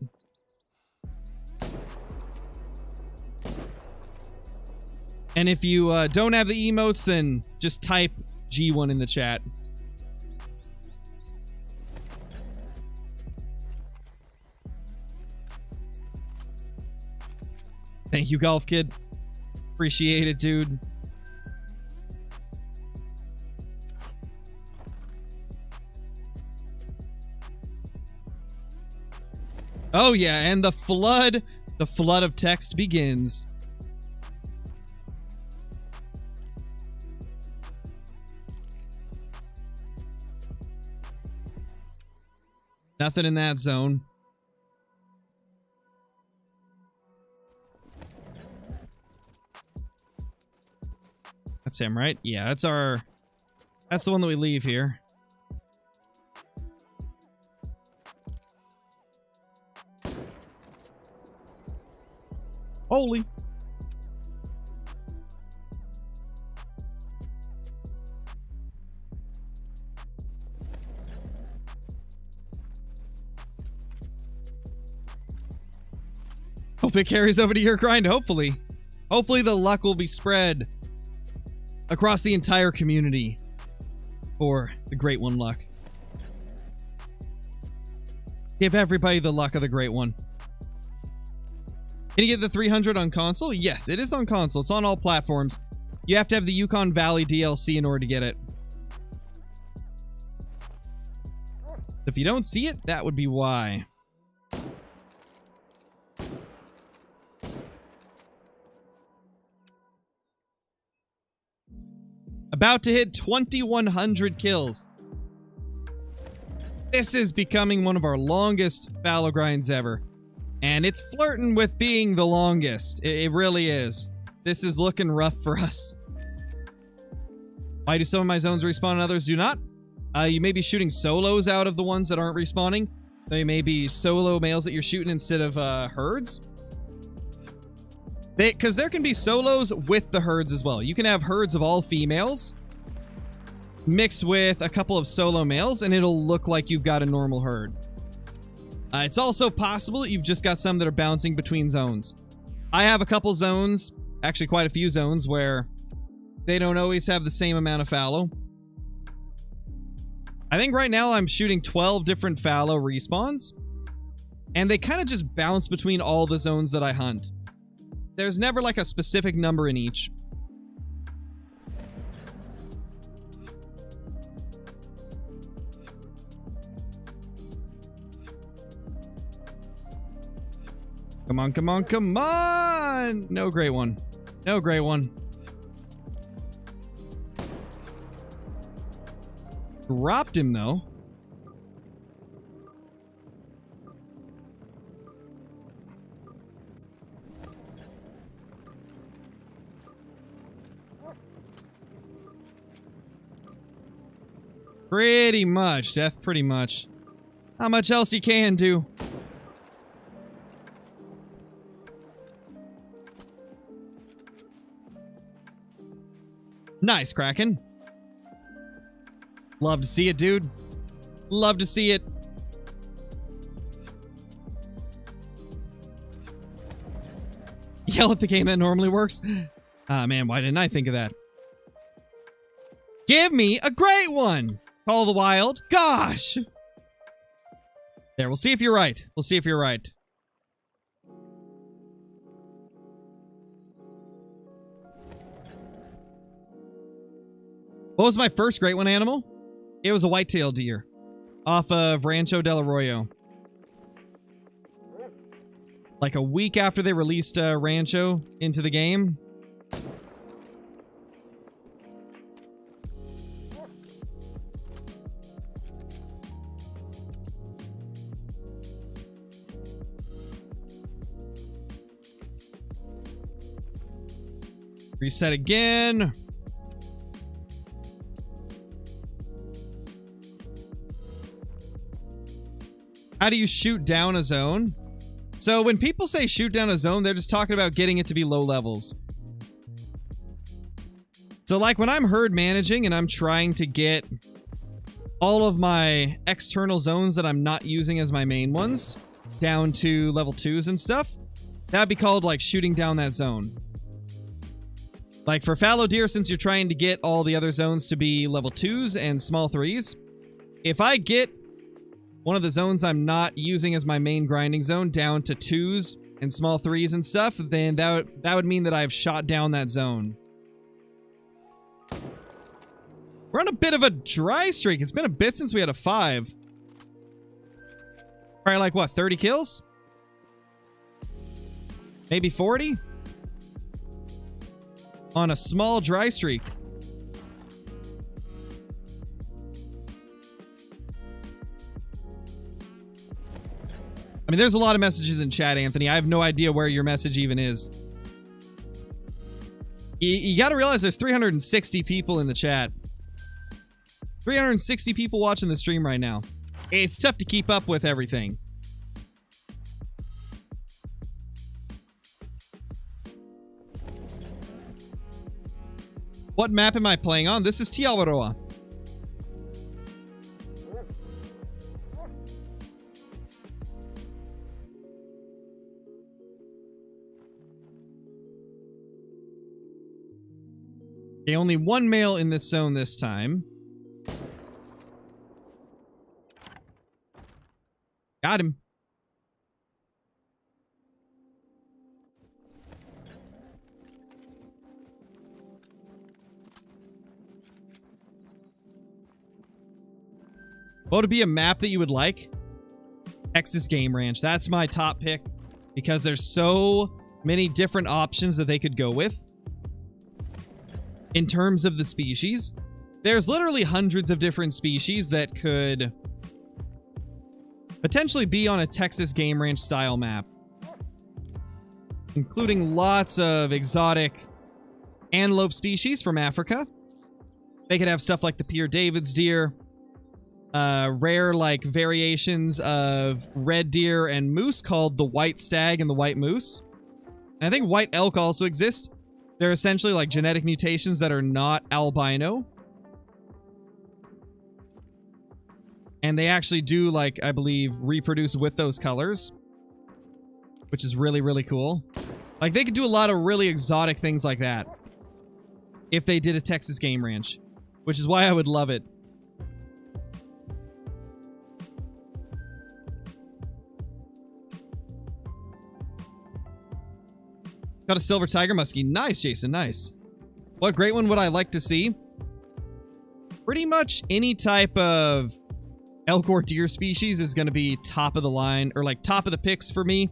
And if you don't have the emotes, then just type G1 in the chat. Thank you, Golf Kid. Appreciate it, dude. Oh yeah, and the flood of text begins. Nothing in that zone. That's him, right? Yeah, that's the one that we leave here. Holy. Hope it carries over to your grind, hopefully. Hopefully the luck will be spread across the entire community for the Great One luck. Give everybody the luck of the Great One. Can you get the 300 on console? Yes, it is on console. It's on all platforms. You have to have the Yukon Valley DLC in order to get it. If you don't see it, that would be why. About to hit 2,100 kills. This is becoming one of our longest Fallow grinds ever. And it's flirting with being the longest. It really is. This is looking rough for us. Why do some of my zones respawn and others do not? You may be shooting solos out of the ones that aren't respawning. They may be solo males that you're shooting instead of herds. Because there can be solos with the herds as well. You can have herds of all females mixed with a couple of solo males, and it'll look like you've got a normal herd. It's also possible that you've just got some that are bouncing between zones. I have a couple zones, actually quite a few zones, where they don't always have the same amount of fallow. I think right now I'm shooting 12 different fallow respawns, and they kind of just bounce between all the zones that I hunt. There's never like a specific number in each. Come on, come on, come on! No great one. No great one. Dropped him, though. Pretty much. Death, pretty much. How much else you can do? Nice, Kraken. Love to see it, dude. Love to see it. Yell at the game that normally works. Ah, man, why didn't I think of that? Give me a great one! Call the Wild. Gosh! There, we'll see if you're right. We'll see if you're right. What was my first Great One animal? It was a white-tailed deer off of Rancho del Arroyo. Like a week after they released Rancho into the game. Reset again. How do you shoot down a zone? So when people say shoot down a zone, they're just talking about getting it to be low levels. So like when I'm herd managing and I'm trying to get all of my external zones that I'm not using as my main ones down to level 2s and stuff, that'd be called like shooting down that zone. Like for fallow deer, since you're trying to get all the other zones to be level 2s and small 3s, if I get one of the zones I'm not using as my main grinding zone down to 2s and small 3s and stuff, then that would mean that I've shot down that zone. We're on a bit of a dry streak. It's been a bit since we had a 5. Probably like, what, 30 kills? Maybe 40? On a small dry streak. I mean, there's a lot of messages in chat, Anthony. I have no idea where your message even is. You got to realize there's 360 people in the chat. 360 people watching the stream right now. It's tough to keep up with everything. What map am I playing on? This is Tiawaroa. Okay, only one male in this zone this time. Got him. What would be a map that you would like? Texas Game Ranch. That's my top pick because there's so many different options that they could go with. In terms of the species, there's literally hundreds of different species that could potentially be on a Texas Game Ranch style map, including lots of exotic antelope species from Africa. They could have stuff like the Pierre David's deer, rare like variations of red deer and moose called the white stag and the white moose. And I think white elk also exist. They're essentially like genetic mutations that are not albino. And they actually do, like, I believe, reproduce with those colors. Which is really, really cool. Like, they could do a lot of really exotic things like that. If they did a Texas Game Ranch. Which is why I would love it. Got a silver tiger muskie. Nice, Jason. Nice. What great one would I like to see? Pretty much any type of elk or deer species is going to be top of the line, or like top of the picks for me.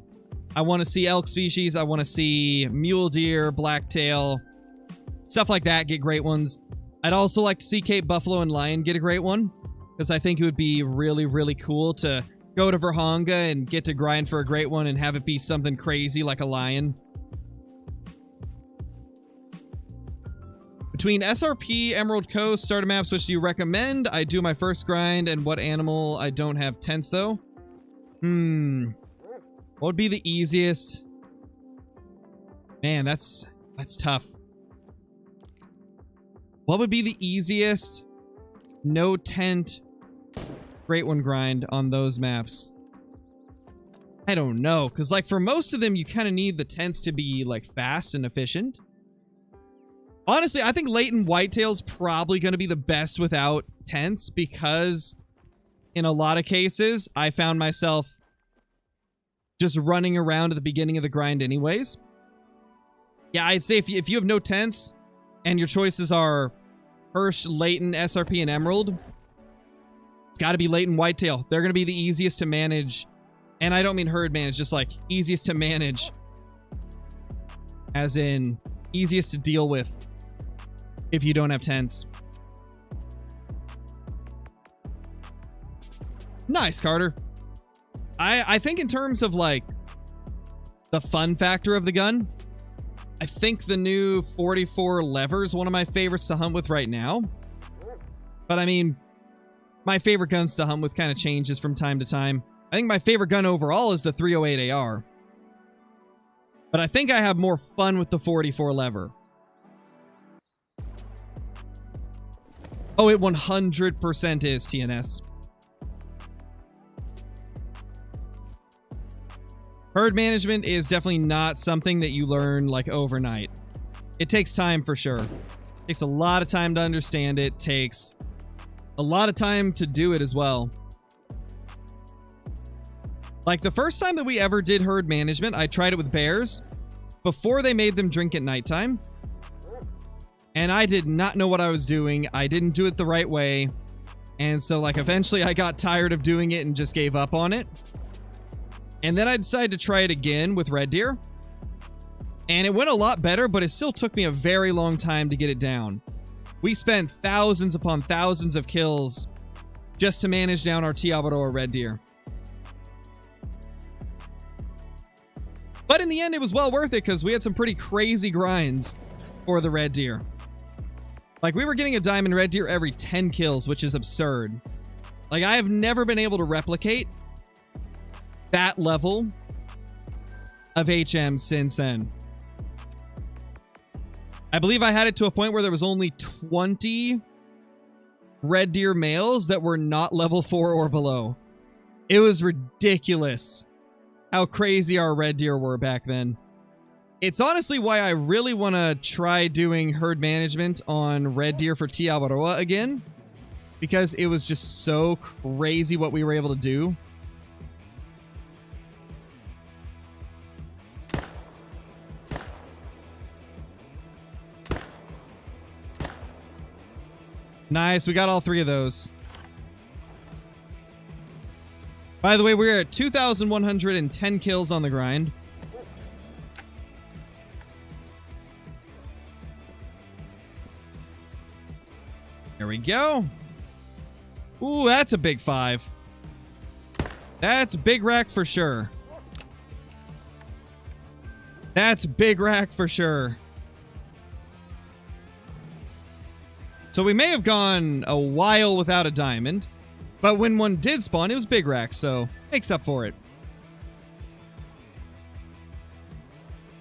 I want to see elk species. I want to see mule deer, blacktail, stuff like that get great ones. I'd also like to see Cape buffalo and lion get a great one, because I think it would be really, really cool to go to Verhonga and get to grind for a great one and have it be something crazy like a lion. Between SRP, Emerald Coast, starter maps, which do you recommend? I do my first grind, and what animal I don't have tents, though? What would be the easiest? Man, that's tough. What would be the easiest no tent great one grind on those maps? I don't know, because like for most of them, you kind of need the tents to be like fast and efficient. Honestly, I think Latent Whitetail's probably going to be the best without tents, because in a lot of cases, I found myself just running around at the beginning of the grind anyways. Yeah, I'd say if you have no tents and your choices are Hirsch, Leighton, SRP, and Emerald. It's got to be Leighton Whitetail. They're going to be the easiest to manage. And I don't mean herd manage, just like easiest to manage. As in, easiest to deal with if you don't have tents. Nice, Carter. I think in terms of like the fun factor of the gun, I think the new 44 lever is one of my favorites to hunt with right now. But I mean, my favorite guns to hunt with kind of changes from time to time. I think my favorite gun overall is the 308 AR. But I think I have more fun with the 44 lever. Oh, it 100% is TNS. Herd management is definitely not something that you learn like overnight. It takes time for sure. It takes a lot of time to understand it. Takes a lot of time to do it as well. Like the first time that we ever did herd management, I tried it with bears before they made them drink at nighttime. And I did not know what I was doing. I didn't do it the right way. And so like eventually I got tired of doing it and just gave up on it. And then I decided to try it again with red deer. And it went a lot better, but it still took me a very long time to get it down. We spent thousands upon thousands of kills just to manage down our Tiabaroa red deer. But in the end, it was well worth it because we had some pretty crazy grinds for the red deer. Like, we were getting a diamond red deer every 10 kills, which is absurd. Like, I have never been able to replicate that level of HM since then. I believe I had it to a point where there was only 20 red deer males that were not level 4 or below. It was ridiculous how crazy our red deer were back then. It's honestly why I really want to try doing herd management on red deer for Tiabaroa again, because it was just so crazy what we were able to do. Nice, we got all 3 of those. By the way, we're at 2,110 kills on the grind. There we go. Ooh, that's a big 5. That's a big rack for sure. That's a big rack for sure. So we may have gone a while without a diamond, but when one did spawn, it was big rack, so makes up for it.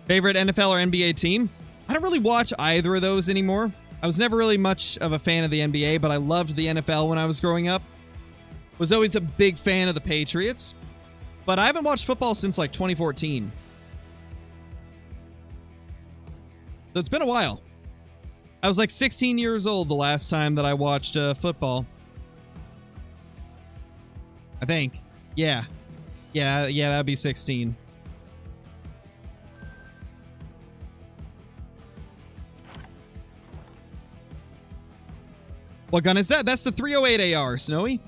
Favorite NFL or NBA team? I don't really watch either of those anymore. I was never really much of a fan of the NBA, but I loved the NFL when I was growing up. Was always a big fan of the Patriots, but I haven't watched football since like 2014. So it's been a while. I was like 16 years old the last time that I watched football. I think. Yeah, that'd be 16. What gun is that? That's the 308 AR, Snowy.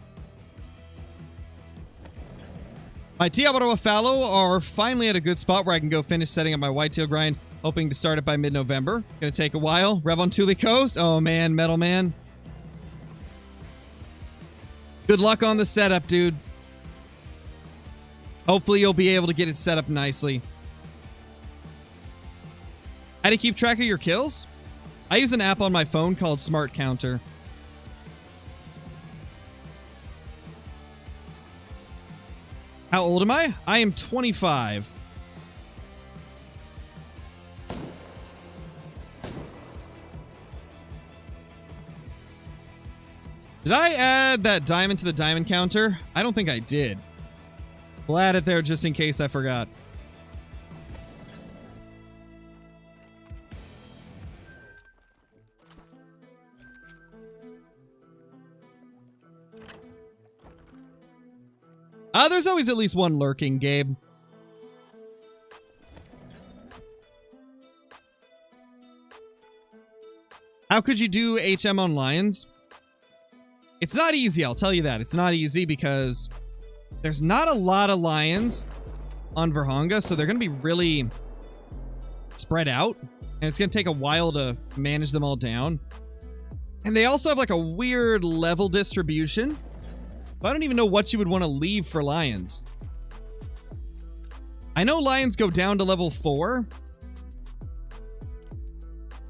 My Tiabaroa Fallow are finally at a good spot where I can go finish setting up my whitetail grind. Hoping to start it by mid-November. Gonna take a while. Rev on Thule Coast. Oh man, Metal Man. Good luck on the setup, dude. Hopefully you'll be able to get it set up nicely. How do you keep track of your kills? I use an app on my phone called Smart Counter. How old am I? I am 25. Did I add that diamond to the diamond counter? I don't think I did. We'll add it there just in case I forgot. There's always at least one lurking, Gabe. How could you do HM on lions? It's not easy, I'll tell you that. It's not easy because there's not a lot of lions on Virhonga, so they're going to be really spread out, and it's going to take a while to manage them all down. And they also have like a weird level distribution. So I don't even know what you would want to leave for lions. I know lions go down to level 4.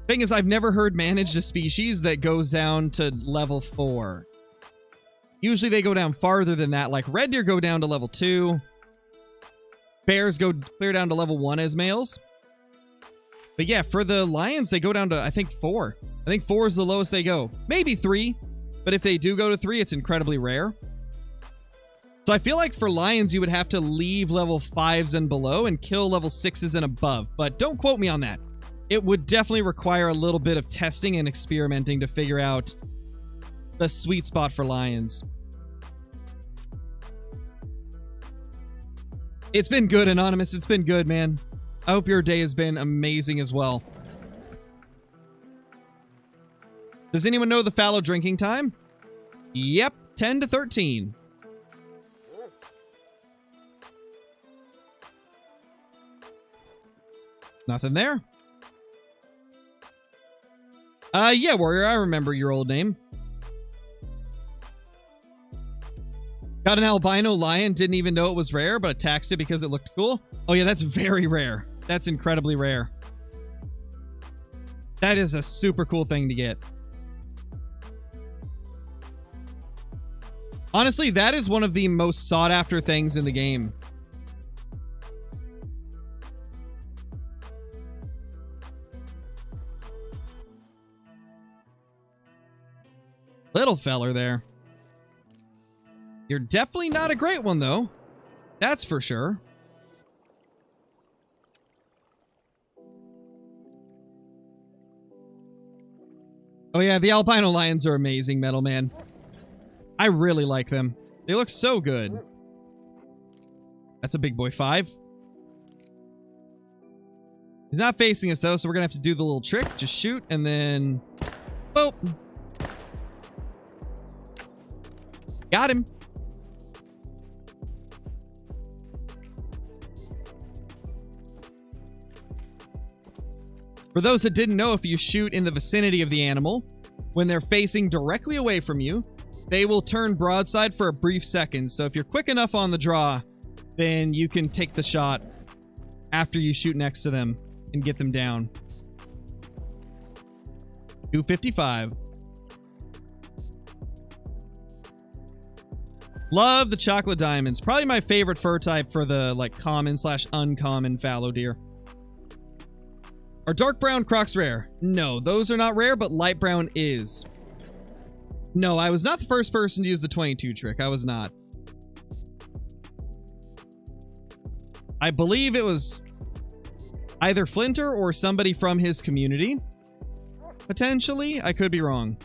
Thing is, I've never heard managed a species that goes down to level 4. Usually they go down farther than that, like red deer go down to level 2. Bears go clear down to level 1 as males. But yeah, for the lions, they go down to, I think, 4. I think 4 is the lowest they go. Maybe 3. But if they do go to 3, it's incredibly rare. So I feel like for lions, you would have to leave level 5s and below and kill level 6s and above. But don't quote me on that. It would definitely require a little bit of testing and experimenting to figure out the sweet spot for lions. It's been good, Anonymous. It's been good, man. I hope your day has been amazing as well. Does anyone know the fallow drinking time? Yep, 10 to 13. Nothing there. Yeah, Warrior, I remember your old name. Got an albino lion, didn't even know it was rare, but attacked it because it looked cool. Oh yeah, that's very rare. That's incredibly rare. That is a super cool thing to get. Honestly, that is one of the most sought after things in the game. Little feller there. You're definitely not a great one, though. That's for sure. Oh yeah, the albino lions are amazing, Metal Man. I really like them. They look so good. That's a big boy 5. He's not facing us, though, so we're gonna have to do the little trick. Just shoot, and then... boop! Got him! For those that didn't know, if you shoot in the vicinity of the animal, when they're facing directly away from you, they will turn broadside for a brief second. So if you're quick enough on the draw, then you can take the shot after you shoot next to them and get them down. 255. Love the chocolate diamonds. Probably my favorite fur type for the like common / uncommon fallow deer. Are dark brown crocs rare? No, those are not rare, but light brown is. No, I was not the first person to use the 22 trick. I was not. I believe it was either Flinter or somebody from his community. Potentially. I could be wrong.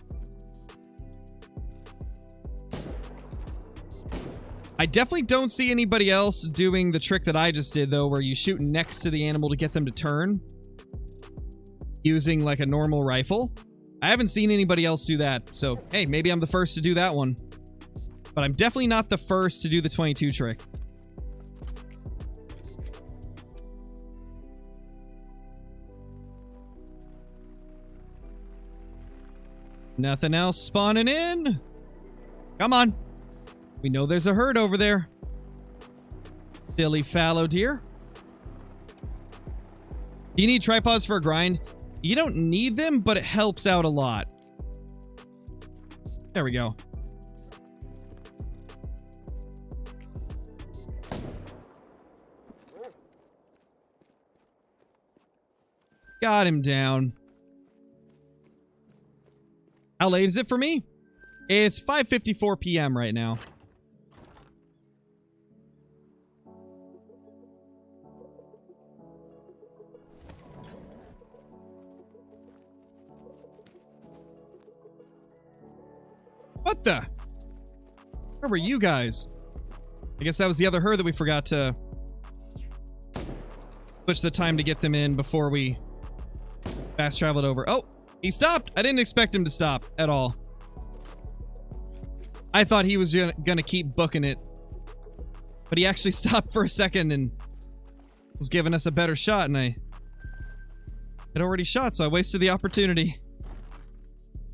I definitely don't see anybody else doing the trick that I just did, though, where you shoot next to the animal to get them to turn using like a normal rifle. I haven't seen anybody else do that, so hey, maybe I'm the first to do that one. But I'm definitely not the first to do the 22 trick. Nothing else spawning in. Come on. We know there's a herd over there. Silly fallow deer. Do you need tripods for a grind? You don't need them, but it helps out a lot. There we go. Got him down. How late is it for me? It's 5:54 p.m. right now. What the? Where were you guys? I guess that was the other herd that we forgot to switch the time to get them in before we fast traveled over. Oh, He stopped. I didn't expect him to stop at all. I thought he was gonna keep booking it. But he actually stopped for a second and was giving us a better shot, and I had already shot, so I wasted the opportunity.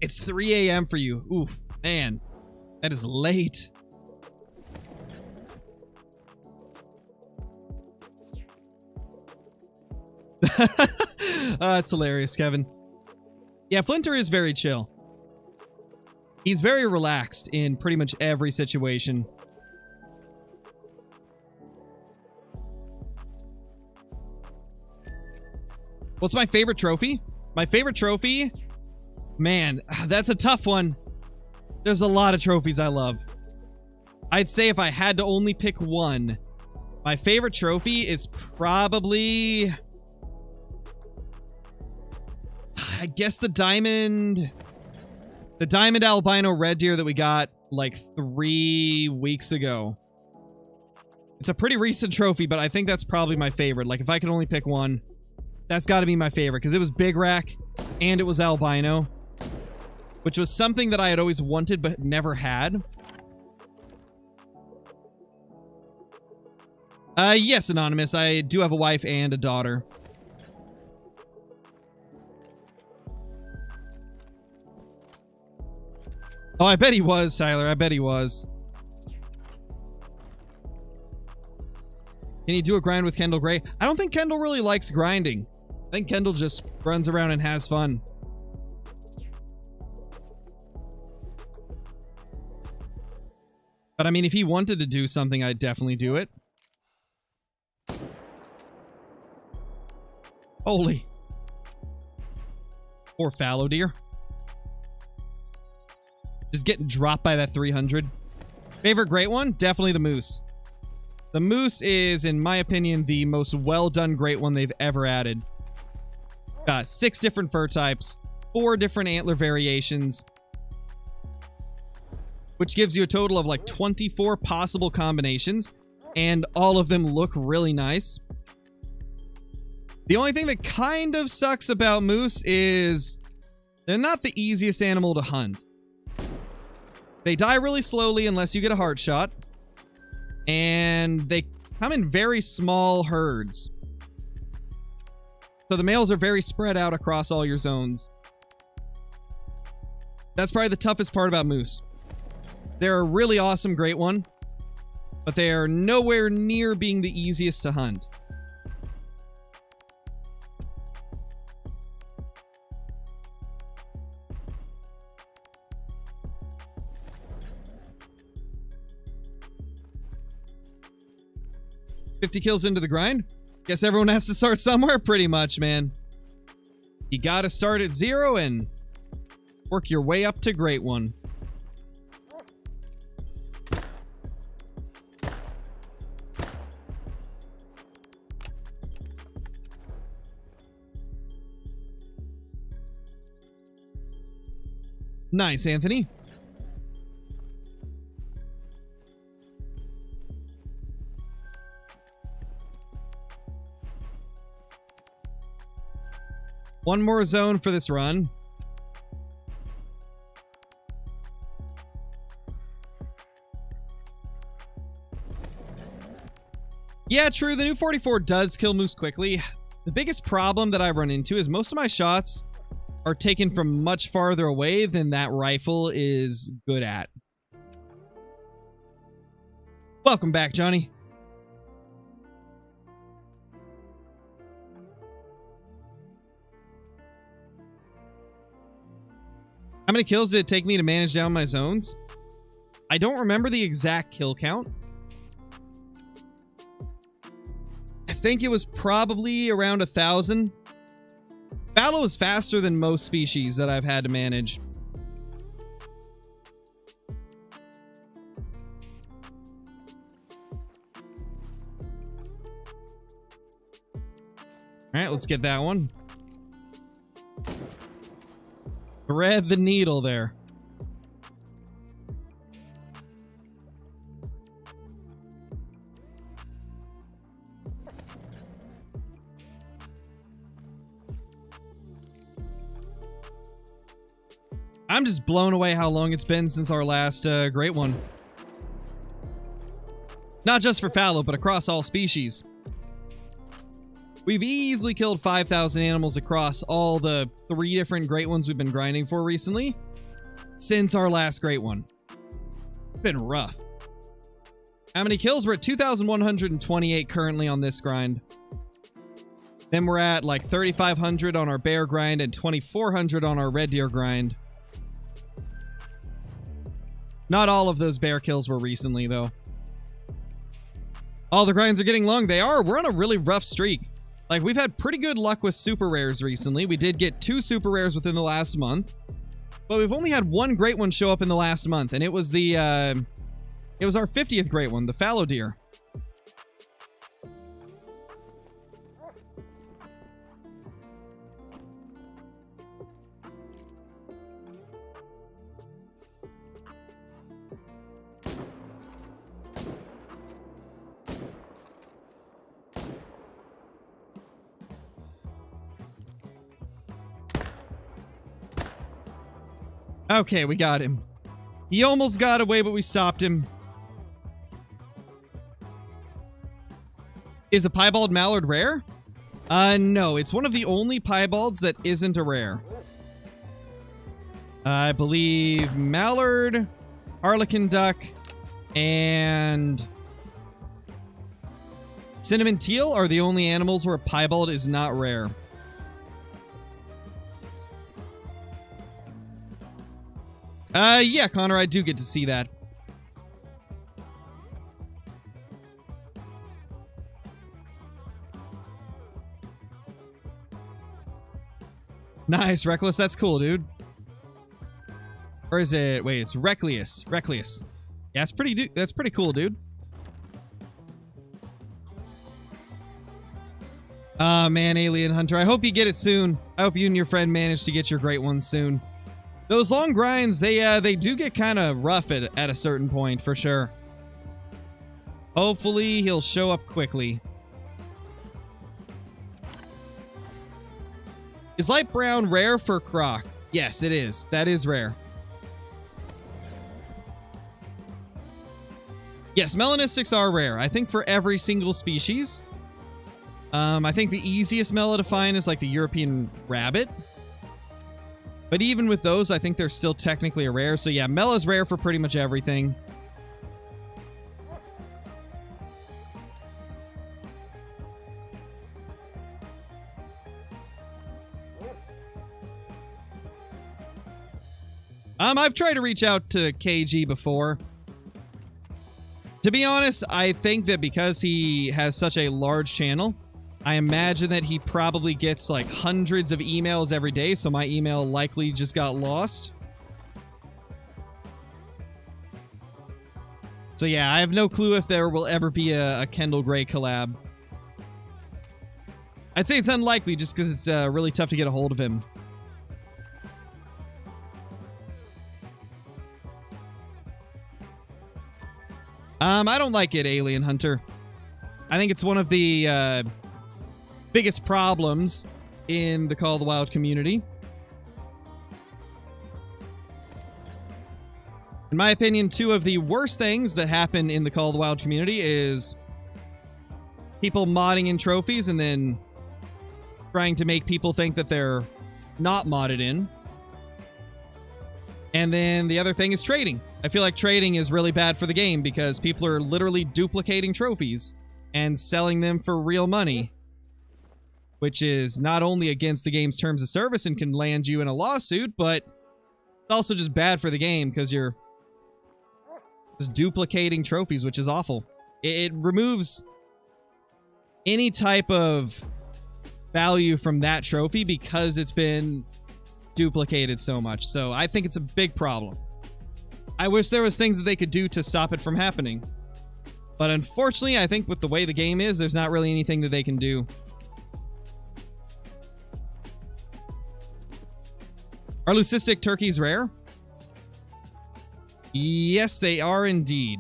It's 3 a.m. for you. Oof, man. That is late. That's hilarious, Kevin. Yeah, Flinter is very chill. He's very relaxed in pretty much every situation. What's my favorite trophy? My favorite trophy? Man, that's a tough one. There's a lot of trophies I love. I'd say if I had to only pick one, my favorite trophy is probably... I guess the diamond albino red deer that we got like 3 weeks ago. It's a pretty recent trophy, but I think that's probably my favorite. Like if I could only pick one, that's got to be my favorite because it was big rack and it was albino, which was something that I had always wanted but never had. Yes, Anonymous, I do have a wife and a daughter. Oh, I bet he was, Tyler. I bet he was. Can you do a grind with Kendall Gray? I don't think Kendall really likes grinding. I think Kendall just runs around and has fun. But I mean, if he wanted to do something, I'd definitely do it. Holy. Poor fallow deer. Just getting dropped by that 300. Favorite great one? Definitely the moose. The moose is, in my opinion, the most well-done great one they've ever added. Got 6 different fur types, 4 different antler variations, which gives you a total of like 24 possible combinations, and all of them look really nice. The only thing that kind of sucks about moose is they're not the easiest animal to hunt. They die really slowly unless you get a heart shot. And they come in very small herds. So the males are very spread out across all your zones. That's probably the toughest part about moose. They're a really awesome great one, but they are nowhere near being the easiest to hunt. $50 kills into the grind? Guess everyone has to start somewhere, pretty much, man. You gotta start at 0 and work your way up to great one. Nice, Anthony. One more zone for this run. Yeah, true. The new 44 does kill moose quickly. The biggest problem that I run into is most of my shots are taken from much farther away than that rifle is good at. Welcome back, Johnny. How many kills did it take me to manage down my zones? I don't remember the exact kill count. I think it was probably around 1,000. Fallow is faster than most species that I've had to manage. Alright, let's get that one. Thread the needle there. I'm just blown away how long it's been since our last great one. Not just for fallow, but across all species. We've easily killed 5,000 animals across all the 3 different great ones we've been grinding for recently since our last great one. It's been rough. How many kills? We're at 2,128 currently on this grind. Then we're at like 3,500 on our bear grind and 2,400 on our red deer grind. Not all of those bear kills were recently, though. All the grinds are getting long. They are. We're on a really rough streak. Like, we've had pretty good luck with super rares recently. We did get 2 super rares within the last month. But we've only had 1 great one show up in the last month. And it was the, it was our 50th great one, the fallow deer. Okay, we got him. He almost got away, but we stopped him. Is a piebald mallard rare? No. It's one of the only piebalds that isn't a rare. I believe mallard, harlequin duck, and cinnamon teal are the only animals where a piebald is not rare. Yeah, Connor, I do get to see that. Nice, Reckless. That's cool, dude. Or is it... Wait, it's Reckless. Reckless. Yeah, that's pretty cool, dude. Ah, man, Alien Hunter. I hope you get it soon. I hope you and your friend manage to get your great ones soon. Those long grinds, they do get kind of rough at a certain point, for sure. Hopefully, he'll show up quickly. Is light brown rare for croc? Yes, it is. That is rare. Yes, melanistics are rare. I think for every single species. I think the easiest mela to find is like the European rabbit. But even with those, I think they're still technically a rare. So yeah, mela's rare for pretty much everything. I've tried to reach out to KG before. To be honest, I think that because he has such a large channel, I imagine that he probably gets like hundreds of emails every day, so my email likely just got lost. So yeah, I have no clue if there will ever be a Kendall Gray collab. I'd say it's unlikely just because it's really tough to get a hold of him. I don't like it, Alien Hunter. I think it's one of the biggest problems in the Call of the Wild community. In my opinion, 2 of the worst things that happen in the Call of the Wild community is people modding in trophies and then trying to make people think that they're not modded in. And then the other thing is trading. I feel like trading is really bad for the game because people are literally duplicating trophies and selling them for real money, which is not only against the game's terms of service and can land you in a lawsuit, but it's also just bad for the game because you're just duplicating trophies, which is awful. It removes any type of value from that trophy because it's been duplicated so much. So I think it's a big problem. I wish there was things that they could do to stop it from happening. But unfortunately, I think with the way the game is, there's not really anything that they can do. Are leucistic turkeys rare? Yes, they are indeed.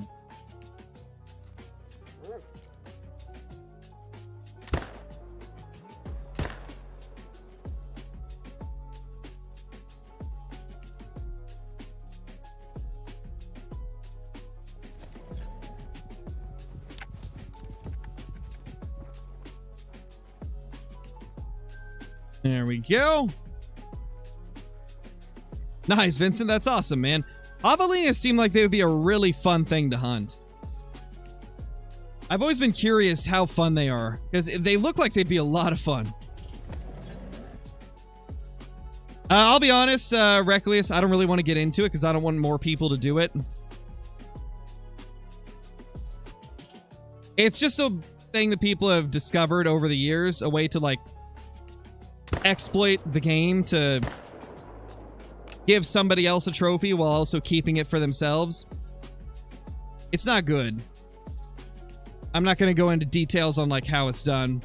There we go. Nice, Vincent. That's awesome, man. Javelinas seem like they would be a really fun thing to hunt. I've always been curious how fun they are, because they look like they'd be a lot of fun. I'll be honest, Reckless, I don't really want to get into it because I don't want more people to do it. It's just a thing that people have discovered over the years, a way to, like, exploit the game to give somebody else a trophy while also keeping it for themselves. It's not good. I'm not going to go into details on, like, how it's done.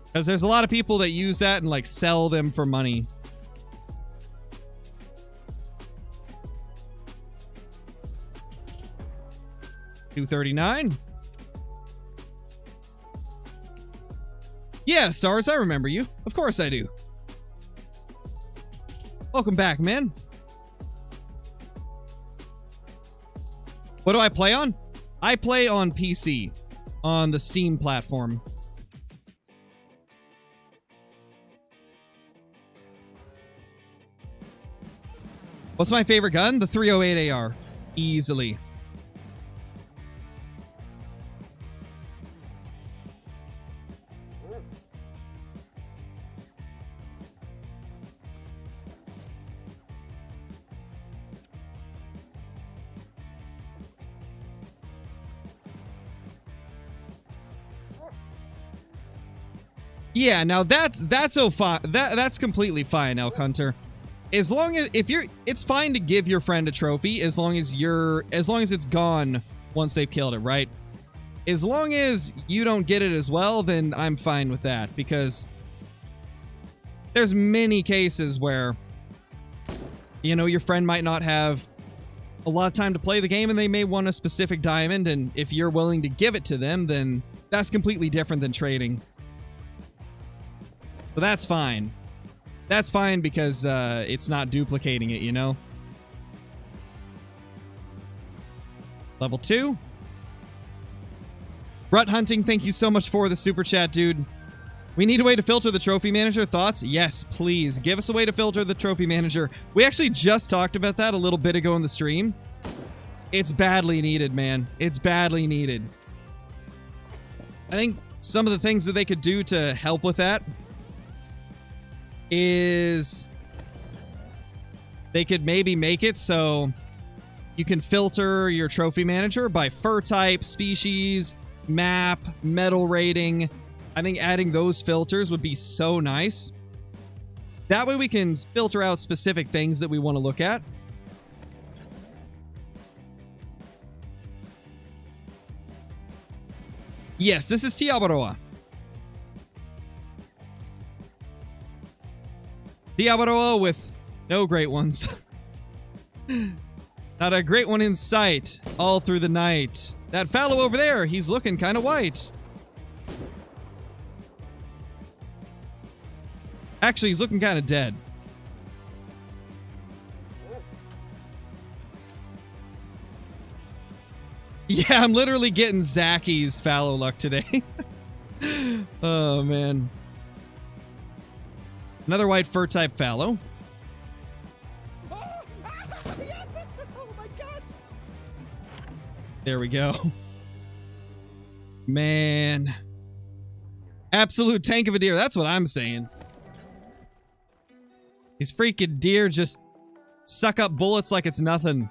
Because there's a lot of people that use that and, like, sell them for money. $239. Yeah, Stars, I remember you. Of course I do. Welcome back, man. What do I play on? I play on PC. On the Steam platform. What's my favorite gun? The 308 AR. Easily. Yeah, now that's so fine. That's completely fine, Elk Hunter. As long as it's fine to give your friend a trophy as long as it's gone once they've killed it, right? As long as you don't get it as well, then I'm fine with that, because there's many cases where, you know, your friend might not have a lot of time to play the game and they may want a specific diamond, and if you're willing to give it to them, then that's completely different than trading. So that's fine. That's fine because it's not duplicating it, you know? Level 2. Rut Hunting, thank you so much for the super chat, dude. We need a way to filter the trophy manager. Thoughts? Yes, please. Give us a way to filter the trophy manager. We actually just talked about that a little bit ago in the stream. It's badly needed, man. It's badly needed. I think some of the things that they could do to help with that is they could maybe make it so you can filter your trophy manager by fur type, species, map, metal rating. I think adding those filters would be so nice. That way we can filter out specific things that we want to look at. Yes, this is Tiabaroa. Tiabaroa with no great ones. Not a great one in sight all through the night. That Fallow over there, he's looking kind of white. Actually, he's looking kind of dead. Yeah, I'm literally getting Zacky's Fallow luck today. Oh, man. Another white fur type Fallow. Yes, oh my gosh. There we go. Man. Absolute tank of a deer. That's what I'm saying. These freaking deer just suck up bullets like it's nothing.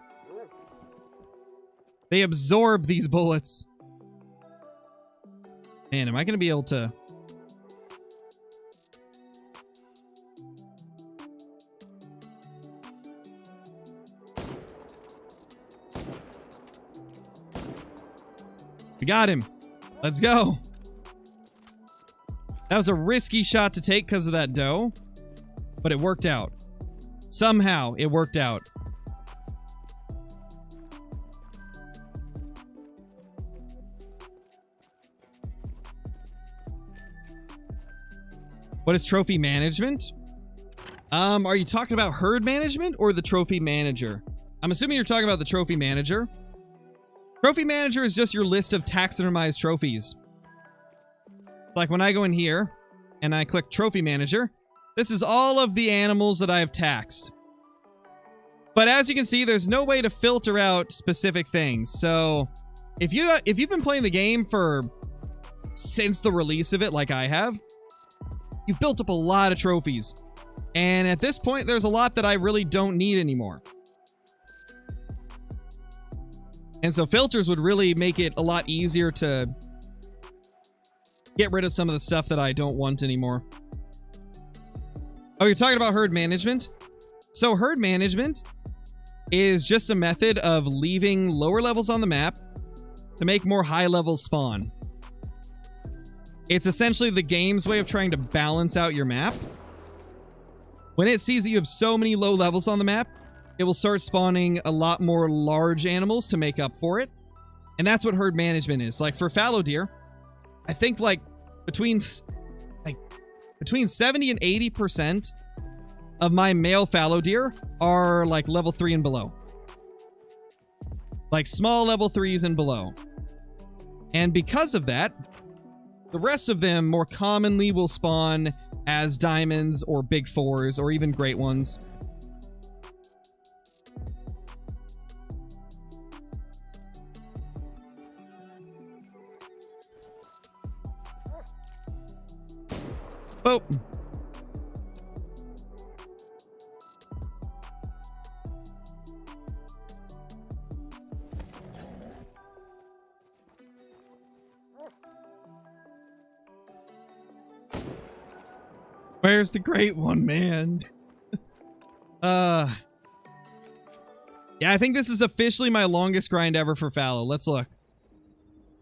They absorb these bullets. Man, am I going to be able to... We got him. Let's go. That was a risky shot to take because of that doe, but it worked out. Somehow, it worked out. What is trophy management? Are you talking about herd management or the trophy manager? I'm assuming you're talking about the trophy manager. Trophy manager is just your list of taxidermized trophies. Like when I go in here and I click Trophy Manager, this is all of the animals that I have taxed. But as you can see, there's no way to filter out specific things. So if you've been playing the game since the release of it, like I have, you've built up a lot of trophies. And at this point, there's a lot that I really don't need anymore. And so filters would really make it a lot easier to get rid of some of the stuff that I don't want anymore. Oh, you're talking about herd management? So herd management is just a method of leaving lower levels on the map to make more high levels spawn. It's essentially the game's way of trying to balance out your map. When it sees that you have so many low levels on the map, it will start spawning a lot more large animals to make up for it. And that's what herd management is. Like for fallow deer, I think like between 70 and 80% of my male fallow deer are like level 3 and below. Like small level 3s and below. And because of that, the rest of them more commonly will spawn as diamonds or big 4s or even great ones. Oh. Where's the great one, man? Yeah, I think this is officially my longest grind ever for fallow. Let's look.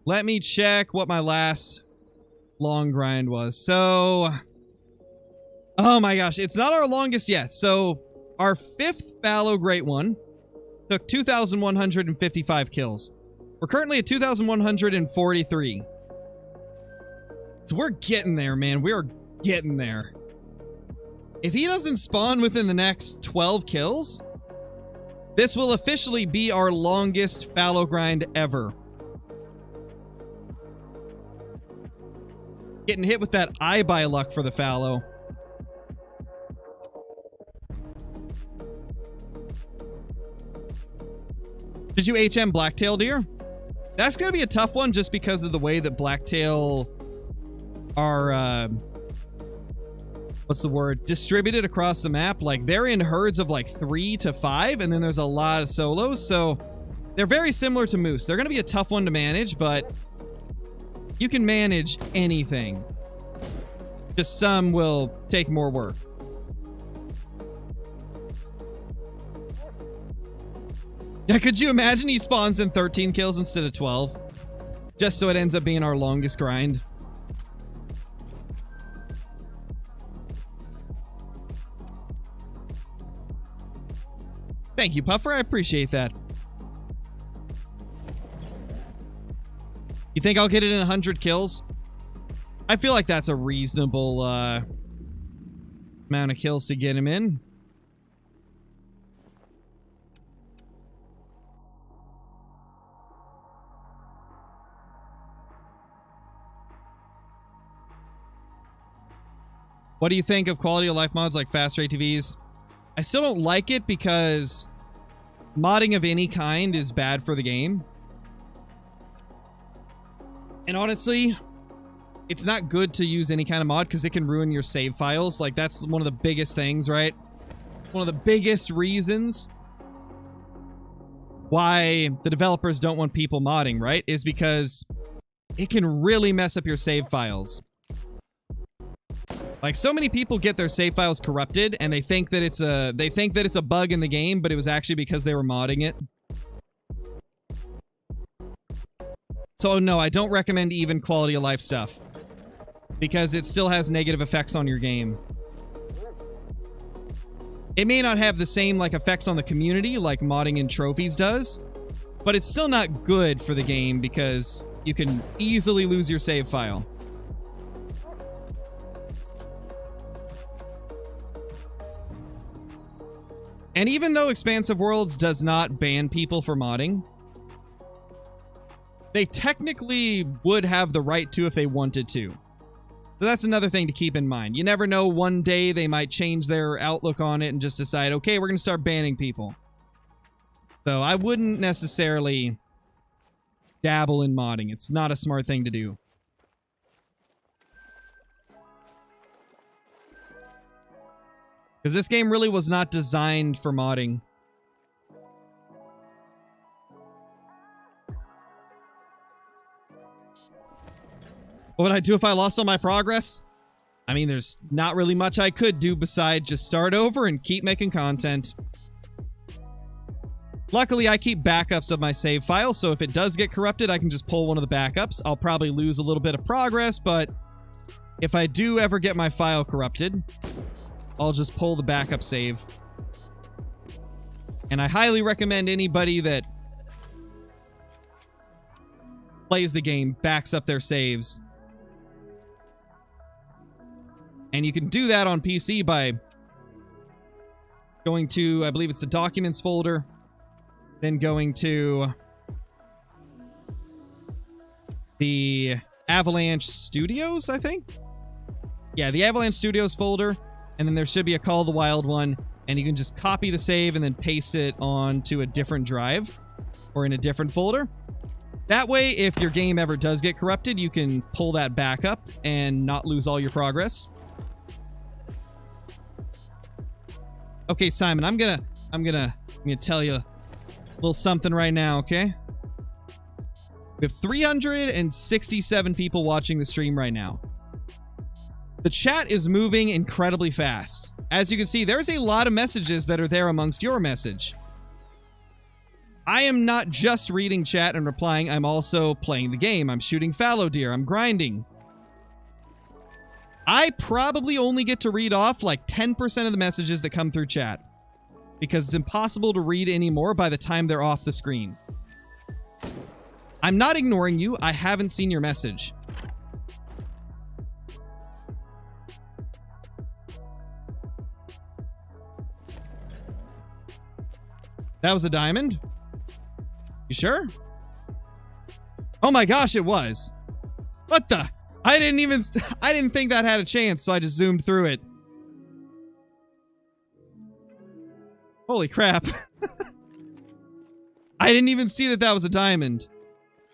Let me check what my last long grind was. So, oh my gosh, it's not our longest yet. So, our 5th fallow great one took 2,155 kills. We're currently at 2,143. So we're getting there, man. We are getting there. If he doesn't spawn within the next 12 kills, this will officially be our longest fallow grind ever. Getting hit with that eye by luck for the fallow. Did you HM blacktail deer? That's going to be a tough one just because of the way that blacktail are, what's the word? Distributed across the map. Like, they're in herds of like 3 to 5, and then there's a lot of solos, so they're very similar to moose. They're going to be a tough one to manage, but you can manage anything. Just some will take more work. Yeah, could you imagine he spawns in 13 kills instead of 12? Just so it ends up being our longest grind. Thank you, Puffer. I appreciate that. You think I'll get it in 100 kills? I feel like that's a reasonable amount of kills to get him in. What do you think of quality of life mods like fast ATVs? I still don't like it because modding of any kind is bad for the game. And honestly, it's not good to use any kind of mod because it can ruin your save files. Like, that's one of the biggest things, right? One of the biggest reasons why the developers don't want people modding, right? Is because it can really mess up your save files. Like, so many people get their save files corrupted, and they think that it's a bug in the game, but it was actually because they were modding it. So no, I don't recommend even quality of life stuff, because it still has negative effects on your game. It may not have the same like effects on the community like modding in trophies does, but it's still not good for the game because you can easily lose your save file. And even though Expansive Worlds does not ban people for modding, they technically would have the right to if they wanted to. So that's another thing to keep in mind. You never know, one day they might change their outlook on it and just decide, okay, we're going to start banning people. So I wouldn't necessarily dabble in modding. It's not a smart thing to do. Because this game really was not designed for modding. What would I do if I lost all my progress? I mean, there's not really much I could do besides just start over and keep making content. Luckily, I keep backups of my save file, so if it does get corrupted, I can just pull one of the backups. I'll probably lose a little bit of progress, but if I do ever get my file corrupted, I'll just pull the backup save. And I highly recommend anybody that plays the game backs up their saves. And you can do that on PC by going to, I believe it's the Documents folder, then going to the Avalanche Studios, I think? Yeah, the Avalanche Studios folder, and then there should be a Call of the Wild one, and you can just copy the save and then paste it onto a different drive or in a different folder. That way, if your game ever does get corrupted, you can pull that back up and not lose all your progress. Okay, Simon, I'm gonna tell you a little something right now, okay? We have 367 people watching the stream right now. The chat is moving incredibly fast. As you can see, there's a lot of messages that are there amongst your message. I am not just reading chat and replying, I'm also playing the game. I'm shooting fallow deer, I'm grinding. I probably only get to read off like 10% of the messages that come through chat, because it's impossible to read anymore by the time they're off the screen. I'm not ignoring you, I haven't seen your message. That was a diamond? You sure? Oh my gosh, it was. What the? I didn't think that had a chance, so I just zoomed through it. Holy crap. I didn't even see that that was a diamond.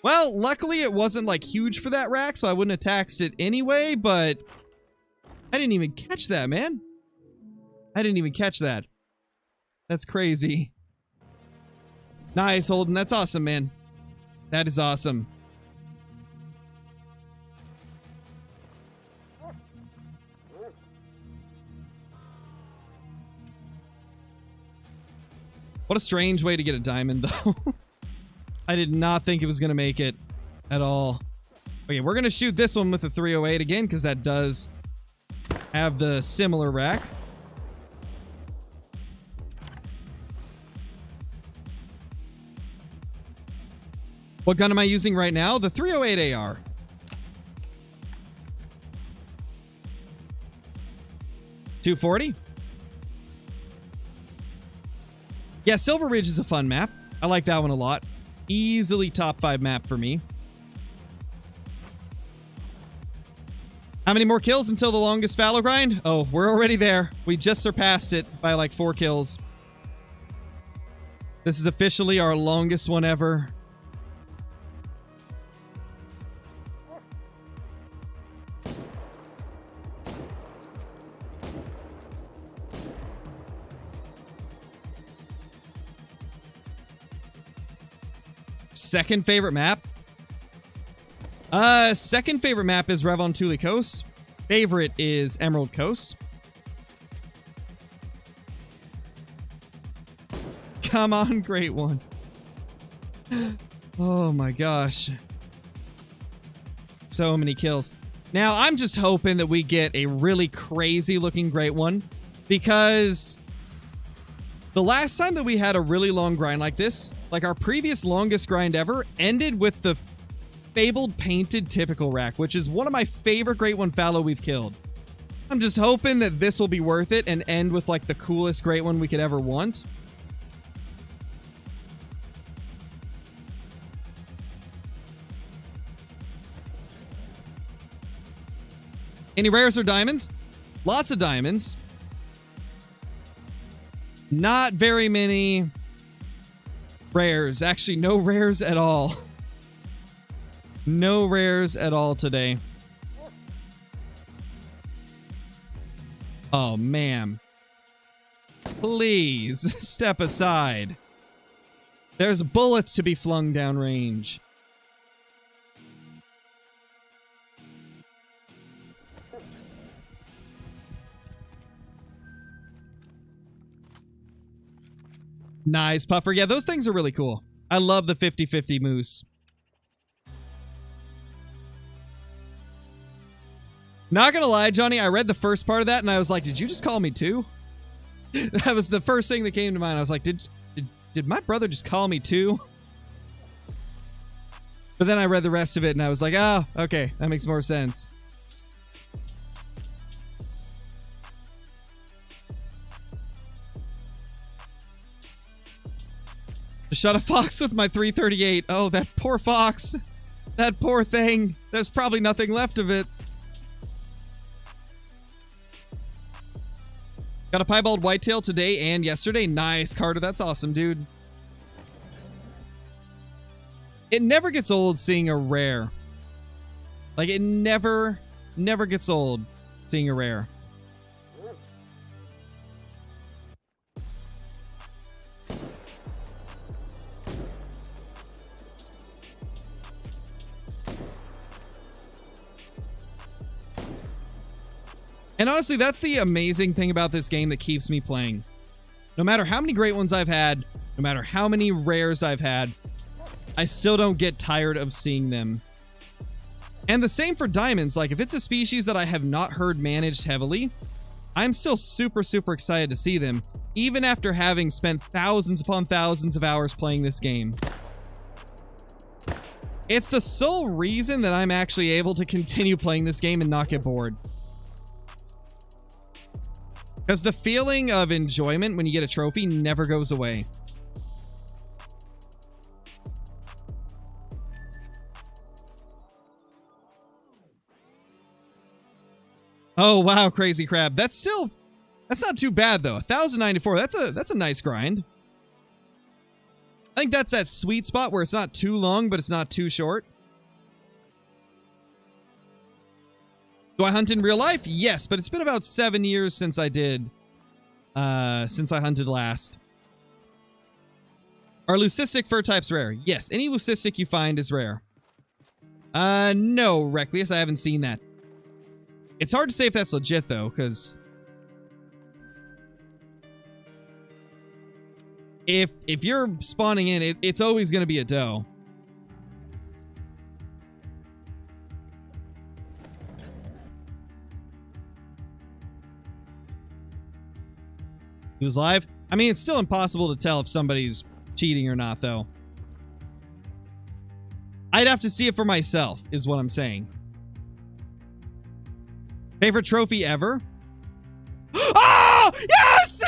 Well, luckily it wasn't like huge for that rack, so I wouldn't have taxed it anyway, but I didn't even catch that, man. I didn't even catch that. That's crazy. Nice, Holden. That's awesome, man. That is awesome. What a strange way to get a diamond, though. I did not think it was going to make it at all. Okay, we're going to shoot this one with the 308 again, because that does have the similar rack. What gun am I using right now? The 308 AR. .240? Yeah, Silver Ridge is a fun map. I like that one a lot. Easily top 5 map for me. How many more kills until the longest Fallow grind? Oh, we're already there. We just surpassed it by like 4 kills. This is officially our longest one ever. Second favorite map? Second favorite map is Revontuli Coast. Favorite is Emerald Coast. Come on, great one. Oh my gosh. So many kills. Now, I'm just hoping that we get a really crazy looking great one, because the last time that we had a really long grind like this, like our previous longest grind ever, ended with the fabled painted typical rack, which is one of my favorite great one fallow we've killed. I'm just hoping that this will be worth it and end with like the coolest great one we could ever want. Any rares or diamonds? Lots of diamonds. Not very many rares. Actually, no rares at all. No rares at all today. Oh, man. Please, step aside. There's bullets to be flung downrange. Nice, Puffer. Yeah, those things are really cool. I love the 50-50 moose. Not gonna lie, Johnny, I read the first part of that and I was like, did you just call me too? That was the first thing that came to mind. I was like, did my brother just call me too? But then I read the rest of it and I was like, oh, okay, that makes more sense. Shot a fox with my 338. Oh, that poor fox. That poor thing. There's probably nothing left of it. Got a piebald whitetail today and yesterday. Nice, Carter. That's awesome, dude. It never gets old seeing a rare. Like, it never gets old seeing a rare. And honestly, that's the amazing thing about this game that keeps me playing. No matter how many great ones I've had, no matter how many rares I've had, I still don't get tired of seeing them. And the same for diamonds. Like, if it's a species that I have not heard managed heavily, I'm still super, super excited to see them, even after having spent thousands upon thousands of hours playing this game. It's the sole reason that I'm actually able to continue playing this game and not get bored. Because the feeling of enjoyment when you get a trophy never goes away. Oh, wow, Crazy Crab. That's not too bad, though. 1,094, that's a nice grind. I think that's that sweet spot where it's not too long, but it's not too short. Do I hunt in real life? Yes, but it's been about 7 years since I did. Since I hunted last. Are leucistic fur types rare? Yes, any leucistic you find is rare. No, Reckless, I haven't seen that. It's hard to say if that's legit, though, because... If you're spawning in, it's always going to be a doe. He was live? I mean, it's still impossible to tell if somebody's cheating or not, though. I'd have to see it for myself, is what I'm saying. Favorite trophy ever? Oh! Yes!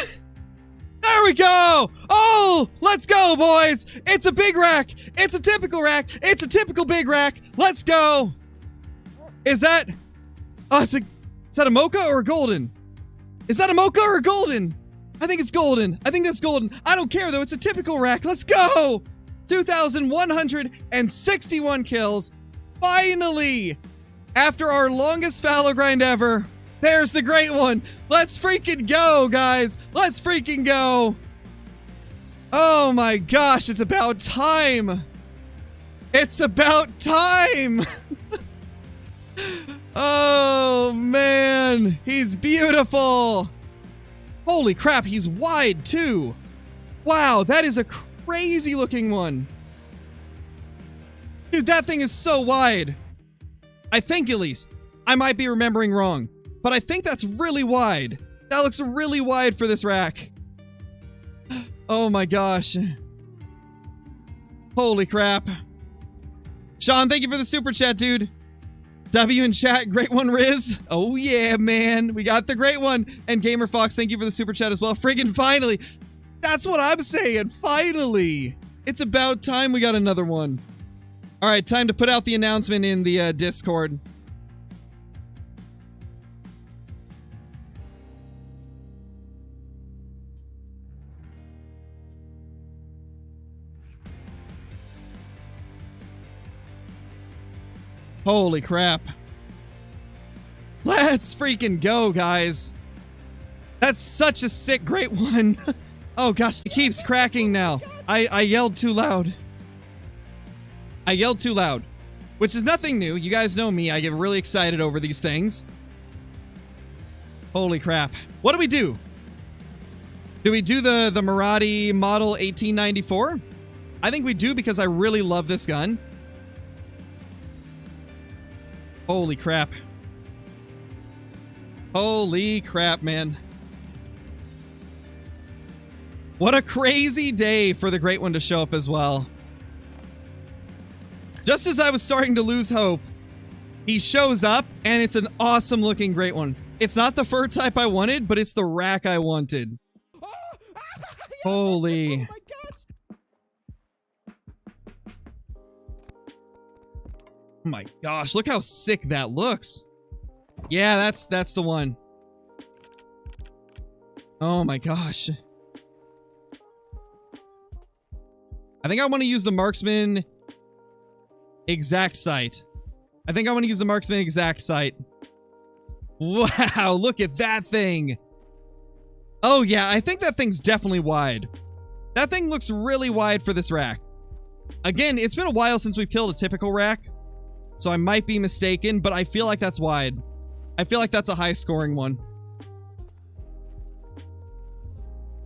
There we go! Oh! Let's go, boys! It's a big rack! It's a typical rack! It's a typical big rack! Let's go! Is that... Oh, is that a mocha or a golden? Is that a mocha or a golden? I think it's golden. I think that's golden. I don't care, though. It's a typical rack. Let's go! 2,161 kills. Finally! After our longest fallow grind ever, there's the great one. Let's freaking go, guys. Let's freaking go. Oh my gosh, it's about time. It's about time. Oh man, he's beautiful. Holy crap, he's wide too. Wow, that is a crazy looking one. Dude, that thing is so wide. I think, at least. I might be remembering wrong, but I think that's really wide. That looks really wide for this rack. Oh my gosh. Holy crap. Sean, thank you for the super chat, dude. W in chat, great one, Riz. Oh yeah, man. We got the great one. And Gamer Fox, thank you for the super chat as well. Friggin' finally. That's what I'm saying. Finally. It's about time we got another one. All right, time to put out the announcement in the Discord. Holy crap. Let's freaking go, guys. That's such a sick great one. Oh gosh, it keeps cracking now. I yelled too loud. I yelled too loud. Which is nothing new. You guys know me. I get really excited over these things. Holy crap. What do we do? Do we do the Marathi Model 1894? I think we do because I really love this gun. Holy crap. Holy crap, man. What a crazy day for the Great One to show up as well. Just as I was starting to lose hope, he shows up, and it's an awesome looking Great One. It's not the fur type I wanted, but it's the rack I wanted. Holy. Oh my gosh. Oh my gosh, look how sick that looks. Yeah, that's the one. Oh my gosh. I think I want to use the Marksman Exact Sight. I think I want to use the Marksman Exact Sight. Wow, look at that thing. Oh yeah, I think that thing's definitely wide. That thing looks really wide for this rack. Again, it's been a while since we've killed a typical rack, so I might be mistaken, but I feel like that's wide. I feel like that's a high scoring one.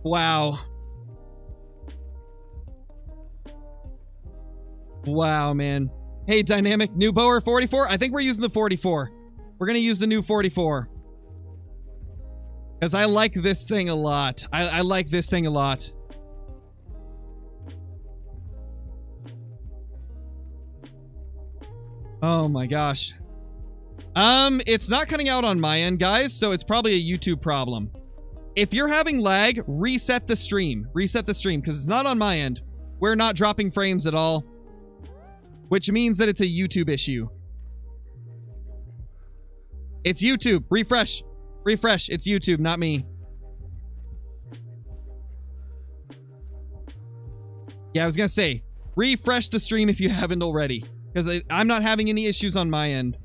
Wow. Wow, man. Hey, Dynamic, new bow or 44? I think we're using the 44. We're gonna use the new 44. Because I like this thing a lot. I like this thing a lot. Oh my gosh. It's not cutting out on my end, guys, so it's probably a YouTube problem. If you're having lag, reset the stream. Reset the stream, because it's not on my end. We're not dropping frames at all. Which means that it's a YouTube issue. It's YouTube. Refresh. Refresh. It's YouTube, not me. Yeah, I was gonna say, refresh the stream if you haven't already. Because I'm not having any issues on my end.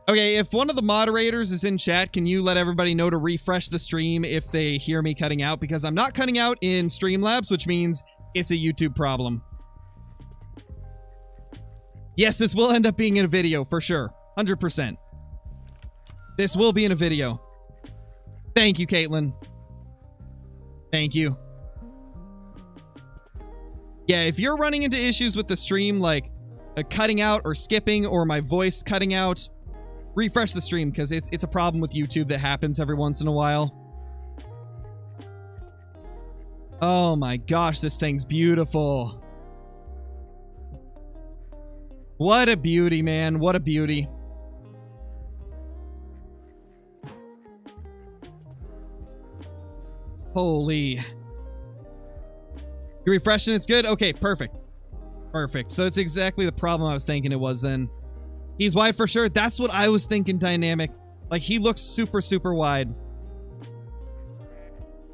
Okay, if one of the moderators is in chat, can you let everybody know to refresh the stream if they hear me cutting out? Because I'm not cutting out in Streamlabs, which means it's a YouTube problem. Yes, this will end up being in a video, for sure. 100%. This will be in a video. Thank you, Caitlin. Thank you. Yeah, if you're running into issues with the stream, like cutting out or skipping or my voice cutting out, refresh the stream, because it's a problem with YouTube that happens every once in a while. Oh my gosh, this thing's beautiful. What a beauty, man. What a beauty. Holy. You refreshing? It's good? Okay, perfect. Perfect. So it's exactly the problem I was thinking it was then. He's wide for sure. That's what I was thinking, Dynamic. Like, he looks super, super wide.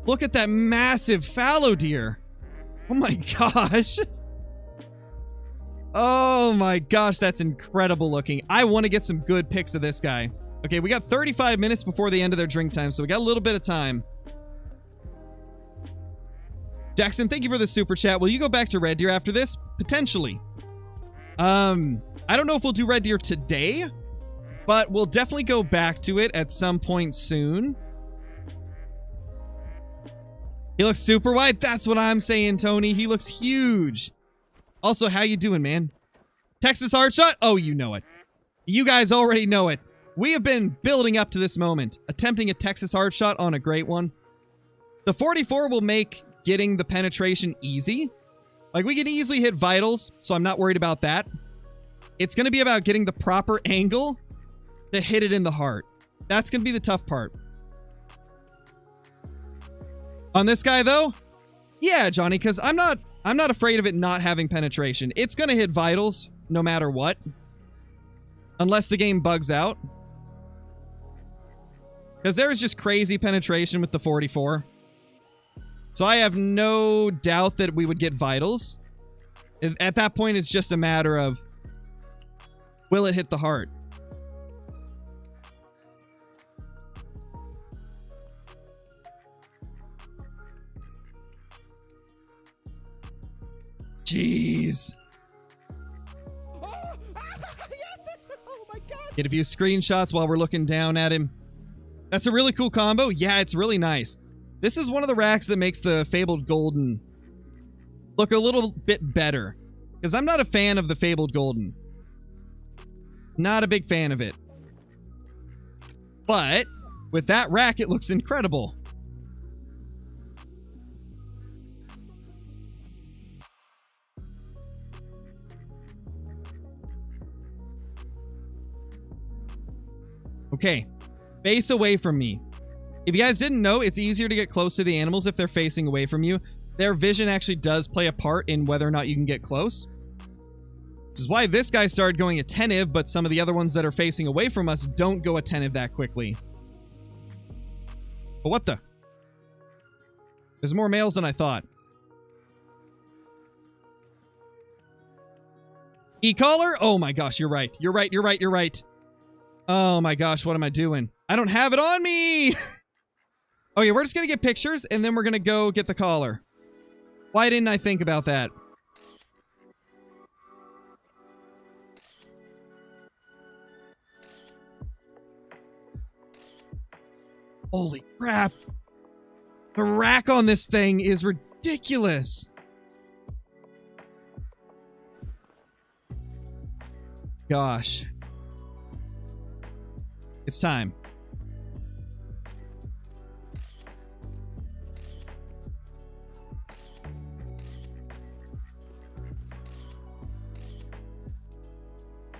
Look at that massive fallow deer. Oh my gosh. Oh my gosh, that's incredible looking. I want to get some good pics of this guy. Okay, we got 35 minutes before the end of their drink time, so we got a little bit of time. Jackson, thank you for the super chat. Will you go back to Red Deer after this? Potentially. I don't know if we'll do Red Deer today, but we'll definitely go back to it at some point soon. He looks super wide. That's what I'm saying, Tony. He looks huge. Also, how you doing, man? Texas hard shot? Oh, you know it. You guys already know it. We have been building up to this moment, attempting a Texas hard shot on a great one. The 44 will make getting the penetration easy. Like, we can easily hit vitals, so I'm not worried about that. It's going to be about getting the proper angle to hit it in the heart. That's going to be the tough part. On this guy, though, yeah, Johnny, because I'm not afraid of it not having penetration. It's going to hit vitals no matter what. Unless the game bugs out. Because there is just crazy penetration with the 44. So I have no doubt that we would get vitals. At that point, it's just a matter of, will it hit the heart? Jeez. Oh my god! Get a few screenshots while we're looking down at him. That's a really cool combo. Yeah, it's really nice. This is one of the racks that makes the Fabled Golden look a little bit better. Because I'm not a fan of the Fabled Golden. Not a big fan of it. But with that rack, it looks incredible. Okay, face away from me. If you guys didn't know, it's easier to get close to the animals if they're facing away from you. Their vision actually does play a part in whether or not you can get close. Which is why this guy started going attentive, but some of the other ones that are facing away from us don't go attentive that quickly. But what the? There's more males than I thought. E-collar? Oh my gosh, you're right. You're right, you're right, you're right. Oh my gosh, what am I doing? I don't have it on me! Okay, we're just gonna get pictures, and then we're gonna go get the collar. Why didn't I think about that? Holy crap! The rack on this thing is ridiculous! Gosh. It's time.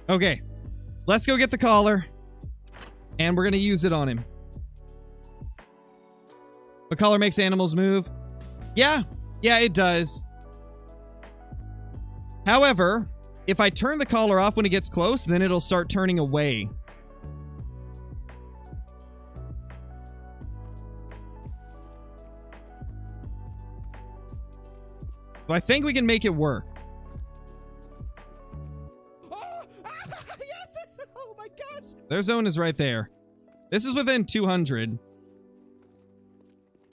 Okay. Let's go get the collar. And we're going to use it on him. The collar makes animals move. Yeah. Yeah, it does. However, if I turn the collar off when it gets close, then it'll start turning away. So I think we can make it work. Yes! Oh my gosh! Their zone is right there. This is within 200.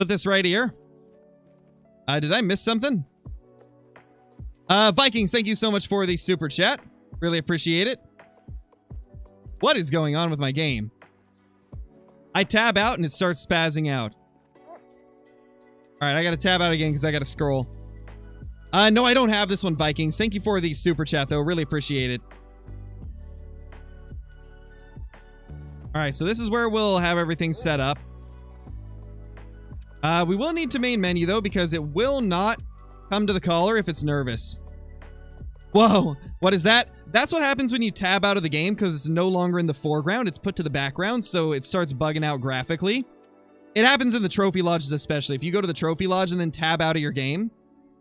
Put this right here. Did I miss something? Vikings, thank you so much for the super chat. Really appreciate it. What is going on with my game? I tab out and it starts spazzing out. Alright, I gotta tab out again because I gotta scroll. No, I don't have this one, Vikings. Thank you for the super chat, though. Really appreciate it. Alright, so this is where we'll have everything set up. We will need to main menu, though, because it will not come to the collar if it's nervous. Whoa! What is that? That's what happens when you tab out of the game, because it's no longer in the foreground. It's put to the background, so it starts bugging out graphically. It happens in the trophy lodges, especially. If you go to the trophy lodge and then tab out of your game...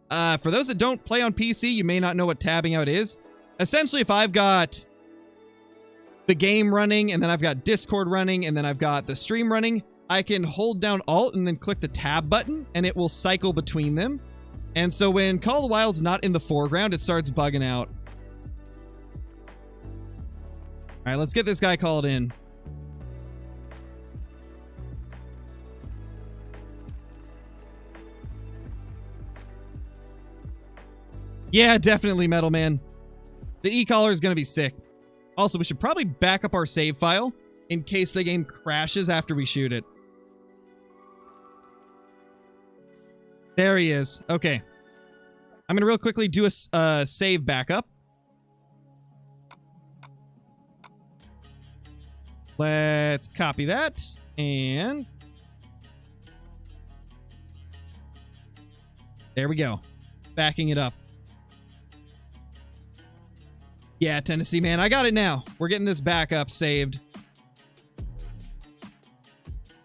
for those that don't play on PC, you may not know what tabbing out is. Essentially, if I've got the game running, and then I've got Discord running, and then I've got the stream running, I can hold down Alt and then click the tab button, and it will cycle between them. And so when Call of the Wild's not in the foreground, it starts bugging out. Alright, let's get this guy called in. Yeah, definitely, Metal Man. The e-collar is going to be sick. Also, we should probably back up our save file in case the game crashes after we shoot it. There he is. Okay. I'm going to real quickly do a save backup. Let's copy that. And... there we go. Backing it up. Yeah, Tennessee, man. I got it now. We're getting this backup saved.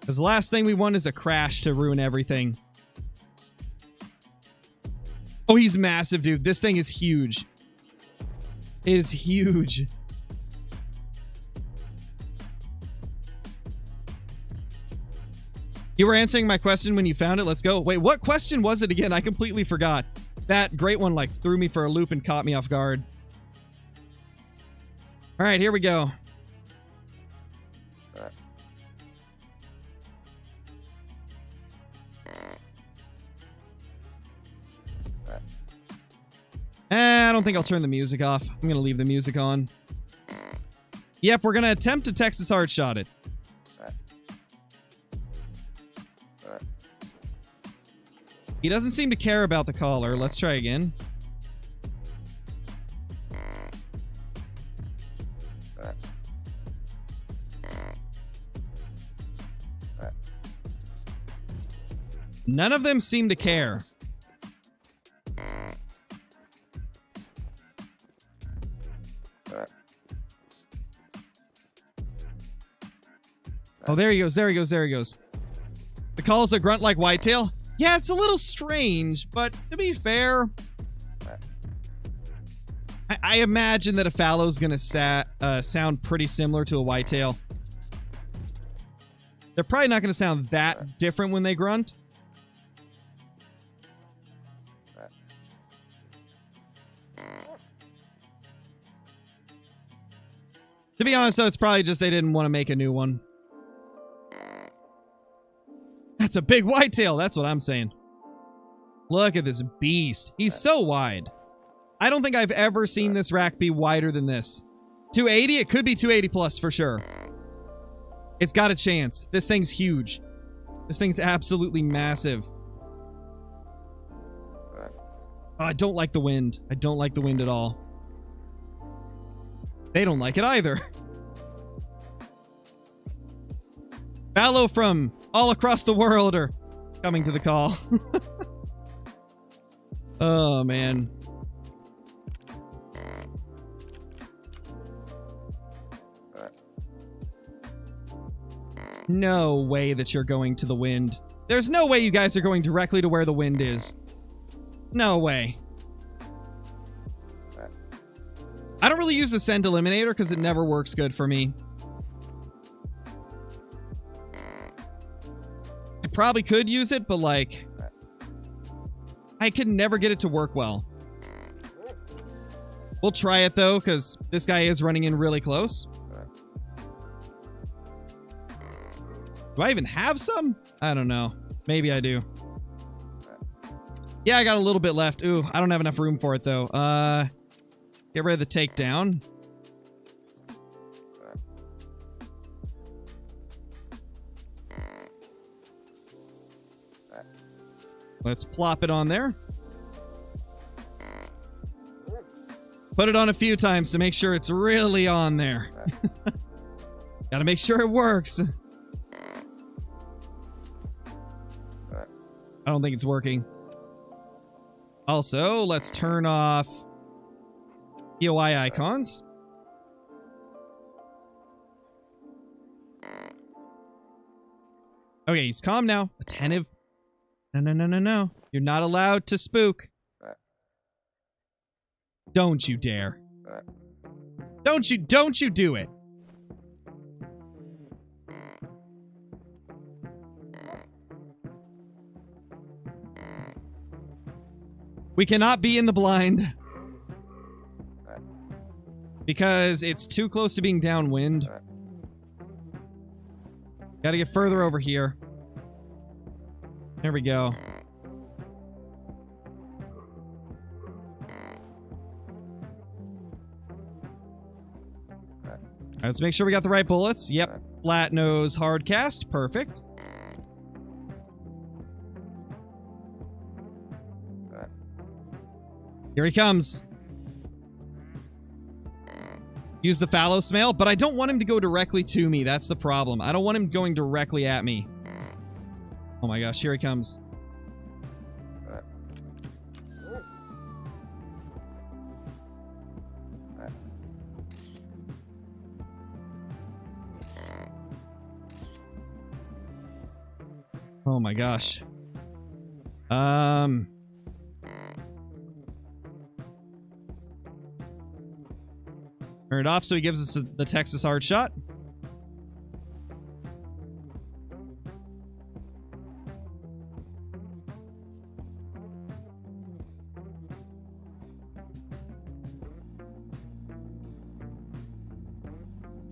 Because the last thing we want is a crash to ruin everything. Oh, he's massive, dude. This thing is huge. It is huge. You were answering my question when you found it. Let's go. Wait, what question was it again? I completely forgot. That great one like threw me for a loop and caught me off guard. All right, here we go. I don't think I'll turn the music off. I'm going to leave the music on. Yep, we're going to attempt to Texas hard shot it. He doesn't seem to care about the collar. Let's try again. None of them seem to care. Oh, there he goes, there he goes, there he goes. The call's a grunt like whitetail? Yeah, it's a little strange, but to be fair, I imagine that a fallow's gonna sound pretty similar to a whitetail. They're probably not gonna sound that different when they grunt. To be honest, though, it's probably just they didn't want to make a new one. That's a big whitetail. That's what I'm saying. Look at this beast. He's so wide. I don't think I've ever seen this rack be wider than this. 280? It could be 280 plus for sure. It's got a chance. This thing's huge. This thing's absolutely massive. Oh, I don't like the wind. I don't like the wind at all. They don't like it either. Fallow from all across the world are coming to the call. Oh, man. No way that you're going to the wind. There's no way you guys are going directly to where the wind is. No way. I don't really use the scent eliminator because it never works good for me. I probably could use it, but like, I could never get it to work well. We'll try it though, because this guy is running in really close. Do I even have some? I don't know. Maybe I do. Yeah, I got a little bit left. Ooh, I don't have enough room for it though. Get rid of the takedown. Let's plop it on there. Put it on a few times to make sure it's really on there. Gotta make sure it works. I don't think it's working. Also, let's turn off POI icons. Okay, he's calm now. Attentive. No, no, no, no, no. You're not allowed to spook. Don't you dare. Don't you do it. We cannot be in the blind. Because it's too close to being downwind. Gotta get further over here. There we go. Alright, let's make sure we got the right bullets. Yep. Flat nose, hard cast. Perfect. Here he comes. Use the fallow smell, but I don't want him to go directly to me. That's the problem. I don't want him going directly at me. Oh my gosh, here he comes. Oh my gosh. Turn it off so he gives us the Texas hard shot.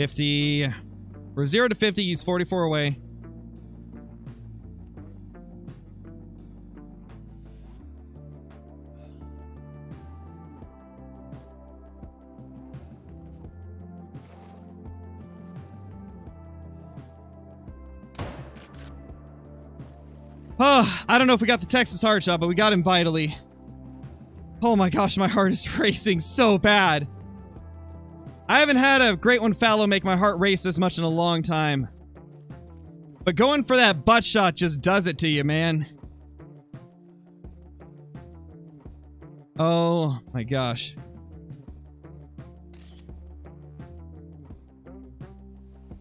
50. We're 0 to 50. He's 44 away. Oh, I don't know if we got the Texas heart shot, but we got him vitally. Oh my gosh, my heart is racing so bad. I haven't had a great one fallow make my heart race this much in a long time. But going for that butt shot just does it to you, man. Oh my gosh.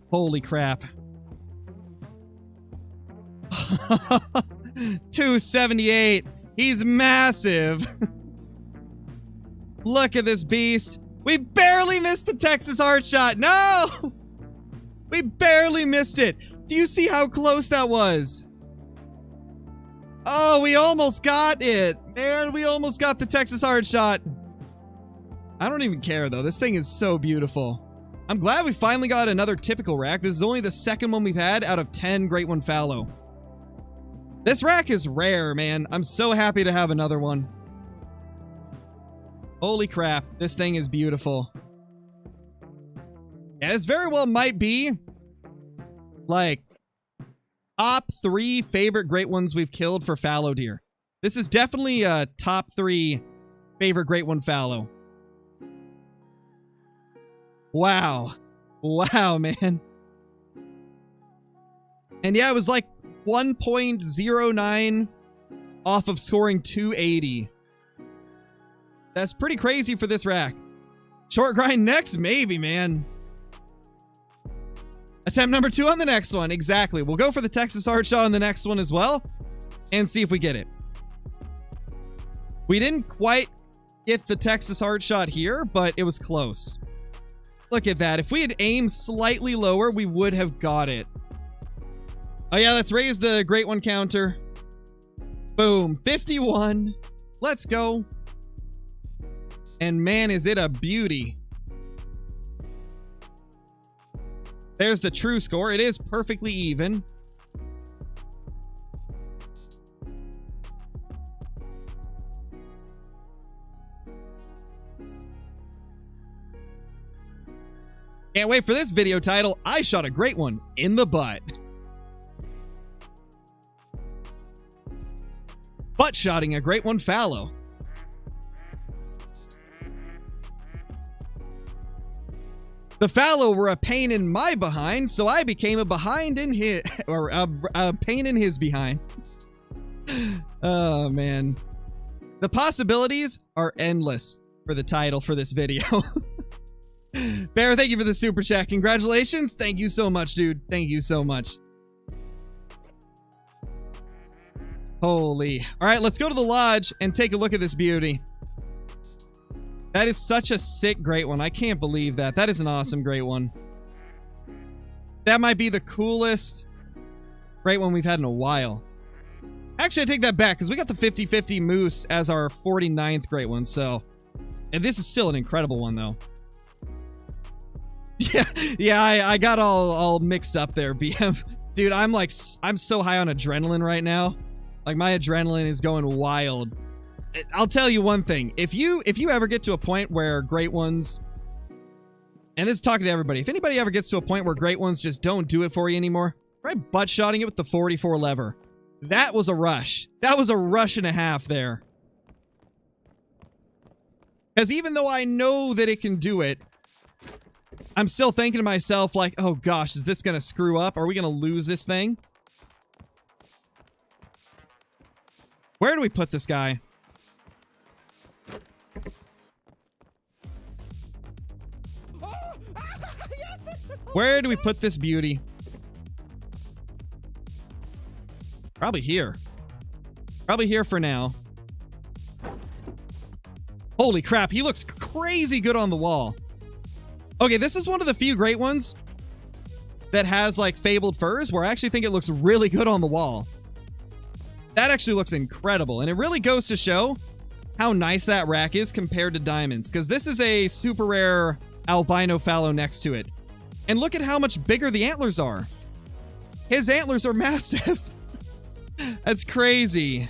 Holy crap. 278. He's massive. Look at this beast. We barely missed the Texas heart shot. No! We barely missed it. Do you see how close that was? Oh, we almost got it. Man, we almost got the Texas heart shot. I don't even care, though. This thing is so beautiful. I'm glad we finally got another typical rack. This is only the second one we've had out of 10 Great One Fallow. This rack is rare, man. I'm so happy to have another one. Holy crap. This thing is beautiful. Yeah, this very well might be like top 3 favorite great ones we've killed for fallow deer. This is definitely a top 3 favorite great one fallow. Wow. Wow, man. And yeah, it was like 1.09 off of scoring 280. That's pretty crazy for this rack. Short grind next? Maybe, man. Attempt number 2 on the next one. Exactly. We'll go for the Texas heart shot on the next one as well and see if we get it. We didn't quite get the Texas heart shot here, but it was close. Look at that. If we had aimed slightly lower, we would have got it. Oh yeah, let's raise the great one counter. Boom. 51. Let's go. And man, is it a beauty. There's the true score. It is perfectly even. Can't wait for this video title. I shot a great one in the butt. Butt shotting a great one fallow. The fallow were a pain in my behind, so I became a behind in his, or a pain in his behind. Oh, man. The possibilities are endless for the title for this video. Bear, thank you for the super chat. Congratulations. Thank you so much, dude. Thank you so much. Holy. All right, let's go to the lodge and take a look at this beauty. That is such a sick great one. I can't believe that. That is an awesome great one. That might be the coolest great one we've had in a while. Actually, I take that back because we got the 50-50 moose as our 49th great one. So, and this is still an incredible one, though. Yeah, I got all mixed up there, BM. Dude, I'm so high on adrenaline right now. Like, my adrenaline is going wild. I'll tell you one thing. If you ever get to a point where great ones, and this is talking to everybody, if anybody ever gets to a point where great ones just don't do it for you anymore, try butt shotting it with the 44 lever. That was a rush. That was a rush and a half there. Because even though I know that it can do it, I'm still thinking to myself like, oh gosh, is this going to screw up? Are we going to lose this thing? Where do we put this guy? Where do we put this beauty? Probably here. Probably here for now. Holy crap, he looks crazy good on the wall. Okay, this is one of the few great ones that has like fabled furs where I actually think it looks really good on the wall. That actually looks incredible, and it really goes to show how nice that rack is compared to diamonds, because this is a super rare albino fallow next to it. And look at how much bigger the antlers are. His antlers are massive. That's crazy.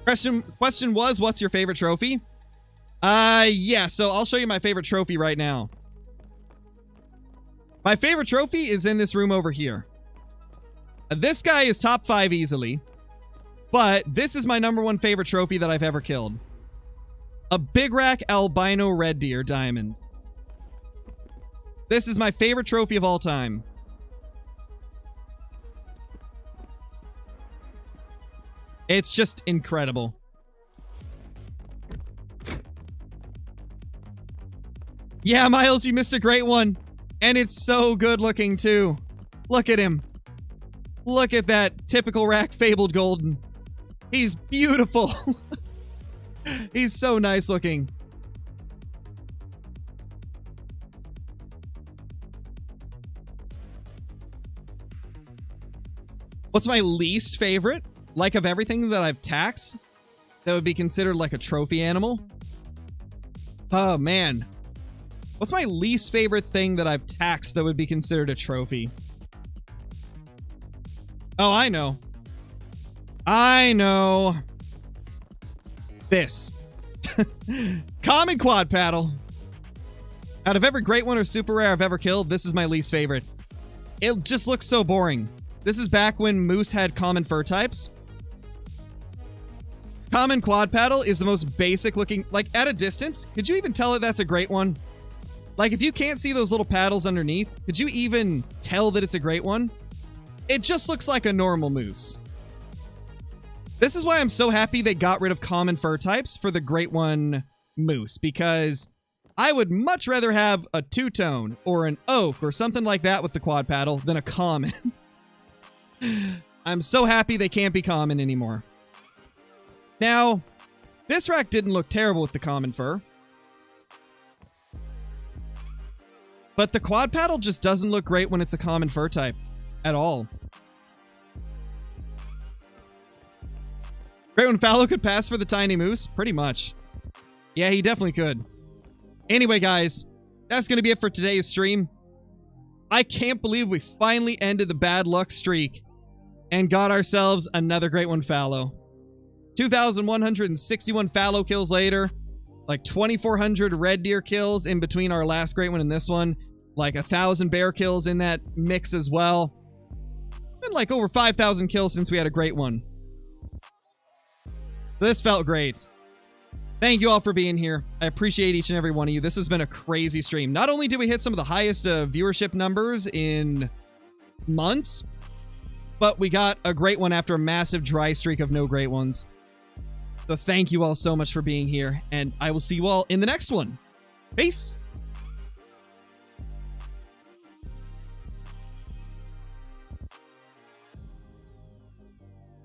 Question was, what's your favorite trophy? Yeah, so I'll show you my favorite trophy right now. My favorite trophy is in this room over here. This guy is top 5 easily, but this is my #1 favorite trophy that I've ever killed. A big rack albino red deer diamond. This is my favorite trophy of all time. It's just incredible. Yeah, Miles, you missed a great one. And it's so good looking, too. Look at him. Look at that typical rack fabled golden. He's beautiful. He's so nice looking. What's my least favorite? Like, of everything that I've taxed, that would be considered like a trophy animal? Oh, man. What's my least favorite thing that I've taxed that would be considered a trophy? Oh, I know. I know. This. Common quad paddle. Out of every great one or super rare I've ever killed, this is my least favorite. It just looks so boring. This is back when moose had common fur types. Common quad paddle is the most basic looking, like at a distance, could you even tell that that's a great one? Like if you can't see those little paddles underneath, could you even tell that it's a great one? It just looks like a normal moose. This is why I'm so happy they got rid of common fur types for the great one moose, because I would much rather have a two-tone or an oak or something like that with the quad paddle than a common. I'm so happy they can't be common anymore. Now, this rack didn't look terrible with the common fur. But the quad paddle just doesn't look great when it's a common fur type. At all. Great when Fallow could pass for the tiny moose? Pretty much. Yeah, he definitely could. Anyway, guys, that's going to be it for today's stream. I can't believe we finally ended the bad luck streak and got ourselves another great one Fallow. 2,161 Fallow kills later, like 2,400 red deer kills in between our last great one and this one, like 1,000 bear kills in that mix as well. Been like over 5,000 kills since we had a great one. This felt great. Thank you all for being here. I appreciate each and every one of you. This has been a crazy stream. Not only did we hit some of the highest viewership numbers in months, but we got a great one after a massive dry streak of no great ones. So thank you all so much for being here, and I will see you all in the next one. Peace!